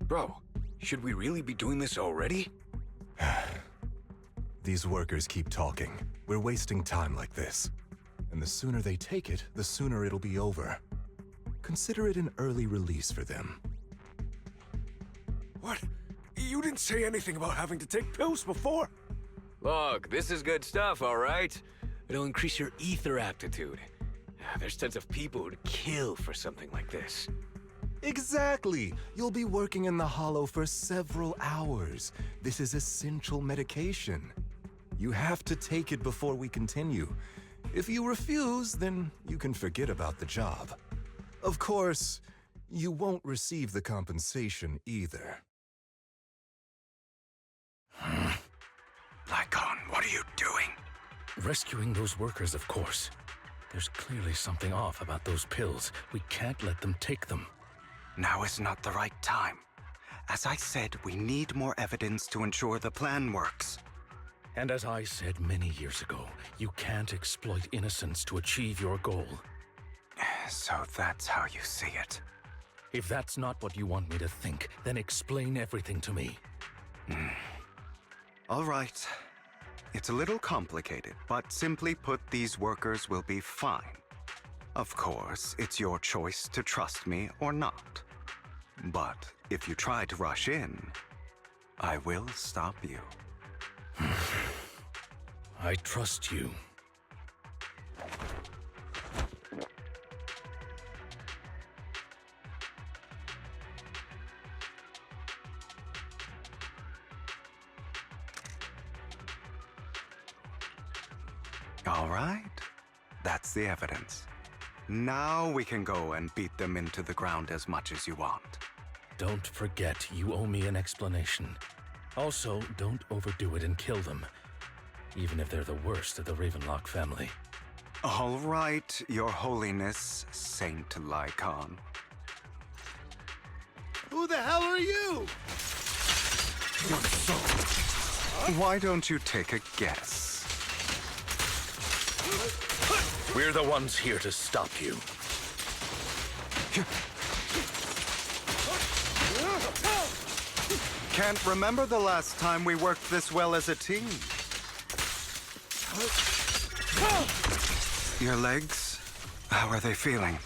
Bro, should we really be doing this already? These workers keep talking. We're wasting time like this. And the sooner they take it, the sooner it'll be over. Consider it an early release for them. What? You didn't say anything about having to take pills before. Look, this is good stuff, all right? It'll increase your ether aptitude. There's tons of people who'd kill for something like this. Exactly! You'll be working in the Hollow for several hours. This is essential medication. You have to take it before we continue. If you refuse, then you can forget about the job. Of course, you won't receive the compensation either. Lycon, what are you doing? Rescuing those workers, of course. There's clearly something off about those pills. We can't let them take them. Now is not the right time. As I said, we need more evidence to ensure the plan works. And as I said many years ago, you can't exploit innocence to achieve your goal. So that's how you see it. If that's not what you want me to think, then explain everything to me. All right. It's a little complicated, but simply put, these workers will be fine. Of course, it's your choice to trust me or not. But if you try to rush in, I will stop you. I trust you. All right. That's the evidence. Now we can go and beat them into the ground as much as you want. Don't forget, you owe me an explanation. Also, don't overdo it and kill them. Even if they're the worst of the Ravenlock family. All right, Your Holiness, Saint Lycon. Who the hell are you? Why don't you take a guess? We're the ones here to stop you. Can't remember the last time we worked this well as a team. Your legs? How are they feeling?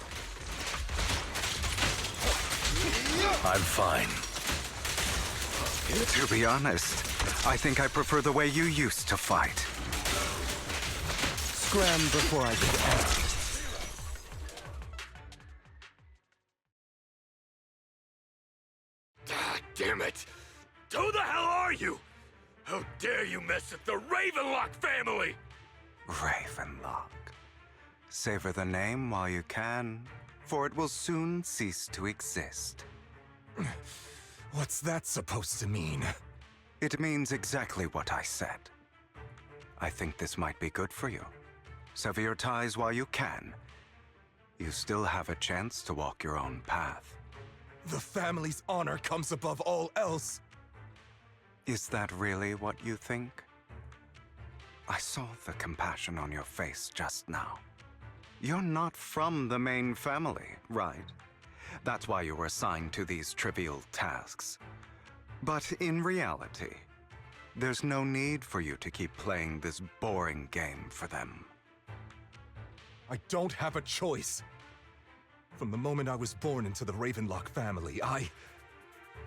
I'm fine. To be honest, I think I prefer the way you used to fight. Scram before I could ask. God damn it! Who the hell are you? How dare you mess with the Ravenlock family? Ravenlock. Savor the name while you can, for it will soon cease to exist. What's that supposed to mean? It means exactly what I said. I think this might be good for you. Sever your ties while you can. You still have a chance to walk your own path. The family's honor comes above all else. Is that really what you think? I saw the compassion on your face just now. You're not from the main family, right? That's why you were assigned to these trivial tasks. But in reality, there's no need for you to keep playing this boring game for them. I don't have a choice. From the moment I was born into the Ravenlock family,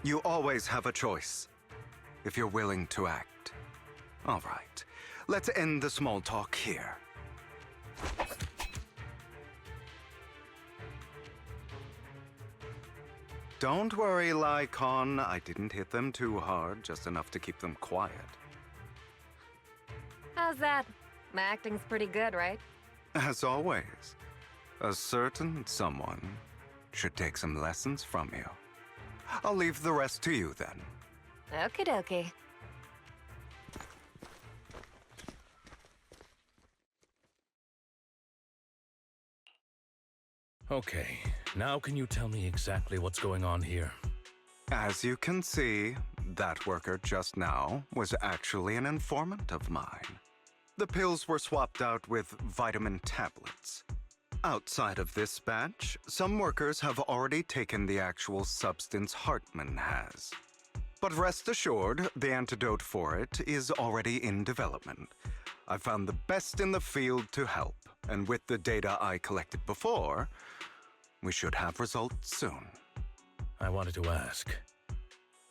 You always have a choice, if you're willing to act. All right, let's end the small talk here. Don't worry, Lycon. I didn't hit them too hard, just enough to keep them quiet. How's that? My acting's pretty good, right? As always, a certain someone should take some lessons from you. I'll leave the rest to you then. Okie dokie. Okay, now can you tell me exactly what's going on here? As you can see, that worker just now was actually an informant of mine. The pills were swapped out with vitamin tablets. Outside of this batch, some workers have already taken the actual substance Hartman has. But rest assured, the antidote for it is already in development. I found the best in the field to help, and with the data I collected before, we should have results soon. I wanted to ask.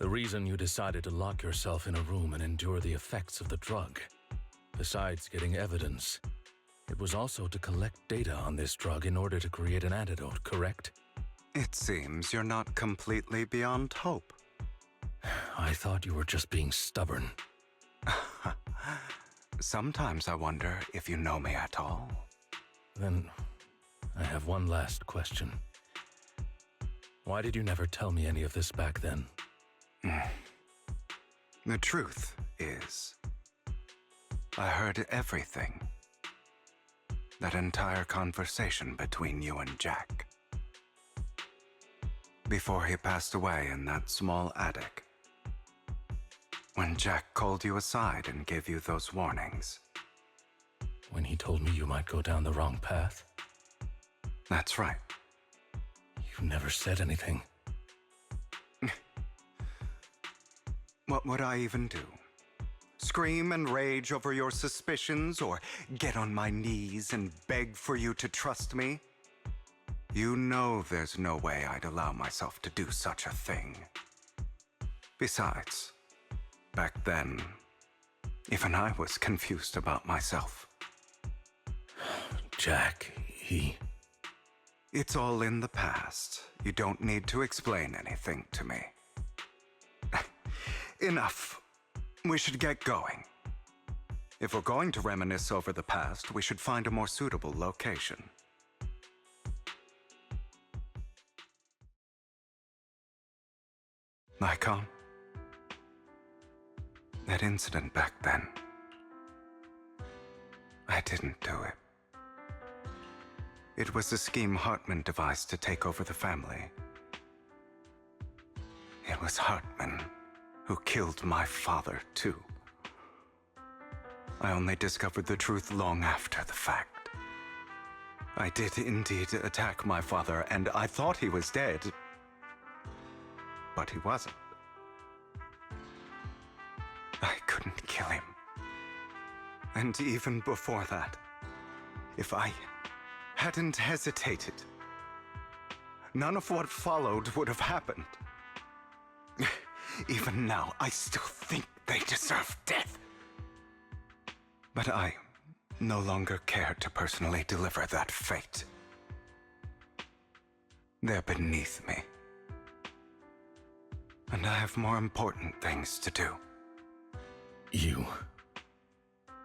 The reason you decided to lock yourself in a room and endure the effects of the drug, besides getting evidence, it was also to collect data on this drug in order to create an antidote, correct? It seems you're not completely beyond hope. I thought you were just being stubborn. Sometimes I wonder if you know me at all. Then, I have one last question. Why did you never tell me any of this back then? The truth is, I heard everything. That entire conversation between you and Jack. Before he passed away in that small attic. When Jack called you aside and gave you those warnings. When he told me you might go down the wrong path? That's right. You never said anything. What would I even do? Scream and rage over your suspicions, or get on my knees and beg for you to trust me? You know there's no way I'd allow myself to do such a thing. Besides, back then, even I was confused about myself. Jack, It's all in the past. You don't need to explain anything to me. Enough. We should get going. If we're going to reminisce over the past, we should find a more suitable location. Lycon, that incident back then, I didn't do it. It was a scheme Hartman devised to take over the family. It was Hartman who killed my father, too. I only discovered the truth long after the fact. I did indeed attack my father, and I thought he was dead. But he wasn't. I couldn't kill him. And even before that, if I hadn't hesitated, none of what followed would have happened. Even now, I still think they deserve death. But I no longer care to personally deliver that fate. They're beneath me. And I have more important things to do.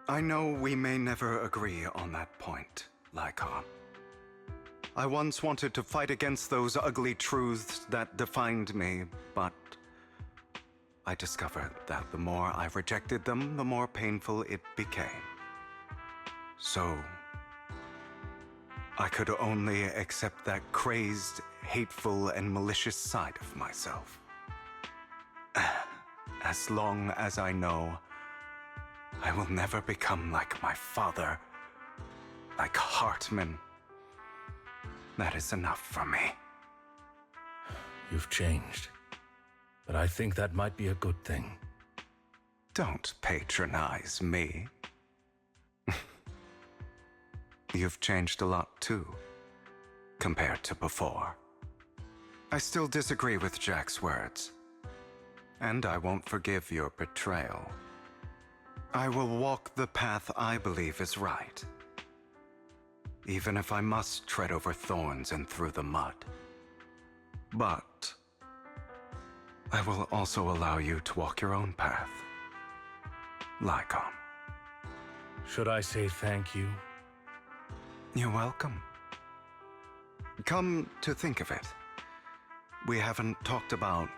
I know we may never agree on that point, Lycon. I once wanted to fight against those ugly truths that defined me, but I discovered that the more I rejected them, the more painful it became. So, I could only accept that crazed, hateful, and malicious side of myself. As long as I know I will never become like my father, like Hartman, that is enough for me. You've changed. But I think that might be a good thing. Don't patronize me. You've changed a lot too. compared to before. I still disagree with Jack's words, and I won't forgive your betrayal. I will walk the path I believe is right, even if I must tread over thorns and through the mud. But I will also allow you to walk your own path, Lycon. Should I say thank you? You're welcome. Come to think of it, we haven't talked about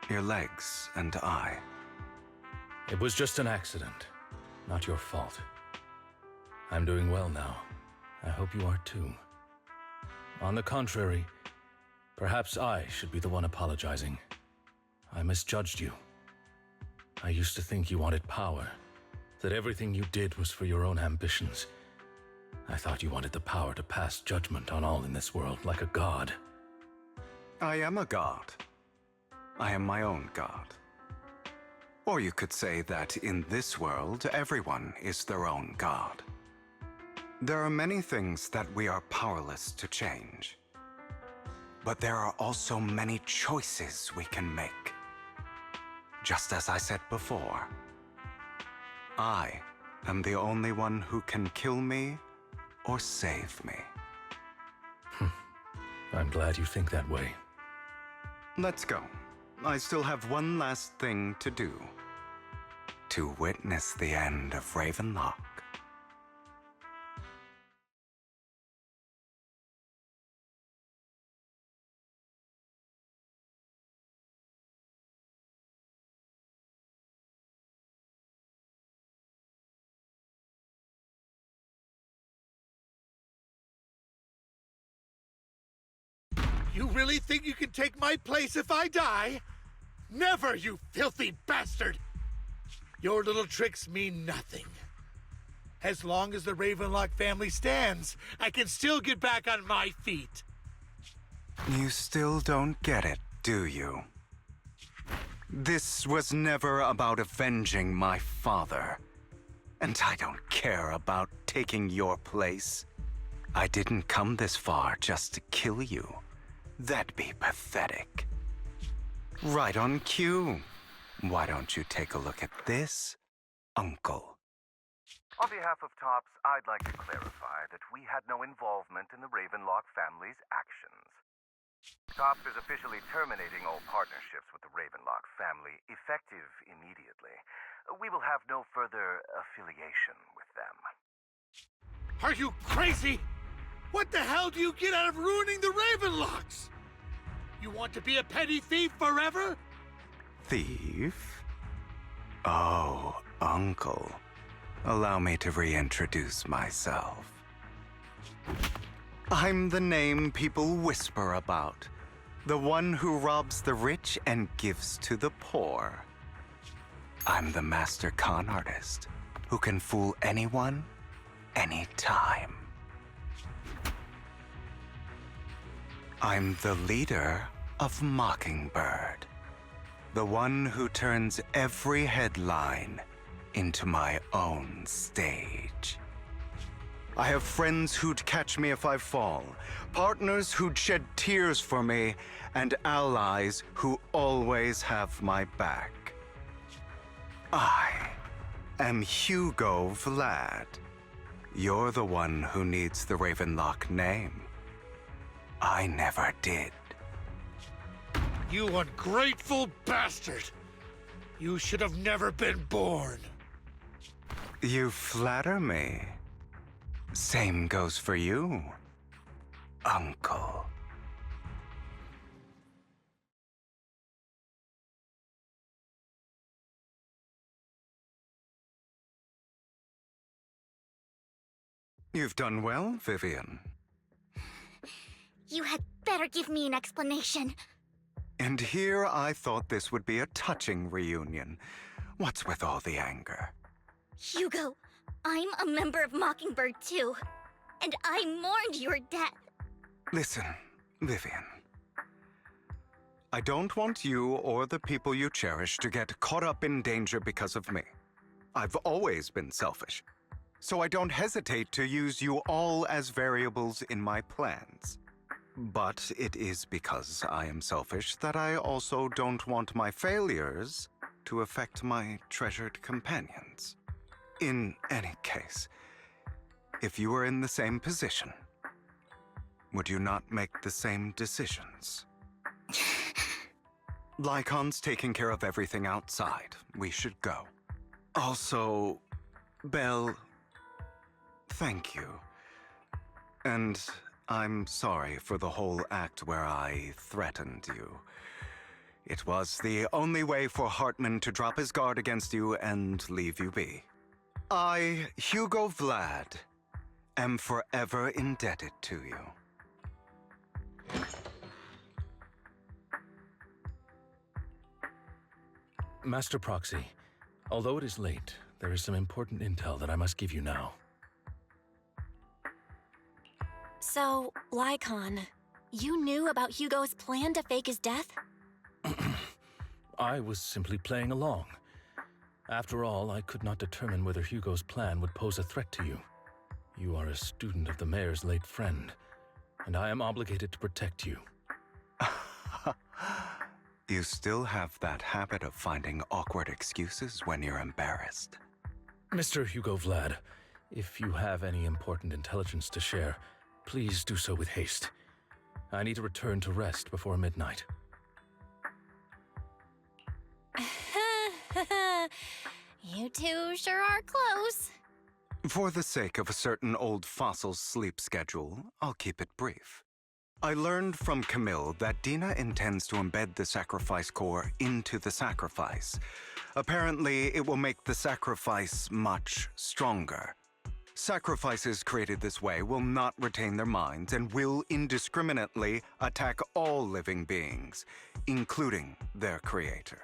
your legs and eye. It was just an accident, not your fault. I'm doing well now. I hope you are too. On the contrary, perhaps I should be the one apologizing. I misjudged you. I used to think you wanted power, that everything you did was for your own ambitions. I thought you wanted the power to pass judgment on all in this world like a god. I am a god. I am my own god. Or you could say that in this world, everyone is their own god. There are many things that we are powerless to change. But there are also many choices we can make. Just as I said before, I am the only one who can kill me or save me. I'm glad you think that way. Let's go. I still have one last thing to do. To witness the end of Ravenlock. You really think you can take my place if I die? Never, you filthy bastard! Your little tricks mean nothing. As long as the Ravenlock family stands, I can still get back on my feet. You still don't get it, do you? This was never about avenging my father. And I don't care about taking your place. I didn't come this far just to kill you. That'd be pathetic. Right on cue. Why don't you take a look at this, Uncle? On behalf of TOPS, I'd like to clarify that we had no involvement in the Ravenlock family's actions. TOPS is officially terminating all partnerships with the Ravenlock family, effective immediately. We will have no further affiliation with them. Are you crazy? What the hell do you get out of ruining the Ravenlocks? You want to be a petty thief forever? Thief? Oh, Uncle. Allow me to reintroduce myself. I'm the name people whisper about. The one who robs the rich and gives to the poor. I'm the master con artist who can fool anyone, anytime. I'm the leader of Mockingbird. The one who turns every headline into my own stage. I have friends who'd catch me if I fall, partners who'd shed tears for me, and allies who always have my back. I am Hugo Vlad. You're the one who needs the Ravenlock name. I never did. You ungrateful bastard! You should have never been born. You flatter me. Same goes for you, Uncle. You've done well, Vivian. You had better give me an explanation. And here I thought this would be a touching reunion. What's with all the anger? Hugo, I'm a member of Mockingbird too. And I mourned your death. Listen, Vivian. I don't want you or the people you cherish to get caught up in danger because of me. I've always been selfish, so I don't hesitate to use you all as variables in my plans. But it is because I am selfish that I also don't want my failures to affect my treasured companions. In any case, if you were in the same position, would you not make the same decisions? Lycon's taking care of everything outside. We should go. Also, Belle, thank you. And I'm sorry for the whole act where I threatened you. It was the only way for Hartman to drop his guard against you and leave you be. I, Hugo Vlad, am forever indebted to you. Master Proxy, although it is late, there is some important intel that I must give you now. So, Lycon, you knew about Hugo's plan to fake his death? I was simply playing along. After all, I could not determine whether Hugo's plan would pose a threat to you. You are a student of the mayor's late friend, and I am obligated to protect you. You still have that habit of finding awkward excuses when you're embarrassed. Mr. Hugo Vlad, if you have any important intelligence to share, please do so with haste. I need to return to rest before midnight. You two sure are close. For the sake of a certain old fossil's sleep schedule, I'll keep it brief. I learned from Camille that Dina intends to embed the sacrifice core into the sacrifice. Apparently, it will make the sacrifice much stronger. Sacrifices created this way will not retain their minds and will indiscriminately attack all living beings, including their creator.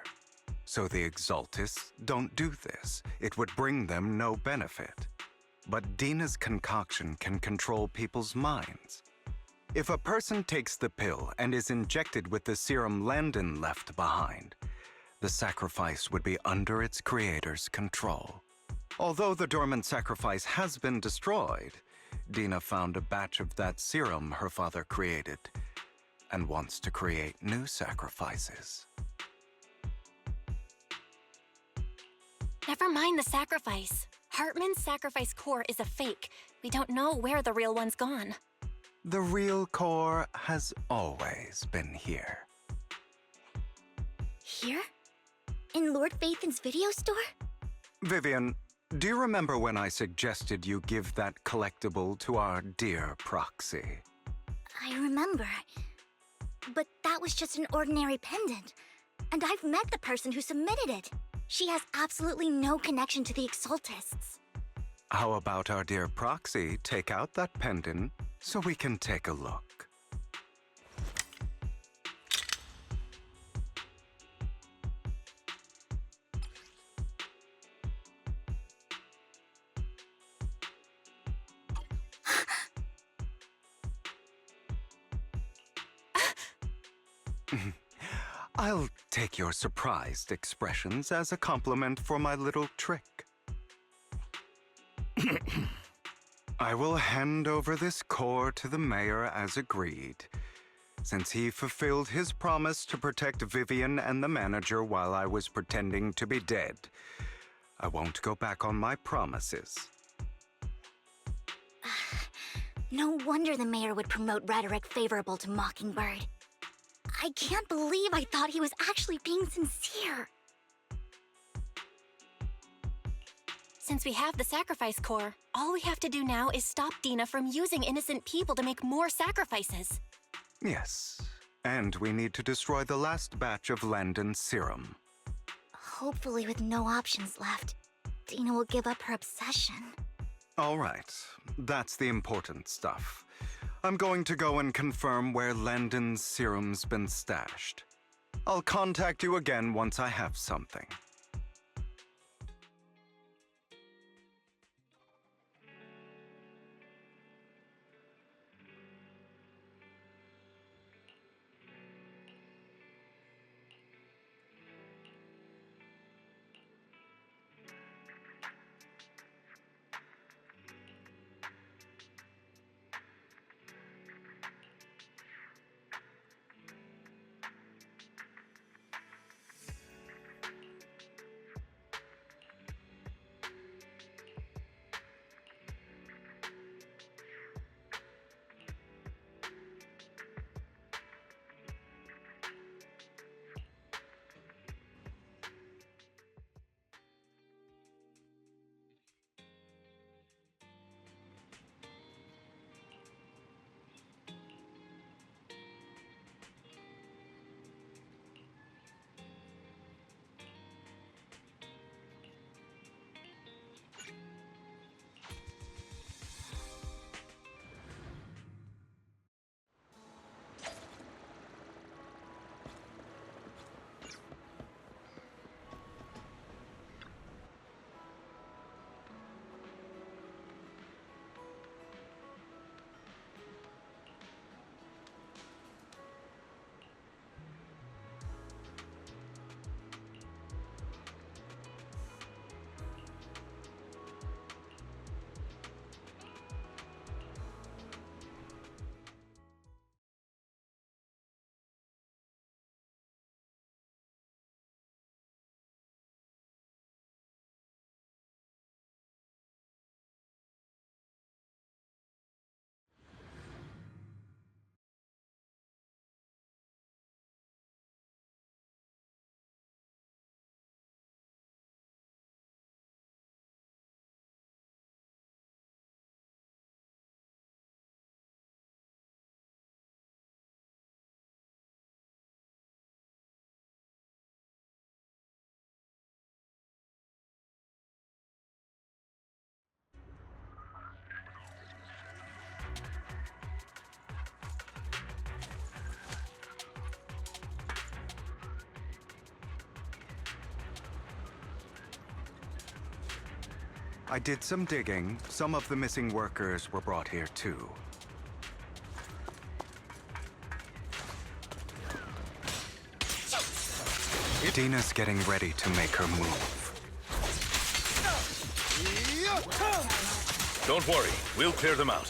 So the Exaltists don't do this. It would bring them no benefit. But Dina's concoction can control people's minds. If a person takes the pill and is injected with the serum Landon left behind, the sacrifice would be under its creator's control. Although the dormant sacrifice has been destroyed, Dina found a batch of that serum her father created and wants to create new sacrifices. Never mind the sacrifice. Hartman's sacrifice core is a fake. We don't know where the real one's gone. The real core has always been here. Here? In Lord Phaethon's video store? Vivian, do you remember when I suggested you give that collectible to our dear Proxy? I remember. But that was just an ordinary pendant. And I've met the person who submitted it. She has absolutely no connection to the Exaltists. How about our dear Proxy take out that pendant so we can take a look? I'll take your surprised expressions as a compliment for my little trick. I will hand over this core to the mayor as agreed, since he fulfilled his promise to protect Vivian and the manager while I was pretending to be dead. I won't go back on my promises. No wonder the mayor would promote rhetoric favorable to Mockingbird. I can't believe I thought he was actually being sincere. Since we have the sacrifice core, all we have to do now is stop Dina from using innocent people to make more sacrifices. Yes, and we need to destroy the last batch of Landon's serum. Hopefully with no options left, Dina will give up her obsession. All right, that's the important stuff. I'm going to go and confirm where Landon's serum's been stashed. I'll contact you again once I have something. I did some digging. Some of the missing workers were brought here too. Dina's getting ready to make her move. Don't worry, we'll clear them out.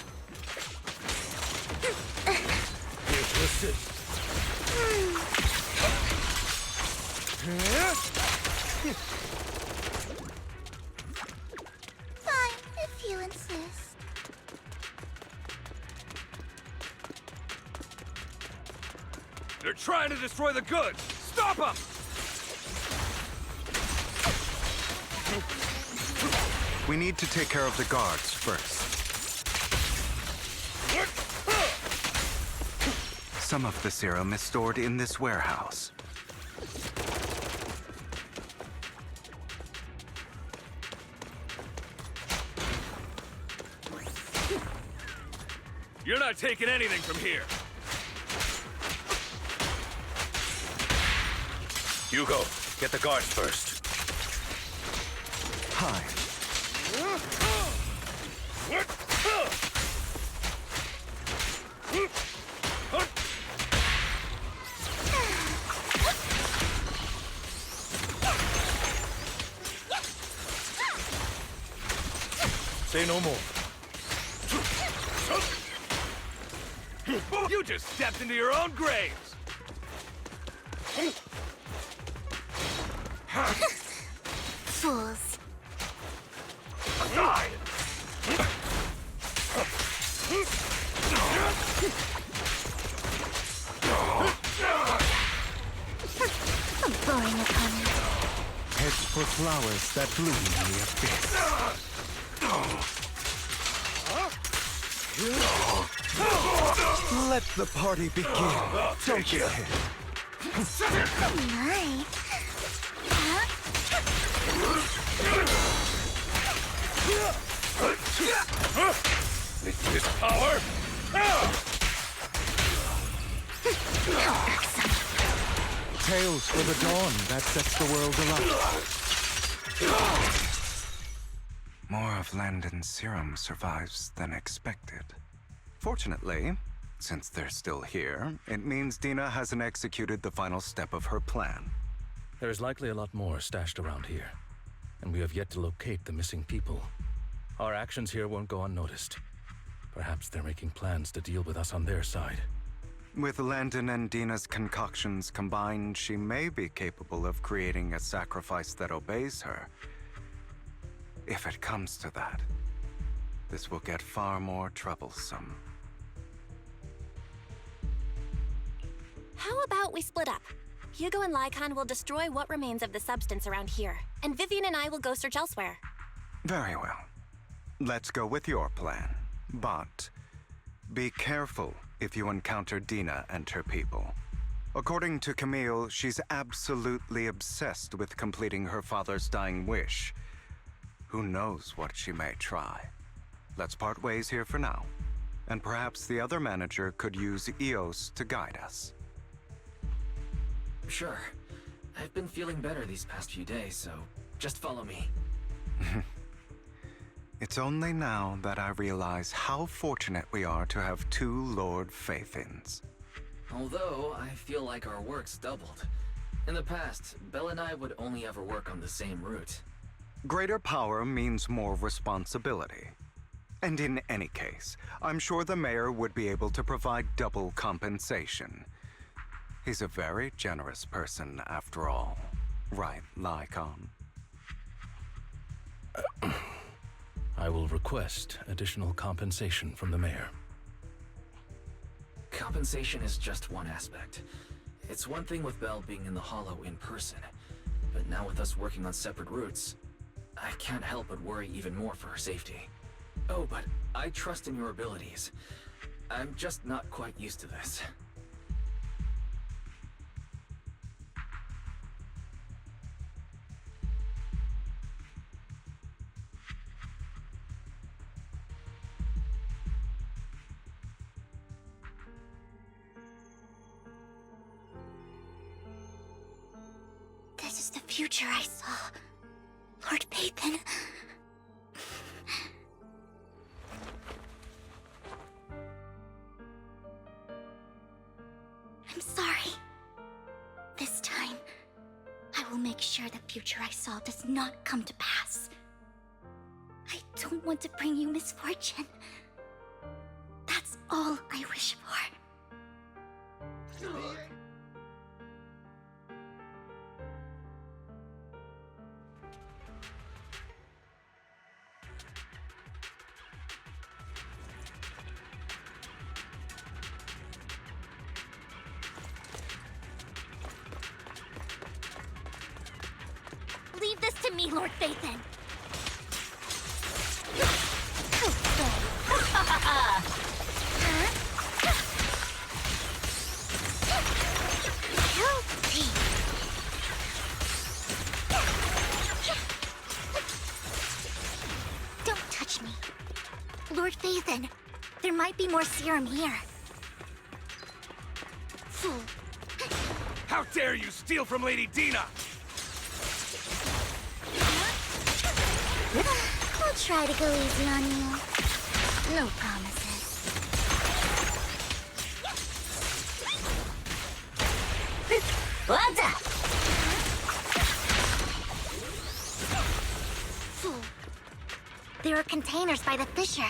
Fine, if you insist. They're trying to destroy the goods! Stop them! We need to take care of the guards first. Some of the serum is stored in this warehouse. You're not taking anything from here! Hugo, get the guards first. Hi. Say no more. You just stepped into your own graves! Fools. Aside! A boring opponent. Heads for flowers that bloom in the abyss. Let the party begin. Don't get hit. My. This power? Tales for the dawn that sets the world alight. More of Landon's serum survives than expected. Fortunately, since they're still here, it means Dina hasn't executed the final step of her plan. There is likely a lot more stashed around here, and we have yet to locate the missing people. Our actions here won't go unnoticed. Perhaps they're making plans to deal with us on their side. With Landon and Dina's concoctions combined, she may be capable of creating a sacrifice that obeys her. If it comes to that, this will get far more troublesome. How about we split up? Hugo and Lycon will destroy what remains of the substance around here, and Vivian and I will go search elsewhere. Very well. Let's go with your plan. But be careful if you encounter Dina and her people. According to Camille, she's absolutely obsessed with completing her father's dying wish. Who knows what she may try? Let's part ways here for now. And perhaps the other manager could use EOS to guide us. Sure. I've been feeling better these past few days, so just follow me. It's only now that I realize how fortunate we are to have two Lord Faithins. Although, I feel like our work's doubled. In the past, Belle and I would only ever work on the same route. Greater power means more responsibility. And in any case, I'm sure the mayor would be able to provide double compensation. He's a very generous person, after all. Right, Lycon? I will request additional compensation from the mayor. Compensation is just one aspect. It's one thing with Belle being in the Hollow in person, but now with us working on separate routes, I can't help but worry even more for her safety. Oh, but I trust in your abilities. I'm just not quite used to this. This is the future I saw. Lord Pathan. make sure the future I saw does not come to pass. I don't want to bring you misfortune. That's all I wish for. Leave this to me, Lord Phaethon. Don't touch me. Lord Phaethon, there might be more serum here. Fool. How dare you steal from Lady Dina! I'll try to go easy on you. No promises. What's up? Fool. There are containers by the fissure.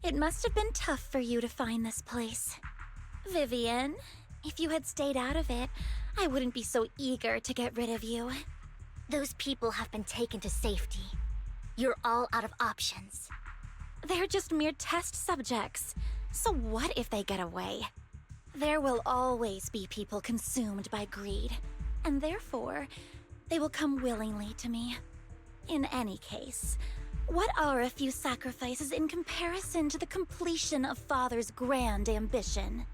It must have been tough for you to find this place. Vivian, if you had stayed out of it, I wouldn't be so eager to get rid of you. Those people have been taken to safety. You're all out of options. They're just mere test subjects. So what if they get away? There will always be people consumed by greed, and therefore, they will come willingly to me. In any case, what are a few sacrifices in comparison to the completion of Father's grand ambition?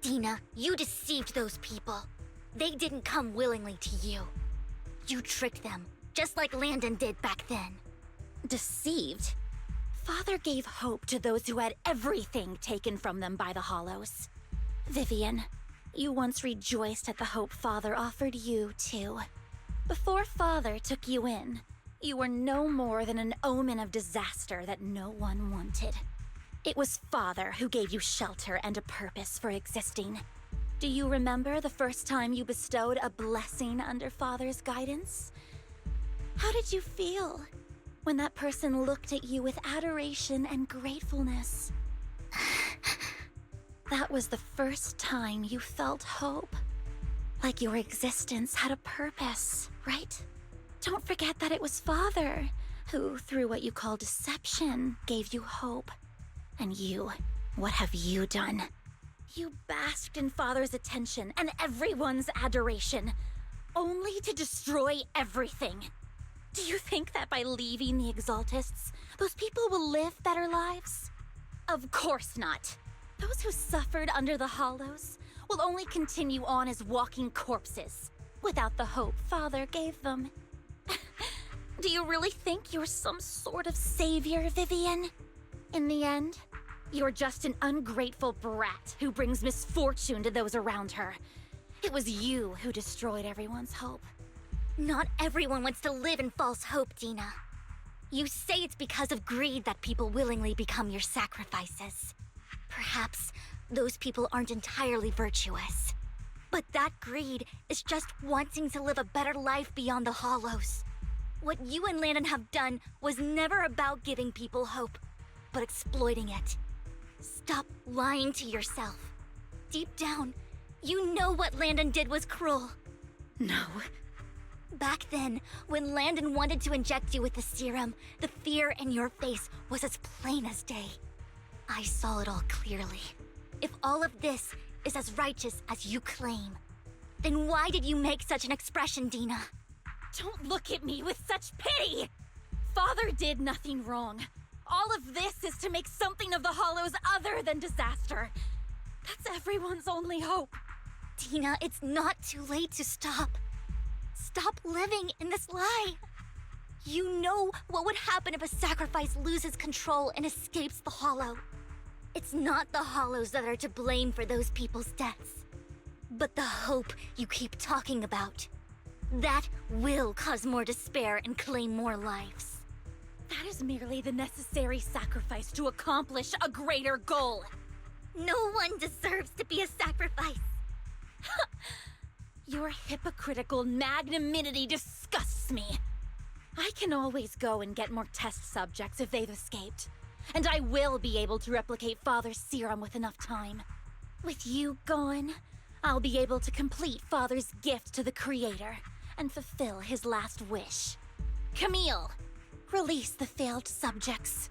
Dina, you deceived those people. They didn't come willingly to you. You tricked them, just like Landon did back then. Deceived? Father gave hope to those who had everything taken from them by the Hollows. Vivian, you once rejoiced at the hope Father offered you, too. Before Father took you in, you were no more than an omen of disaster that no one wanted. It was Father who gave you shelter and a purpose for existing. Do you remember the first time you bestowed a blessing under Father's guidance? How did you feel when that person looked at you with adoration and gratefulness? That was the first time you felt hope. Like your existence had a purpose, right? Don't forget that it was Father who, through what you call deception, gave you hope. And you, what have you done? You basked in Father's attention and everyone's adoration, only to destroy everything. Do you think that by leaving the Exaltists, those people will live better lives? Of course not. Those who suffered under the Hollows will only continue on as walking corpses, without the hope Father gave them. Do you really think you're some sort of savior, Vivian? In the end, you're just an ungrateful brat who brings misfortune to those around her. It was you who destroyed everyone's hope. Not everyone wants to live in false hope, Dina. You say it's because of greed that people willingly become your sacrifices. Perhaps those people aren't entirely virtuous. But that greed is just wanting to live a better life beyond the Hollows. What you and Landon have done was never about giving people hope, but exploiting it. Stop lying to yourself. Deep down, you know what Landon did was cruel. No. Back then, when Landon wanted to inject you with the serum, the fear in your face was as plain as day. I saw it all clearly. If all of this is as righteous as you claim, then why did you make such an expression, Dina? Don't look at me with such pity! Father did nothing wrong. All of this is to make something of the Hollows other than disaster. That's everyone's only hope. Dina, it's not too late to stop. Stop living in this lie. You know what would happen if a sacrifice loses control and escapes the Hollow. It's not the Hollows that are to blame for those people's deaths, but the hope you keep talking about. That will cause more despair and claim more lives. That is merely the necessary sacrifice to accomplish a greater goal. No one deserves to be a sacrifice. Your hypocritical magnanimity disgusts me. I can always go and get more test subjects if they've escaped. And I will be able to replicate Father's serum with enough time. With you gone, I'll be able to complete Father's gift to the Creator and fulfill his last wish. Camille, release the failed subjects.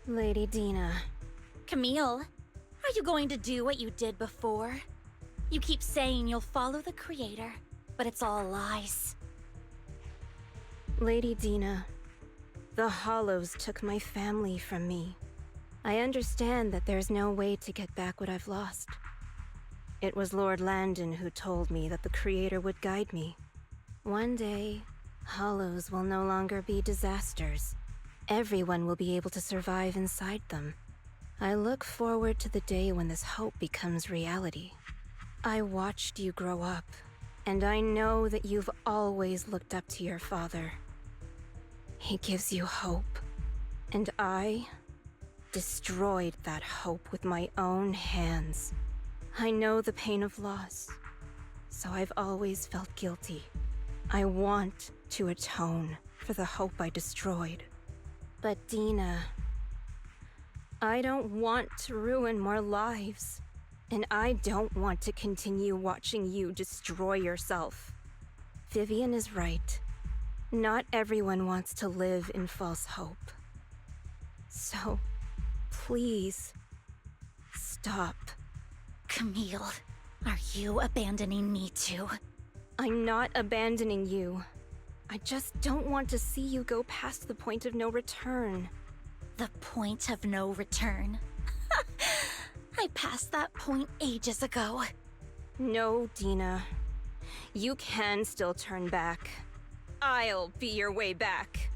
Lady Dina. Camille, are you going to do what you did before? You keep saying you'll follow the Creator, but it's all lies. Lady Dina, the Hollows took my family from me. I understand that there's no way to get back what I've lost. It was Lord Landon who told me that the Creator would guide me. One day, Hollows will no longer be disasters. Everyone will be able to survive inside them. I look forward to the day when this hope becomes reality. I watched you grow up, and I know that you've always looked up to your father. He gives you hope, and I destroyed that hope with my own hands. I know the pain of loss, so I've always felt guilty. I want to atone for the hope I destroyed. But Dina, I don't want to ruin more lives, and I don't want to continue watching you destroy yourself. Vivian is right. Not everyone wants to live in false hope. So, please, stop. Camille, are you abandoning me too? I'm not abandoning you. I just don't want to see you go past the point of no return. The point of no return? I passed that point ages ago. No, Dina. You can still turn back. I'll be your way back.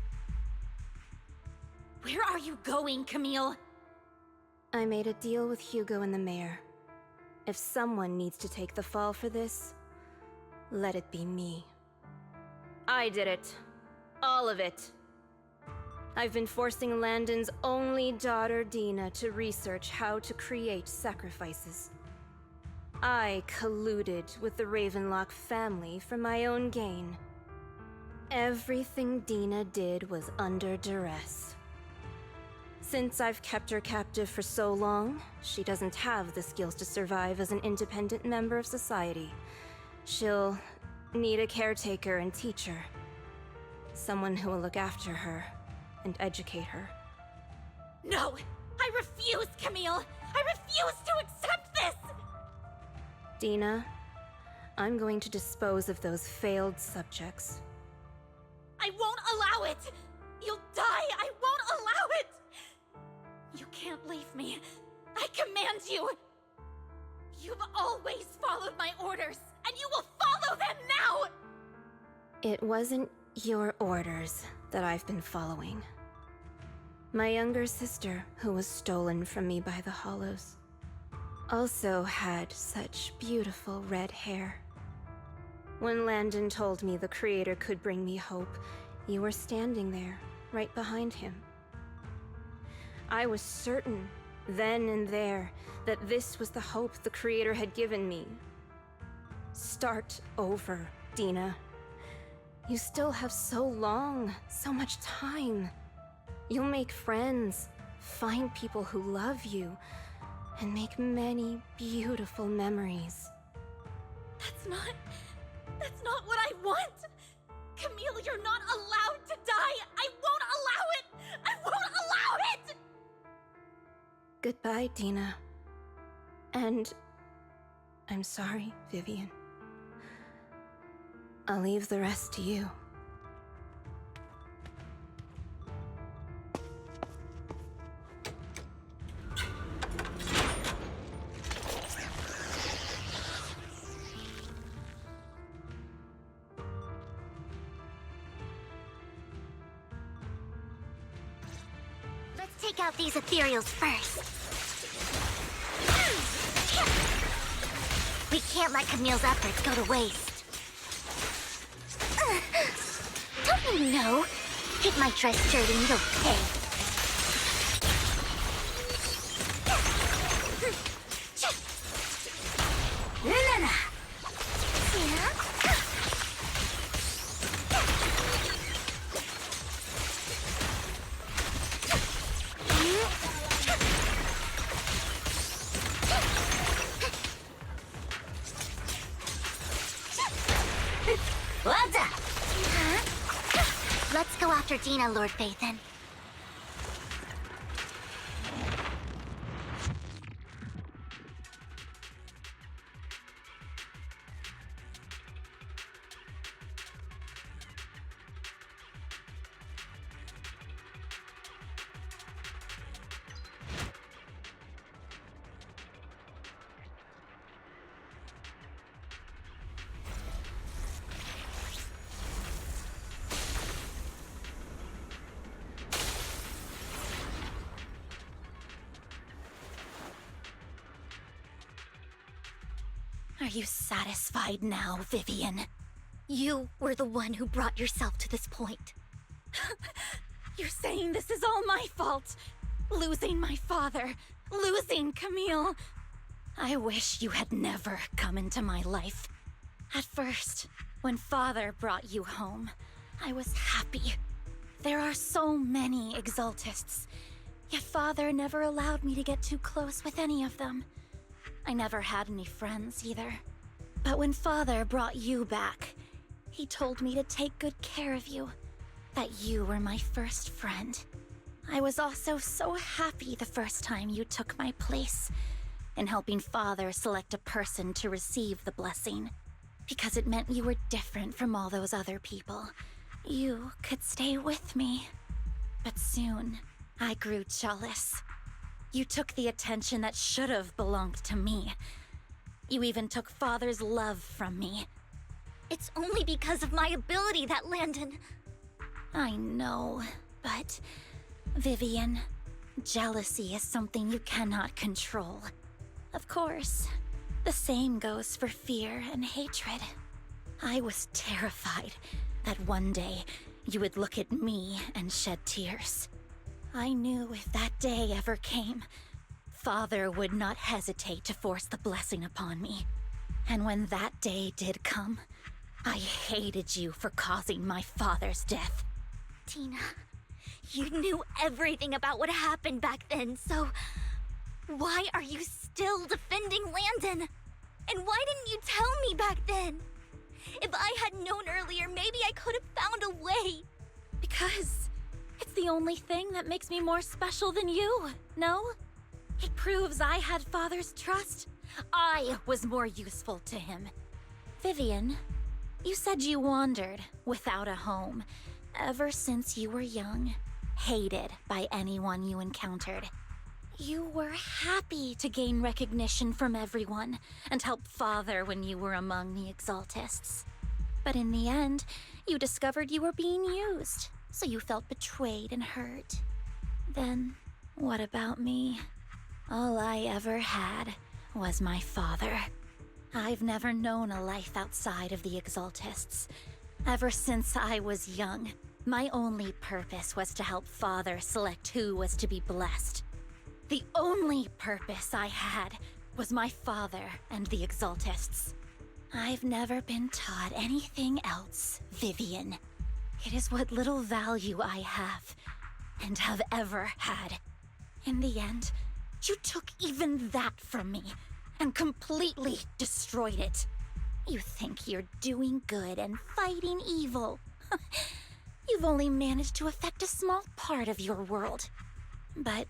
Where are you going, Camille? I made a deal with Hugo and the mayor. If someone needs to take the fall for this, let it be me. I did it. All of it. I've been forcing Landon's only daughter, Dina, to research how to create sacrifices. I colluded with the Ravenlock family for my own gain. Everything Dina did was under duress. Since I've kept her captive for so long, she doesn't have the skills to survive as an independent member of society. She'll need a caretaker and teacher. Someone who will look after her and educate her. No! I refuse, Camille! I refuse to accept this! Dina, I'm going to dispose of those failed subjects. I won't allow it! You'll die! I won't allow it! You can't leave me. I command you! You've always followed my orders, and you will follow them now! It wasn't your orders that I've been following. My younger sister, who was stolen from me by the Hollows, also had such beautiful red hair. When Landon told me the Creator could bring me hope, you were standing there, right behind him. I was certain, then and there, that this was the hope the Creator had given me. Start over, Dina. You still have so long, so much time. You'll make friends, find people who love you, and make many beautiful memories. That's not what I want! Camille, you're not allowed to die! I won't allow it! I won't allow it! Goodbye, Dina. And I'm sorry, Vivian. I'll leave the rest to you. take out these ethereals first. We can't let Camille's efforts go to waste. Don't you know? Keep my dress dirty and you'll pay. Let's go after Dina, Lord Phaethon. Are you satisfied now, Vivian? You were the one who brought yourself to this point. You're saying this is all my fault? Losing my father, losing Camille. I wish you had never come into my life. At first, when Father brought you home, I was happy. There are so many Exaltists, yet Father never allowed me to get too close with any of them. I never had any friends either. But when Father brought you back, he told me to take good care of you, that you were my first friend. I was also so happy the first time you took my place in helping Father select a person to receive the blessing, because it meant you were different from all those other people. You could stay with me. But soon, I grew jealous. You took the attention that should have belonged to me. You even took Father's love from me. It's only because of my ability that Landon... I know, but... Vivian, jealousy is something you cannot control. Of course, the same goes for fear and hatred. I was terrified that one day you would look at me and shed tears. I knew if that day ever came, Father would not hesitate to force the blessing upon me. And when that day did come, I hated you for causing my father's death. Tina, you knew everything about what happened back then, so... why are you still defending Landon? And why didn't you tell me back then? If I had known earlier, maybe I could have found a way. Because... it's the only thing that makes me more special than you, no? It proves I had Father's trust. I was more useful to him. Vivian, you said you wandered without a home ever since you were young, hated by anyone you encountered. You were happy to gain recognition from everyone and help Father when you were among the Exaltists. But in the end, you discovered you were being used. So you felt betrayed and hurt. Then, what about me? All I ever had was my father. I've never known a life outside of the Exaltists. Ever since I was young, my only purpose was to help Father select who was to be blessed. The only purpose I had was my father and the Exaltists. I've never been taught anything else, Vivian. It is what little value I have, and have ever had. In the end, you took even that from me, and completely destroyed it. You think you're doing good and fighting evil. You've only managed to affect a small part of your world. But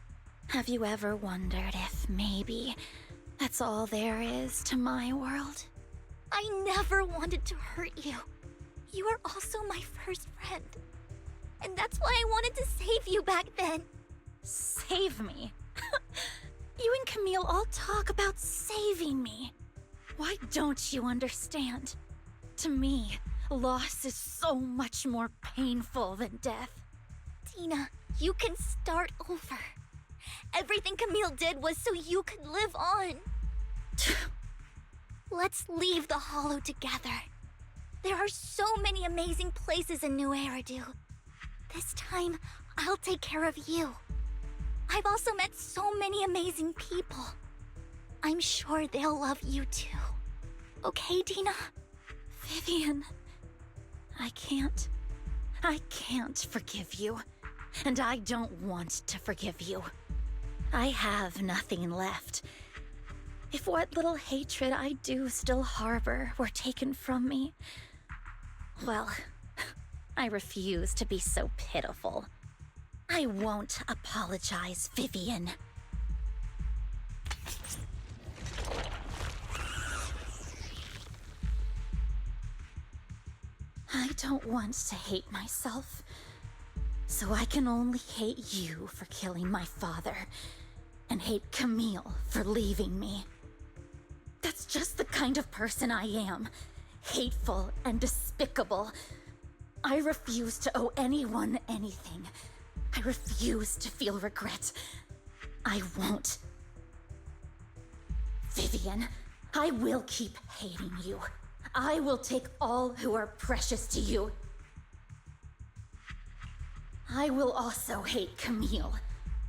have you ever wondered if maybe that's all there is to my world? I never wanted to hurt you. You were also my first friend. And that's why I wanted to save you back then. Save me? You and Camille all talk about saving me. Why don't you understand? To me, loss is so much more painful than death. Tina, You can start over. Everything Camille did was so you could live on. Let's leave the Hollow together. There are so many amazing places in New Eridu. This time, I'll take care of you. I've also met so many amazing people. I'm sure they'll love you too. Okay, Dina? Vivian, I can't forgive you. And I don't want to forgive you. I have nothing left. If what little hatred I do still harbor were taken from me, well, I refuse to be so pitiful. I won't apologize, Vivian. I don't want to hate myself, so I can only hate you for killing my father, and hate Camille for leaving me. That's just the kind of person I am. Hateful and despicable. I refuse to owe anyone anything. I refuse to feel regret. I won't. Vivian, I will keep hating you. I will take all who are precious to you. I will also hate Camille,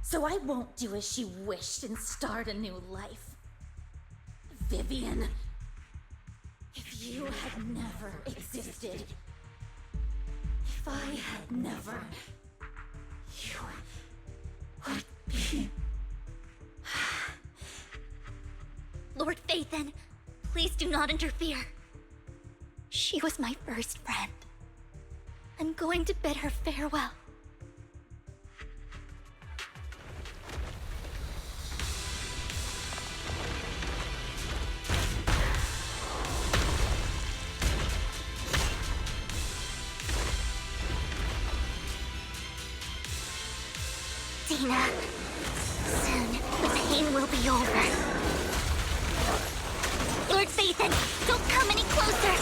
so I won't do as she wished and start a new life. Vivian, if you had never existed, if I had never, you would be... Lord Phaethon, please do not interfere. She was my first friend. I'm going to bid her farewell. Dina, soon the pain will be over. Lord Phaethon, don't come any closer!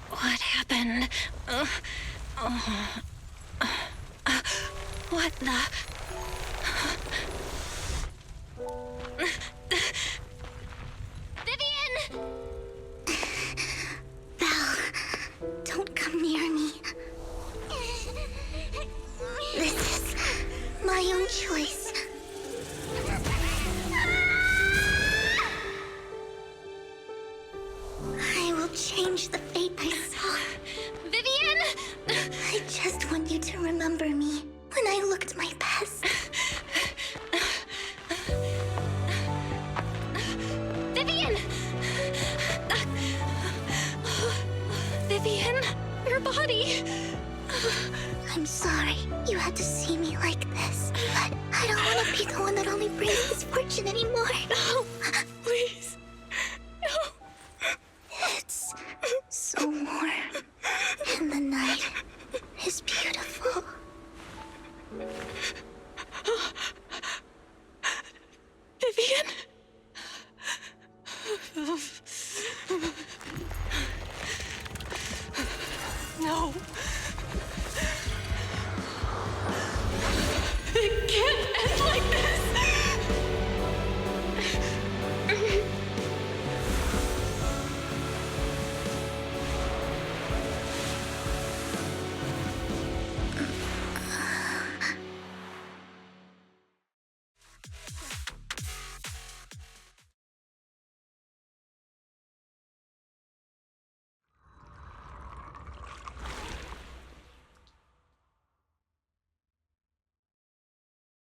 What happened? What the... Vivian! Belle, don't come near me. This is my own choice. I will change the fate I saw. Vivian! I just want you to remember me when I looked my best. Vivian! Vivian, your body. I'm sorry you had to see me like this, but I don't want to be the one that only brings misfortune anymore. No, please. No. It's so warm, and the night is beautiful. Vivian? No.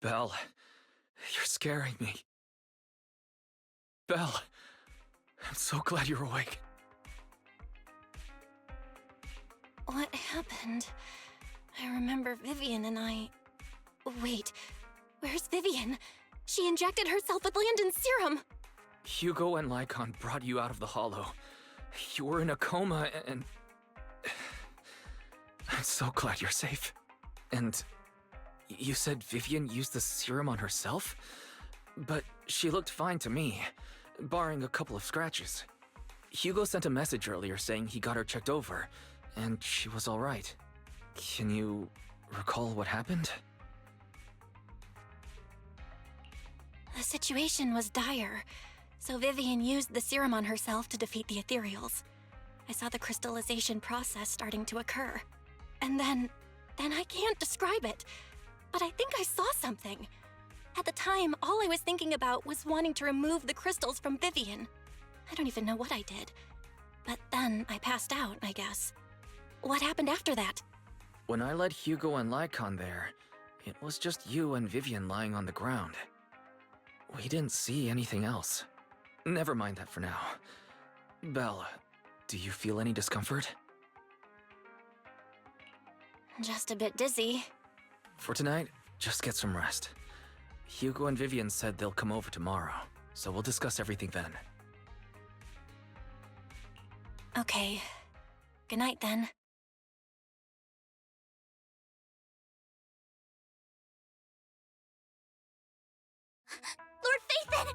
Belle, you're scaring me. Belle, I'm so glad you're awake. What happened? I remember Vivian and I... Wait, where's Vivian? She injected herself with Landon's serum! Hugo and Lycon brought you out of the hollow. You were in a coma and... I'm so glad you're safe. And you said Vivian used the serum on herself? But she looked fine to me, barring a couple of scratches. Hugo sent a message earlier saying he got her checked over, and she was all right. Can you recall what happened? The situation was dire, so Vivian used the serum on herself to defeat the ethereals. I saw the crystallization process starting to occur. And then I can't describe it, but I think I saw something. At the time, all I was thinking about was wanting to remove the crystals from Vivian. I don't even know what I did. But then I passed out, I guess. What happened after that? When I led Hugo and Lycon there, it was just you and Vivian lying on the ground. We didn't see anything else. Never mind that for now. Belle, do you feel any discomfort? Just a bit dizzy. For tonight, just get some rest. Hugo and Vivian said they'll come over tomorrow, so we'll discuss everything then. Okay. Good night then. Lord Phaethon!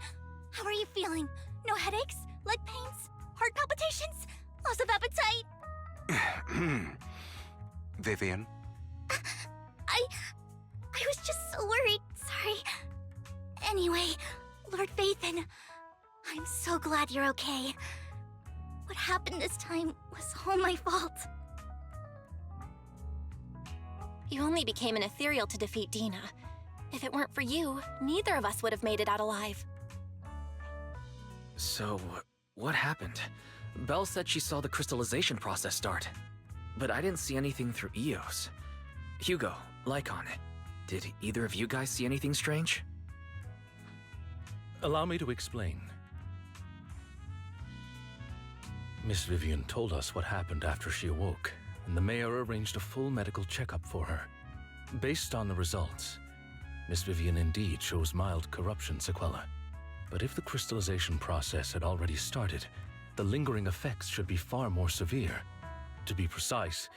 How are you feeling? No headaches? Leg pains? Heart palpitations? Loss of appetite? Vivian? I was just so worried. Sorry. Anyway, Lord Phaethon, I'm so glad you're okay. What happened this time was all my fault. You only became an ethereal to defeat Dina. If it weren't for you, neither of us would have made it out alive. So, what happened? Belle said she saw the crystallization process start, but I didn't see anything through EOS. Hugo, Lycon, did either of you guys see anything strange? Allow me to explain. Miss Vivian told us what happened after she awoke, and the mayor arranged a full medical checkup for her. Based on the results, Miss Vivian indeed shows mild corruption sequela. But if the crystallization process had already started, the lingering effects should be far more severe. To be precise,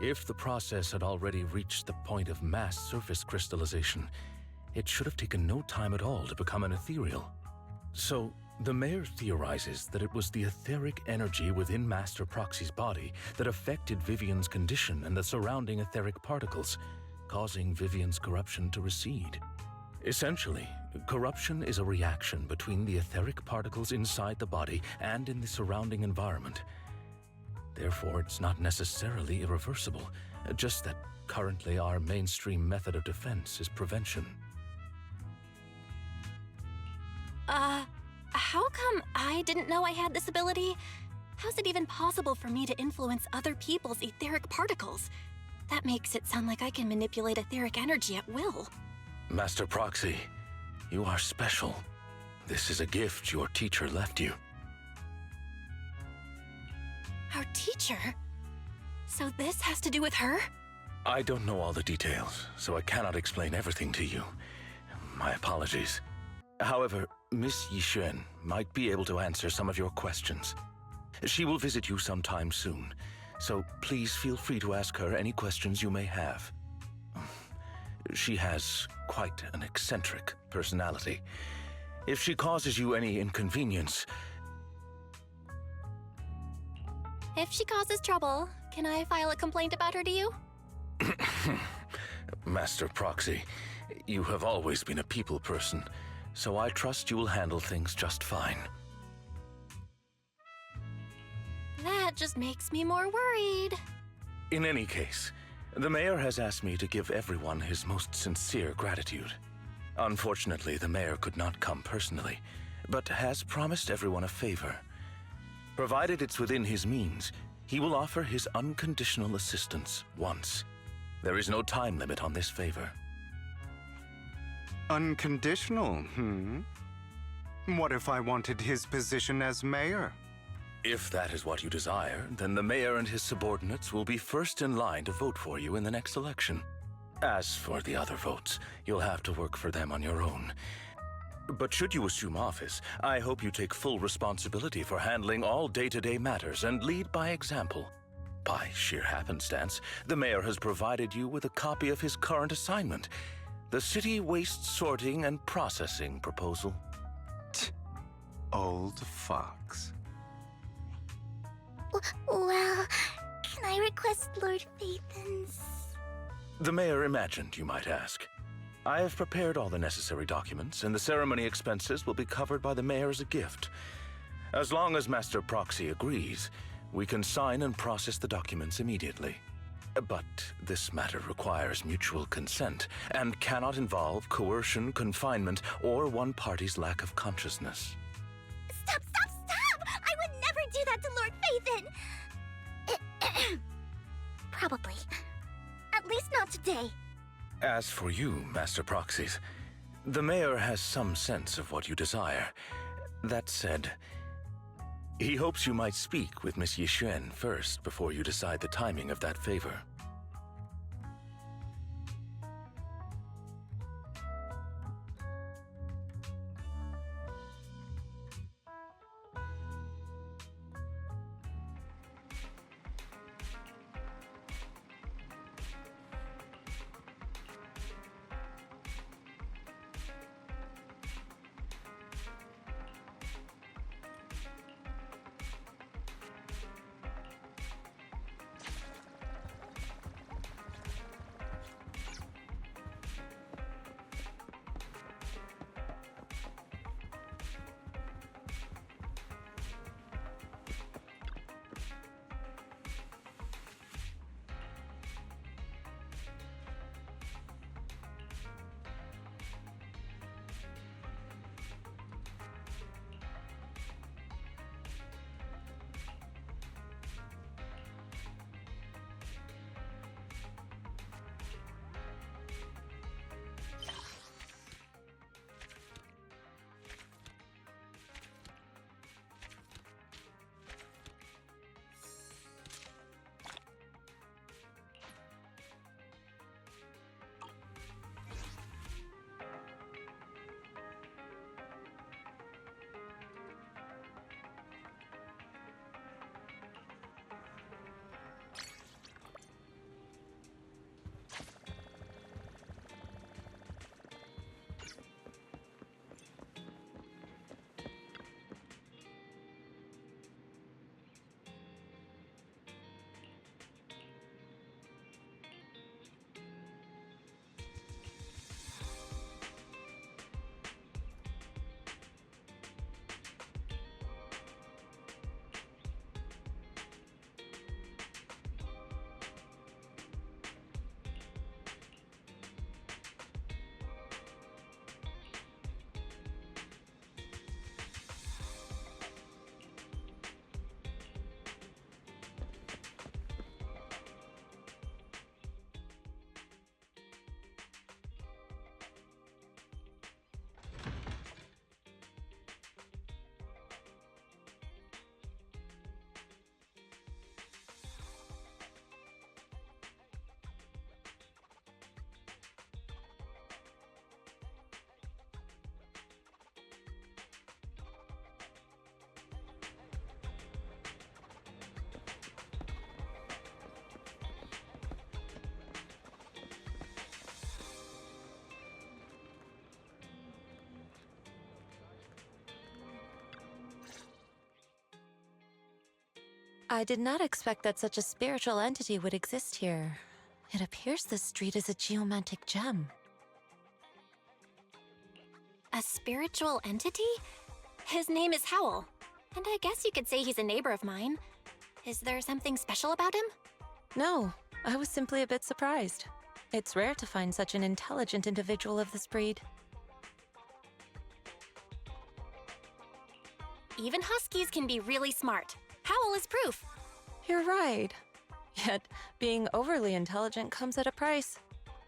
if the process had already reached the point of mass surface crystallization, it should have taken no time at all to become an ethereal. So, the mayor theorizes that it was the etheric energy within Master Proxy's body that affected Vivian's condition and the surrounding etheric particles, causing Vivian's corruption to recede. Essentially, corruption is a reaction between the etheric particles inside the body and in the surrounding environment. Therefore, it's not necessarily irreversible, just that currently our mainstream method of defense is prevention. How come I didn't know I had this ability? How's it even possible for me to influence other people's etheric particles? That makes it sound like I can manipulate etheric energy at will. Master Proxy, you are special. This is a gift your teacher left you. Our teacher? So this has to do with her? I don't know all the details, so I cannot explain everything to you. My apologies. However, Miss Yixuan might be able to answer some of your questions. She will visit you sometime soon, so please feel free to ask her any questions you may have. She has quite an eccentric personality. If she causes you any inconvenience... If she causes trouble, can I file a complaint about her to you? Master Proxy, you have always been a people person, so I trust you will handle things just fine. That just makes me more worried. In any case, the mayor has asked me to give everyone his most sincere gratitude. Unfortunately, the mayor could not come personally, but has promised everyone a favor. Provided it's within his means, he will offer his unconditional assistance once. There is no time limit on this favor. Unconditional, What if I wanted his position as mayor? If that is what you desire, then the mayor and his subordinates will be first in line to vote for you in the next election. As for the other votes, you'll have to work for them on your own. But should you assume office, I hope you take full responsibility for handling all day-to-day matters and lead by example. By sheer happenstance, the mayor has provided you with a copy of his current assignment, the City Waste Sorting and Processing proposal. Old fox. Well, can I request Lord Phaethon's? The mayor imagined you might ask. I have prepared all the necessary documents, and the ceremony expenses will be covered by the mayor as a gift. As long as Master Proxy agrees, we can sign and process the documents immediately. But this matter requires mutual consent and cannot involve coercion, confinement, or one party's lack of consciousness. Stop! I would never do that to Lord Phaethon! Probably. At least not today. As for you, Master Proxies, the mayor has some sense of what you desire. That said, he hopes you might speak with Miss Yixuan first before you decide the timing of that favor. I did not expect that such a spiritual entity would exist here. It appears this street is a geomantic gem. A spiritual entity? His name is Howl, and I guess you could say he's a neighbor of mine. Is there something special about him? No, I was simply a bit surprised. It's rare to find such an intelligent individual of this breed. Even huskies can be really smart. Howl is proof. You're right. Yet, being overly intelligent comes at a price.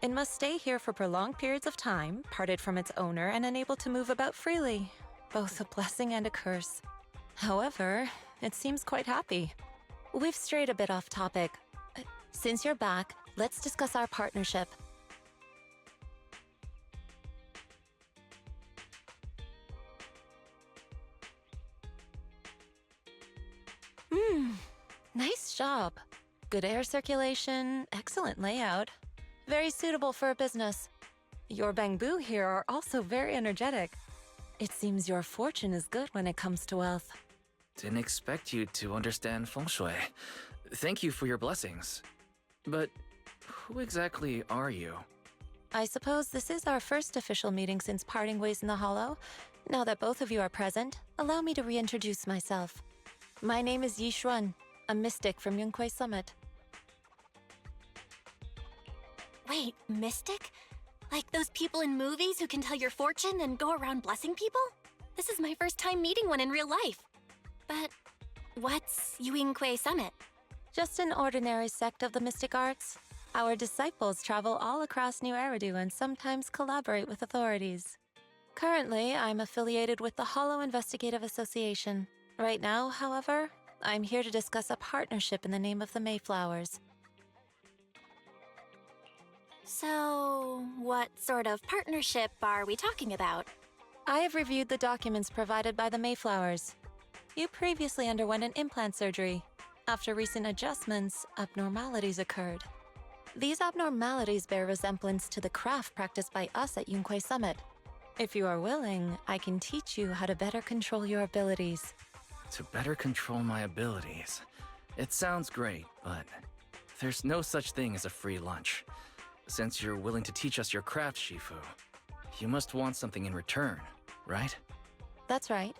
It must stay here for prolonged periods of time, parted from its owner, and unable to move about freely. Both a blessing and a curse. However, it seems quite happy. We've strayed a bit off topic. Since you're back, let's discuss our partnership. Nice job. Good air circulation, excellent layout. Very suitable for a business. Your bamboo here are also very energetic. It seems your fortune is good when it comes to wealth. Didn't expect you to understand feng shui. Thank you for your blessings. But who exactly are you? I suppose this is our first official meeting since parting ways in the Hollow. Now that both of you are present, allow me to reintroduce myself. My name is Yi Xuan, a mystic from Yunquei Summit. Wait, mystic? Like those people in movies who can tell your fortune and go around blessing people? This is my first time meeting one in real life. But what's Yunquei Summit? Just an ordinary sect of the mystic arts. Our disciples travel all across New Eridu and sometimes collaborate with authorities. Currently, I'm affiliated with the Hollow Investigative Association. Right now, however, I'm here to discuss a partnership in the name of the Mayflowers. So, what sort of partnership are we talking about? I have reviewed the documents provided by the Mayflowers. You previously underwent an implant surgery. After recent adjustments, abnormalities occurred. These abnormalities bear resemblance to the craft practiced by us at Yunquei Summit. If you are willing, I can teach you how to better control your abilities. To better control my abilities. It sounds great, but there's no such thing as a free lunch. Since you're willing to teach us your craft, Shifu, you must want something in return, right? That's right.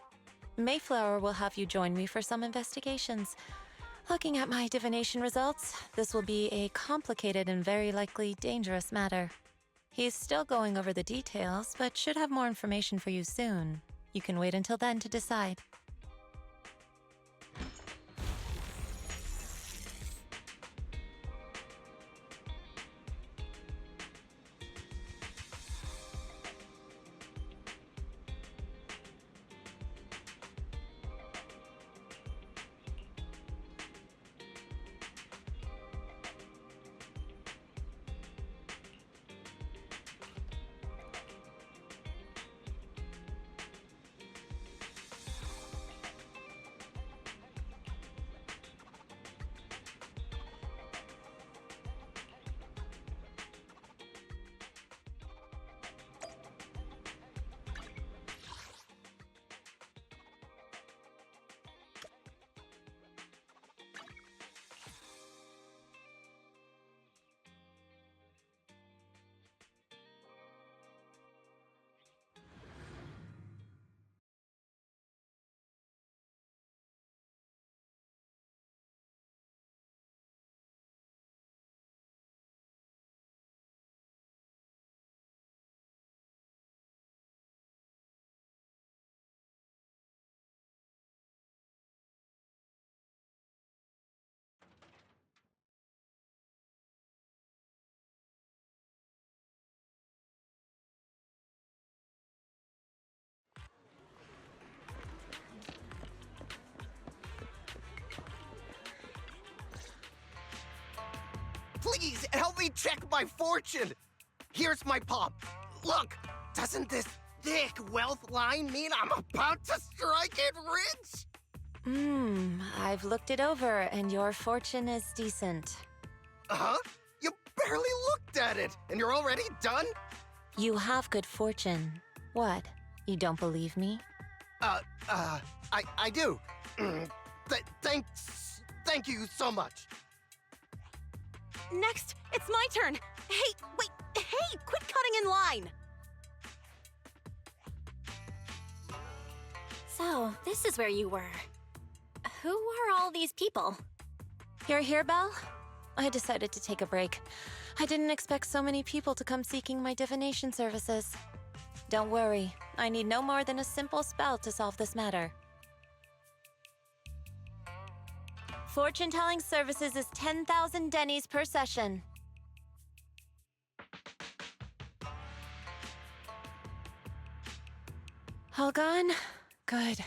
Mayflower will have you join me for some investigations. Looking at my divination results, this will be a complicated and very likely dangerous matter. He's still going over the details, but should have more information for you soon. You can wait until then to decide. Please, help me check my fortune! Here's my palm. Look, doesn't this thick wealth line mean I'm about to strike it rich? I've looked it over, and your fortune is decent. Huh? You barely looked at it, and you're already done? You have good fortune. What? You don't believe me? I do. Thank you so much. Next, it's my turn. Hey, wait, hey, quit cutting in line. So, this is where you were. Who are all these people? You're here, Belle? I decided to take a break. I didn't expect so many people to come seeking my divination services. Don't worry, I need no more than a simple spell to solve this matter. Fortune-telling services is 10,000 dennies per session. All gone? Good.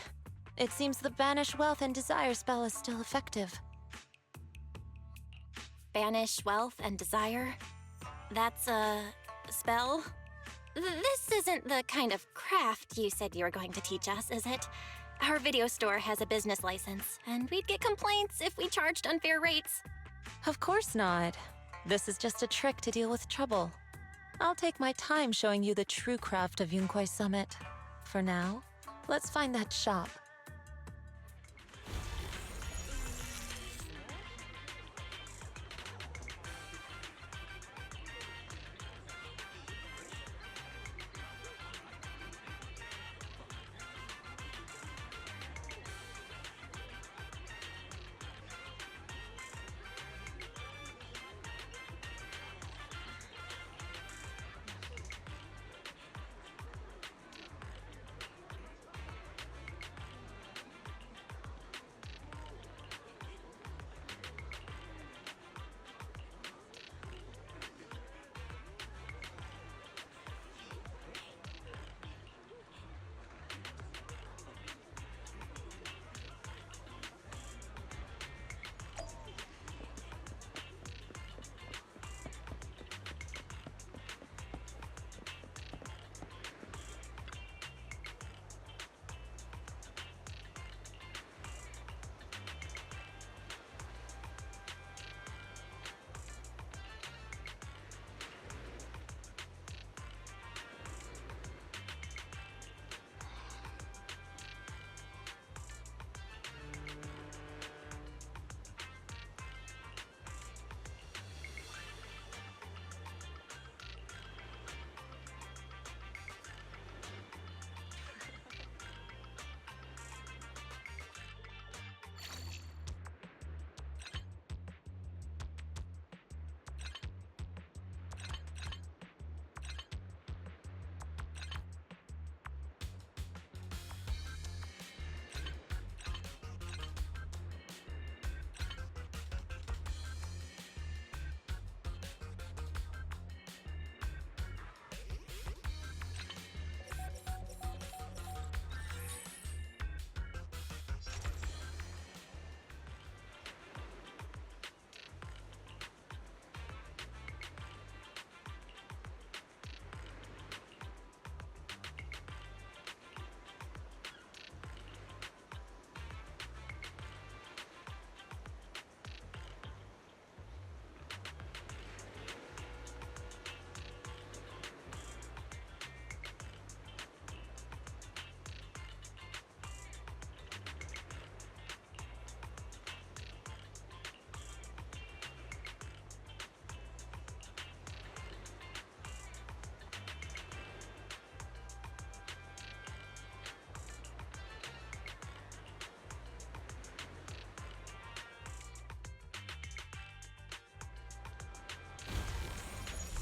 It seems the Banish Wealth and Desire spell is still effective. Banish wealth and desire? That's a spell? This isn't the kind of craft you said you were going to teach us, is it? Our video store has a business license, and we'd get complaints if we charged unfair rates. Of course not. This is just a trick to deal with trouble. I'll take my time showing you the true craft of Yunkwai Summit. For now, let's find that shop.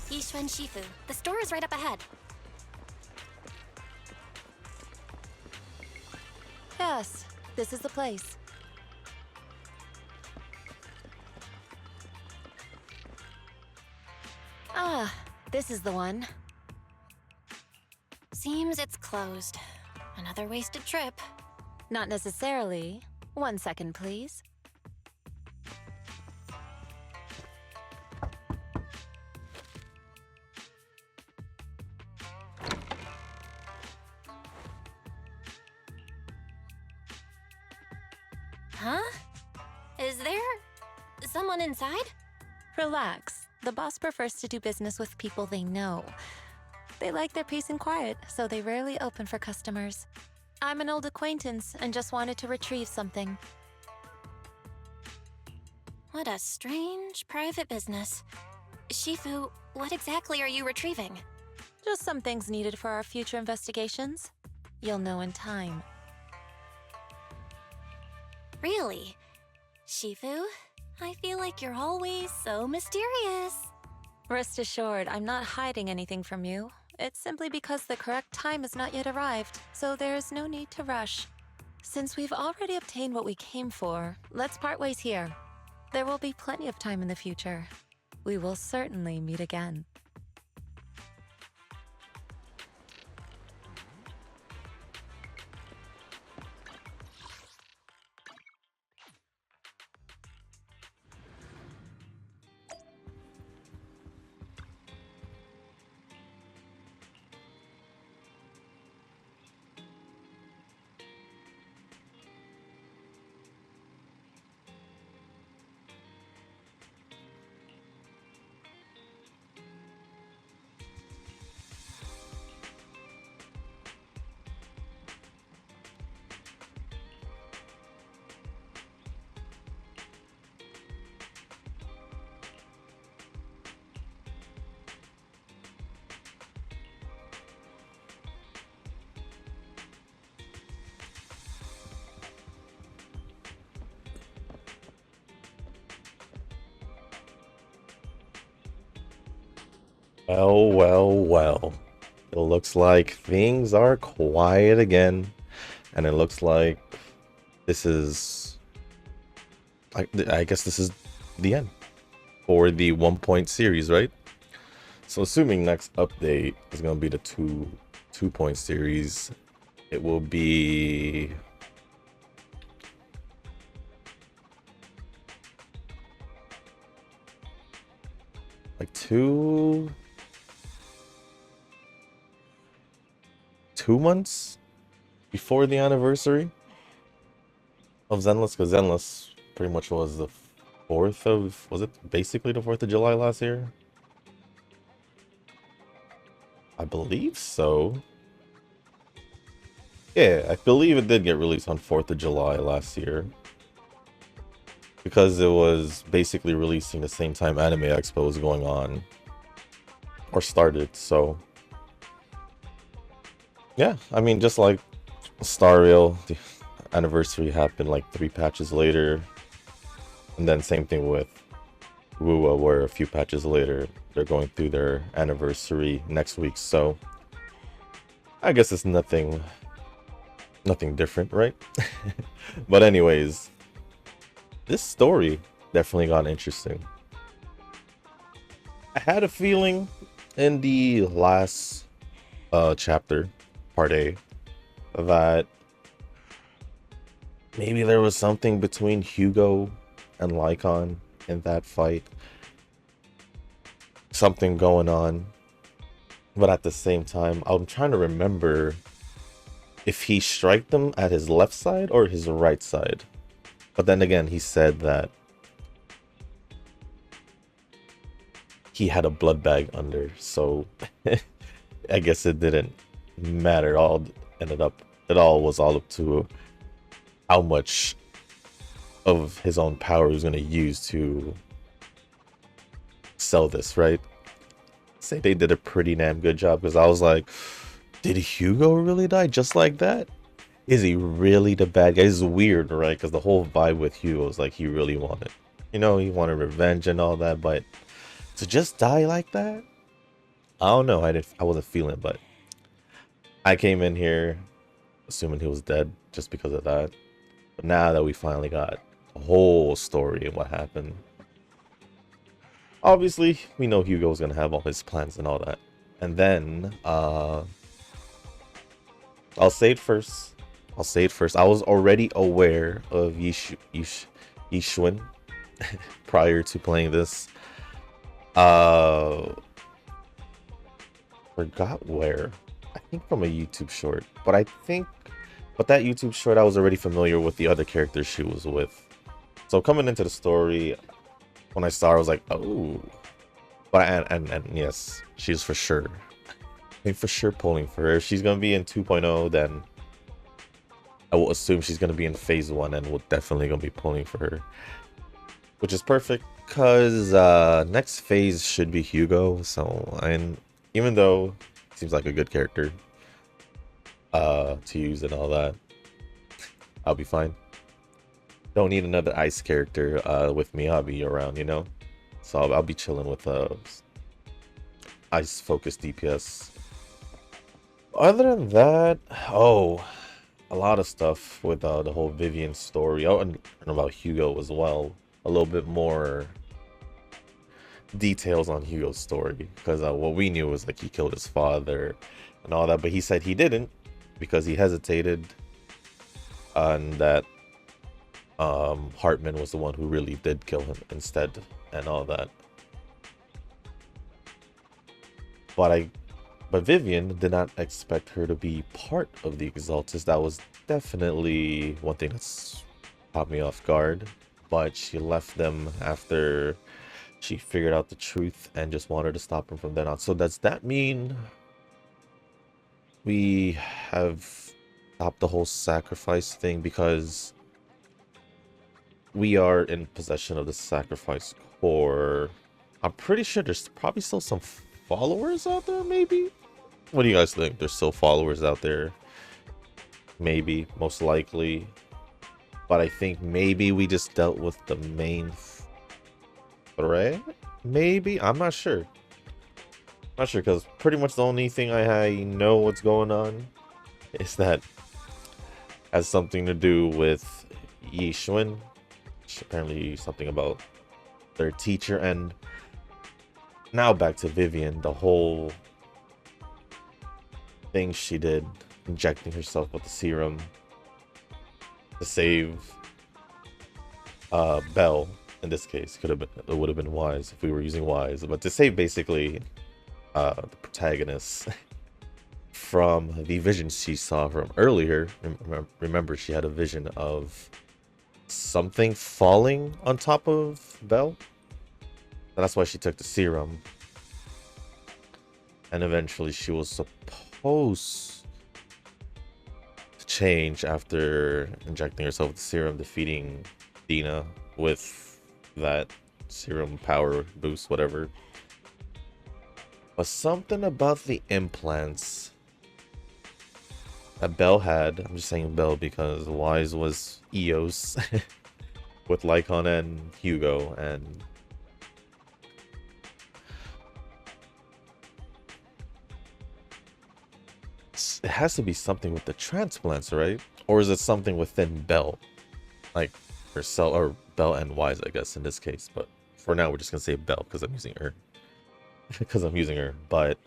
Yishuan Shifu. The store is right up ahead. Yes, this is the place. Ah, this is the one. Seems it's closed. Another wasted trip. Not necessarily. 1 second, please. Huh? Is there someone inside? Relax. The boss prefers to do business with people they know. They like their peace and quiet, so they rarely open for customers. I'm an old acquaintance and just wanted to retrieve something. What a strange private business. Shifu, what exactly are you retrieving? Just some things needed for our future investigations. You'll know in time. Really? Shifu, I feel like you're always so mysterious. Rest assured, I'm not hiding anything from you. It's simply because the correct time has not yet arrived, so there is no need to rush. Since we've already obtained what we came for, let's part ways here. There will be plenty of time in the future. We will certainly meet again. Well, well, well. It looks like things are quiet again. And it looks like this is... I guess this is the end for the 1-point series, right? So assuming next update is going to be the two-point series, it will be... like 2 months before the anniversary of Zenless, because Zenless pretty much was the 4th of, was it basically the 4th of July last year? I believe so. Yeah, I believe it did get released on 4th of July last year. Because it was basically releasing the same time Anime Expo was going on. Or started, so... yeah, I mean, just like Star Rail, the anniversary happened like 3 patches later. And then same thing with Wuwa, where a few patches later, they're going through their anniversary next week. So I guess it's nothing different, right? But anyways, this story definitely got interesting. I had a feeling in the last chapter, part A, that maybe there was something between Hugo and Lycon in that fight. Something going on. But at the same time, I'm trying to remember if he struck them at his left side or his right side. But then again, he said that he had a blood bag under, so I guess it didn't matter. It all was all up to how much of his own power he was going to use to sell this, right? Say they did a pretty damn good job, because I was like, did Hugo really die just like that? Is he really the bad guy? It's weird, right? Because the whole vibe with Hugo was like he really wanted, he wanted revenge and all that, but to just die like that? I don't know. I wasn't feeling it, but I came in here assuming he was dead just because of that. But now that we finally got a whole story and what happened, obviously we know Hugo's gonna have all his plans and all that. And then I'll say it first. I was already aware of Yishun prior to playing this. Forgot where. I think from a YouTube short. But that YouTube short, I was already familiar with the other characters she was with. So coming into the story, when I saw her, I was like, oh. But and yes, she's for sure. I'm for sure pulling for her. If she's gonna be in 2.0, then I will assume she's gonna be in phase 1, and we're definitely gonna be pulling for her. Which is perfect, because next phase should be Hugo. So, and even though he seems like a good character to use and all that, I'll be fine. Don't need another ice character with me. I'll be around, so I'll be chilling with ice focused DPS. Other than that, a lot of stuff with the whole Vivian story. And about Hugo as well. A little bit more details on Hugo's story, because what we knew was like he killed his father and all that, but he said he didn't because he hesitated, and that Hartman was the one who really did kill him instead and all that. But Vivian did not expect her to be part of the Exaltus. That was definitely one thing that's caught me off guard. But she left them after she figured out the truth and just wanted to stop him from then on. So does that mean we have stopped the whole sacrifice thing? Because we are in possession of the sacrifice core. I'm pretty sure there's probably still some followers out there, maybe? What do you guys think? There's still followers out there? Maybe, most likely. But I think maybe we just dealt with the main threat? Maybe? I'm not sure. Not sure, because pretty much the only thing I know what's going on is that has something to do with Yi Xuan. Apparently something about their teacher, and now back to Vivian, the whole thing she did, injecting herself with the serum to save Belle. In this case, it would have been wise if we were using wise, but to save basically the protagonist from the vision she saw from earlier. Remember, she had a vision of something falling on top of Belle. That's why she took the serum. And eventually she was supposed to change after injecting herself with the serum, defeating Dina with that serum power boost, whatever. But something about the implants that Belle had, I'm just saying Belle because Wise was Eos with Lycon and Hugo, and it has to be something with the transplants, right? Or is it something within Belle, like herself, or Belle and Wise, I guess in this case. But for now, we're just gonna say Belle because I'm using her. But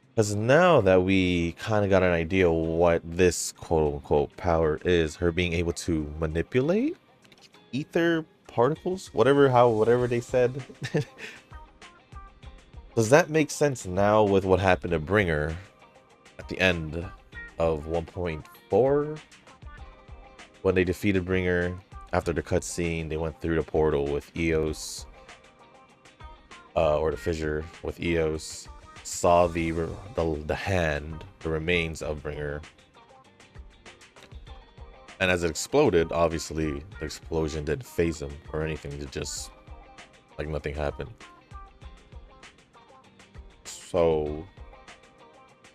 because now that we kind of got an idea what this quote-unquote power is, her being able to manipulate ether particles, whatever they said. Does that make sense now with what happened to Bringer at the end of 1.4? When they defeated Bringer after the cutscene, they went through the portal with Eos, or the fissure with Eos, saw the hand, the remains of Bringer, and as it exploded, obviously the explosion didn't phase him or anything. It just like nothing happened. So,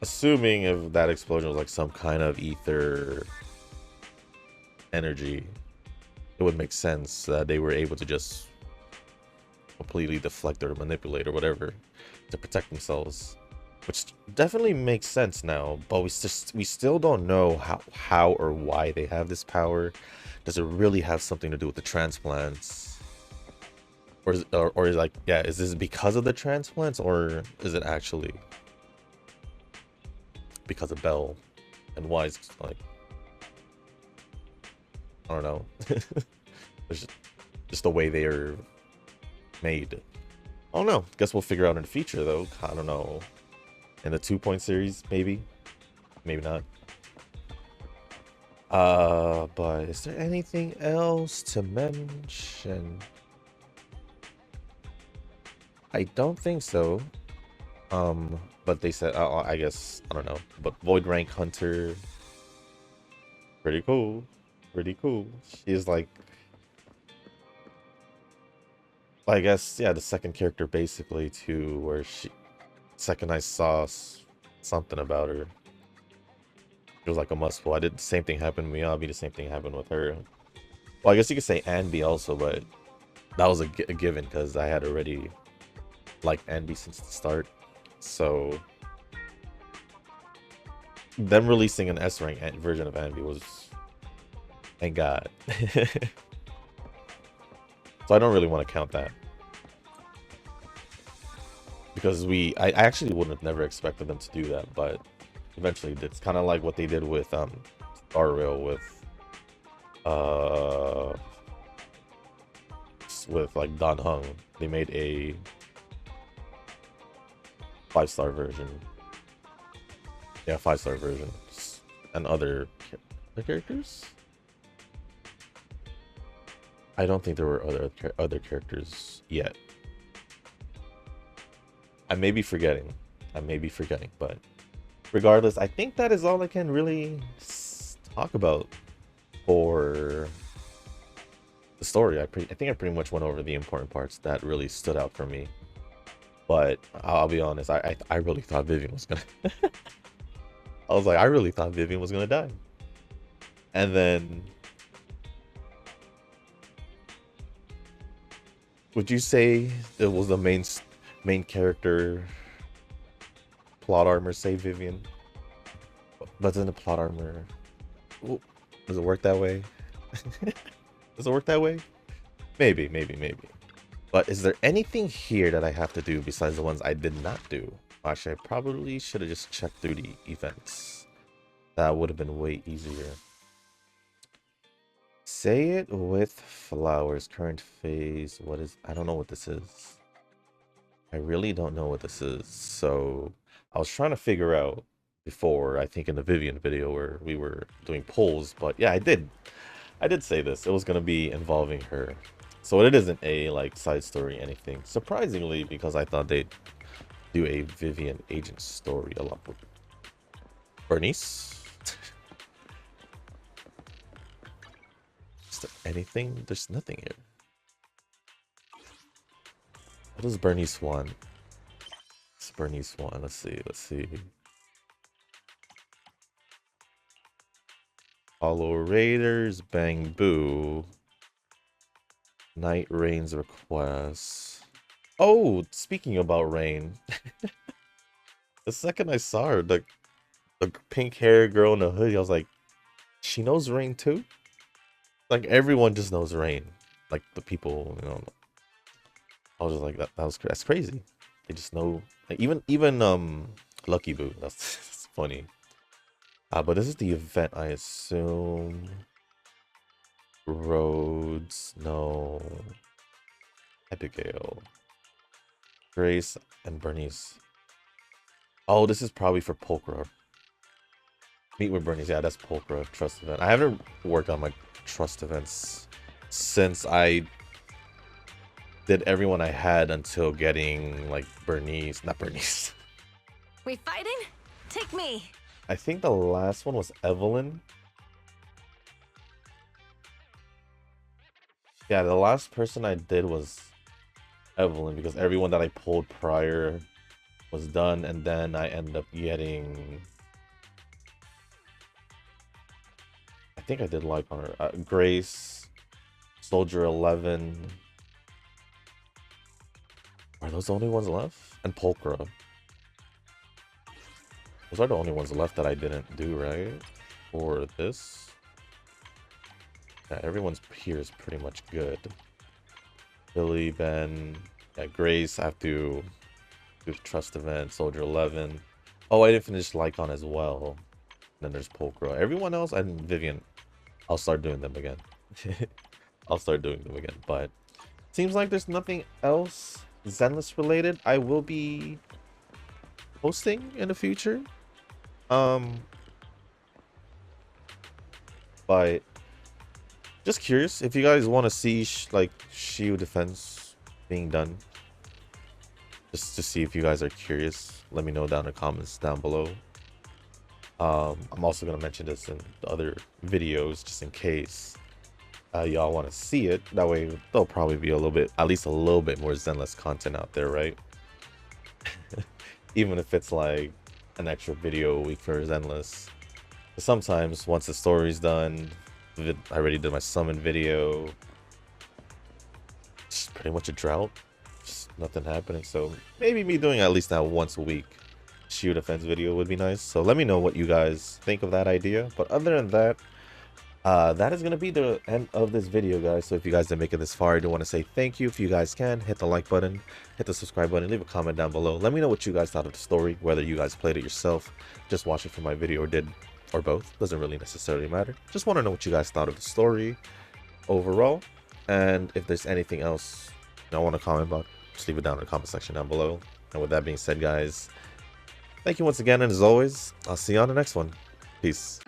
assuming if that explosion was like some kind of ether energy, it would make sense that they were able to just completely deflect or manipulate or whatever to protect themselves, which definitely makes sense now. But we still don't know how or why they have this power. Does it really have something to do with the transplants? Or is like, yeah, is this because of the transplants, or is it actually because of Belle and Wise? Like, I don't know. It's just the way they are made. I don't know. Guess we'll figure out in the future, though. I don't know. In the 2-point series, maybe, maybe not. But is there anything else to mention? I don't think so. But they said, I guess, I don't know. But Void Rank Hunter, pretty cool. Pretty cool. She's like, I guess, yeah, the second character basically to where second I saw something about her. It was like a must-pull. I did the same thing happen to Miyabi, the same thing happened with her. Well, I guess you could say Anby also, but that was a given because I had already liked Anby since the start. So them releasing an S-rank version of Anby was, thank God. So I don't really want to count that, because I actually would have never expected them to do that, but eventually it's kind of like what they did with Star Rail with like Dan Heng. They made a 5-star version. Yeah, 5-star version. And other characters? I don't think there were other characters yet. I may be forgetting. But regardless, I think that is all I can really talk about for the story. I think I pretty much went over the important parts that really stood out for me. But I'll be honest, I really thought Vivian was gonna I was like, I really thought Vivian was gonna die. And then, would you say it was the main character plot armor save Vivian. But doesn't the plot armor... Ooh, does it work that way? Does it work that way? Maybe. But is there anything here that I have to do besides the ones I did not do? Actually, I probably should have just checked through the events. That would have been way easier. Say it with flowers. Current phase. What is... I don't know what this is. I really don't know what this is. So I was trying to figure out before, I think in the Vivian video where we were doing polls. But yeah, I did say this. It was going to be involving her. So it isn't a like side story anything. Surprisingly, because I thought they'd do a Vivian agent story a lot with Bernice. Is there anything? There's nothing here. What does Bernice want? What's Bernice want? Let's see. Hollow Raiders, Bang Boo. Night Rain's request. Oh, speaking about Rain. The second I saw her, the pink hair girl in the hoodie, I was like, she knows Rain too? Like everyone just knows Rain. Like the people, you know. I was just like, that's crazy. They just know, like, even Lucky Boo. That's funny. But this is the event, I assume. Rhodes, no. Abigail. Grace and Bernice. Oh, this is probably for Polkra. Meet with Bernice. Yeah, that's Polkra trust event. I haven't worked on my trust events since I did everyone I had until getting like Bernice. Not Bernice. We fighting? Take me. I think the last one was Evelyn. Yeah, the last person I did was Evelyn because everyone that I pulled prior was done, and then I ended up getting... I think I did like on her. Grace, Soldier 11. Are those the only ones left? And Polkra. Those are the only ones left that I didn't do, right? For this. Yeah, everyone's here is pretty much good. Billy, Ben, yeah, Grace, I have to do the trust event, Soldier 11. Oh, I didn't finish Lycon as well. Then there's Polkra. Everyone else, and Vivian, I'll start doing them again. I'll start doing them again, but seems like there's nothing else Zenless related I will be posting in the future. But just curious if you guys want to see like Shield defense being done. Just to see if you guys are curious. Let me know down in the comments down below. I'm also gonna mention this in the other videos just in case y'all want to see it. That way there'll probably be a little bit, at least a little bit more Zenless content out there, right? Even if it's like an extra video a week for Zenless. Sometimes once the story's done, I already did my summon video. It's pretty much a drought. Just nothing happening. So maybe me doing at least that once a week Shield defense video would be nice. So let me know what you guys think of that idea. But other than that, that is going to be the end of this video, guys. So if you guys didn't make it this far, I do want to say thank you. If you guys can, hit the like button, hit the subscribe button, leave a comment down below. Let me know what you guys thought of the story, whether you guys played it yourself, just watched it from my video, or both. Doesn't really necessarily matter. Just want to know what you guys thought of the story overall. And if there's anything else you want to comment about, just leave it down in the comment section down below. And with that being said, guys, thank you once again. And as always, I'll see you on the next one. Peace.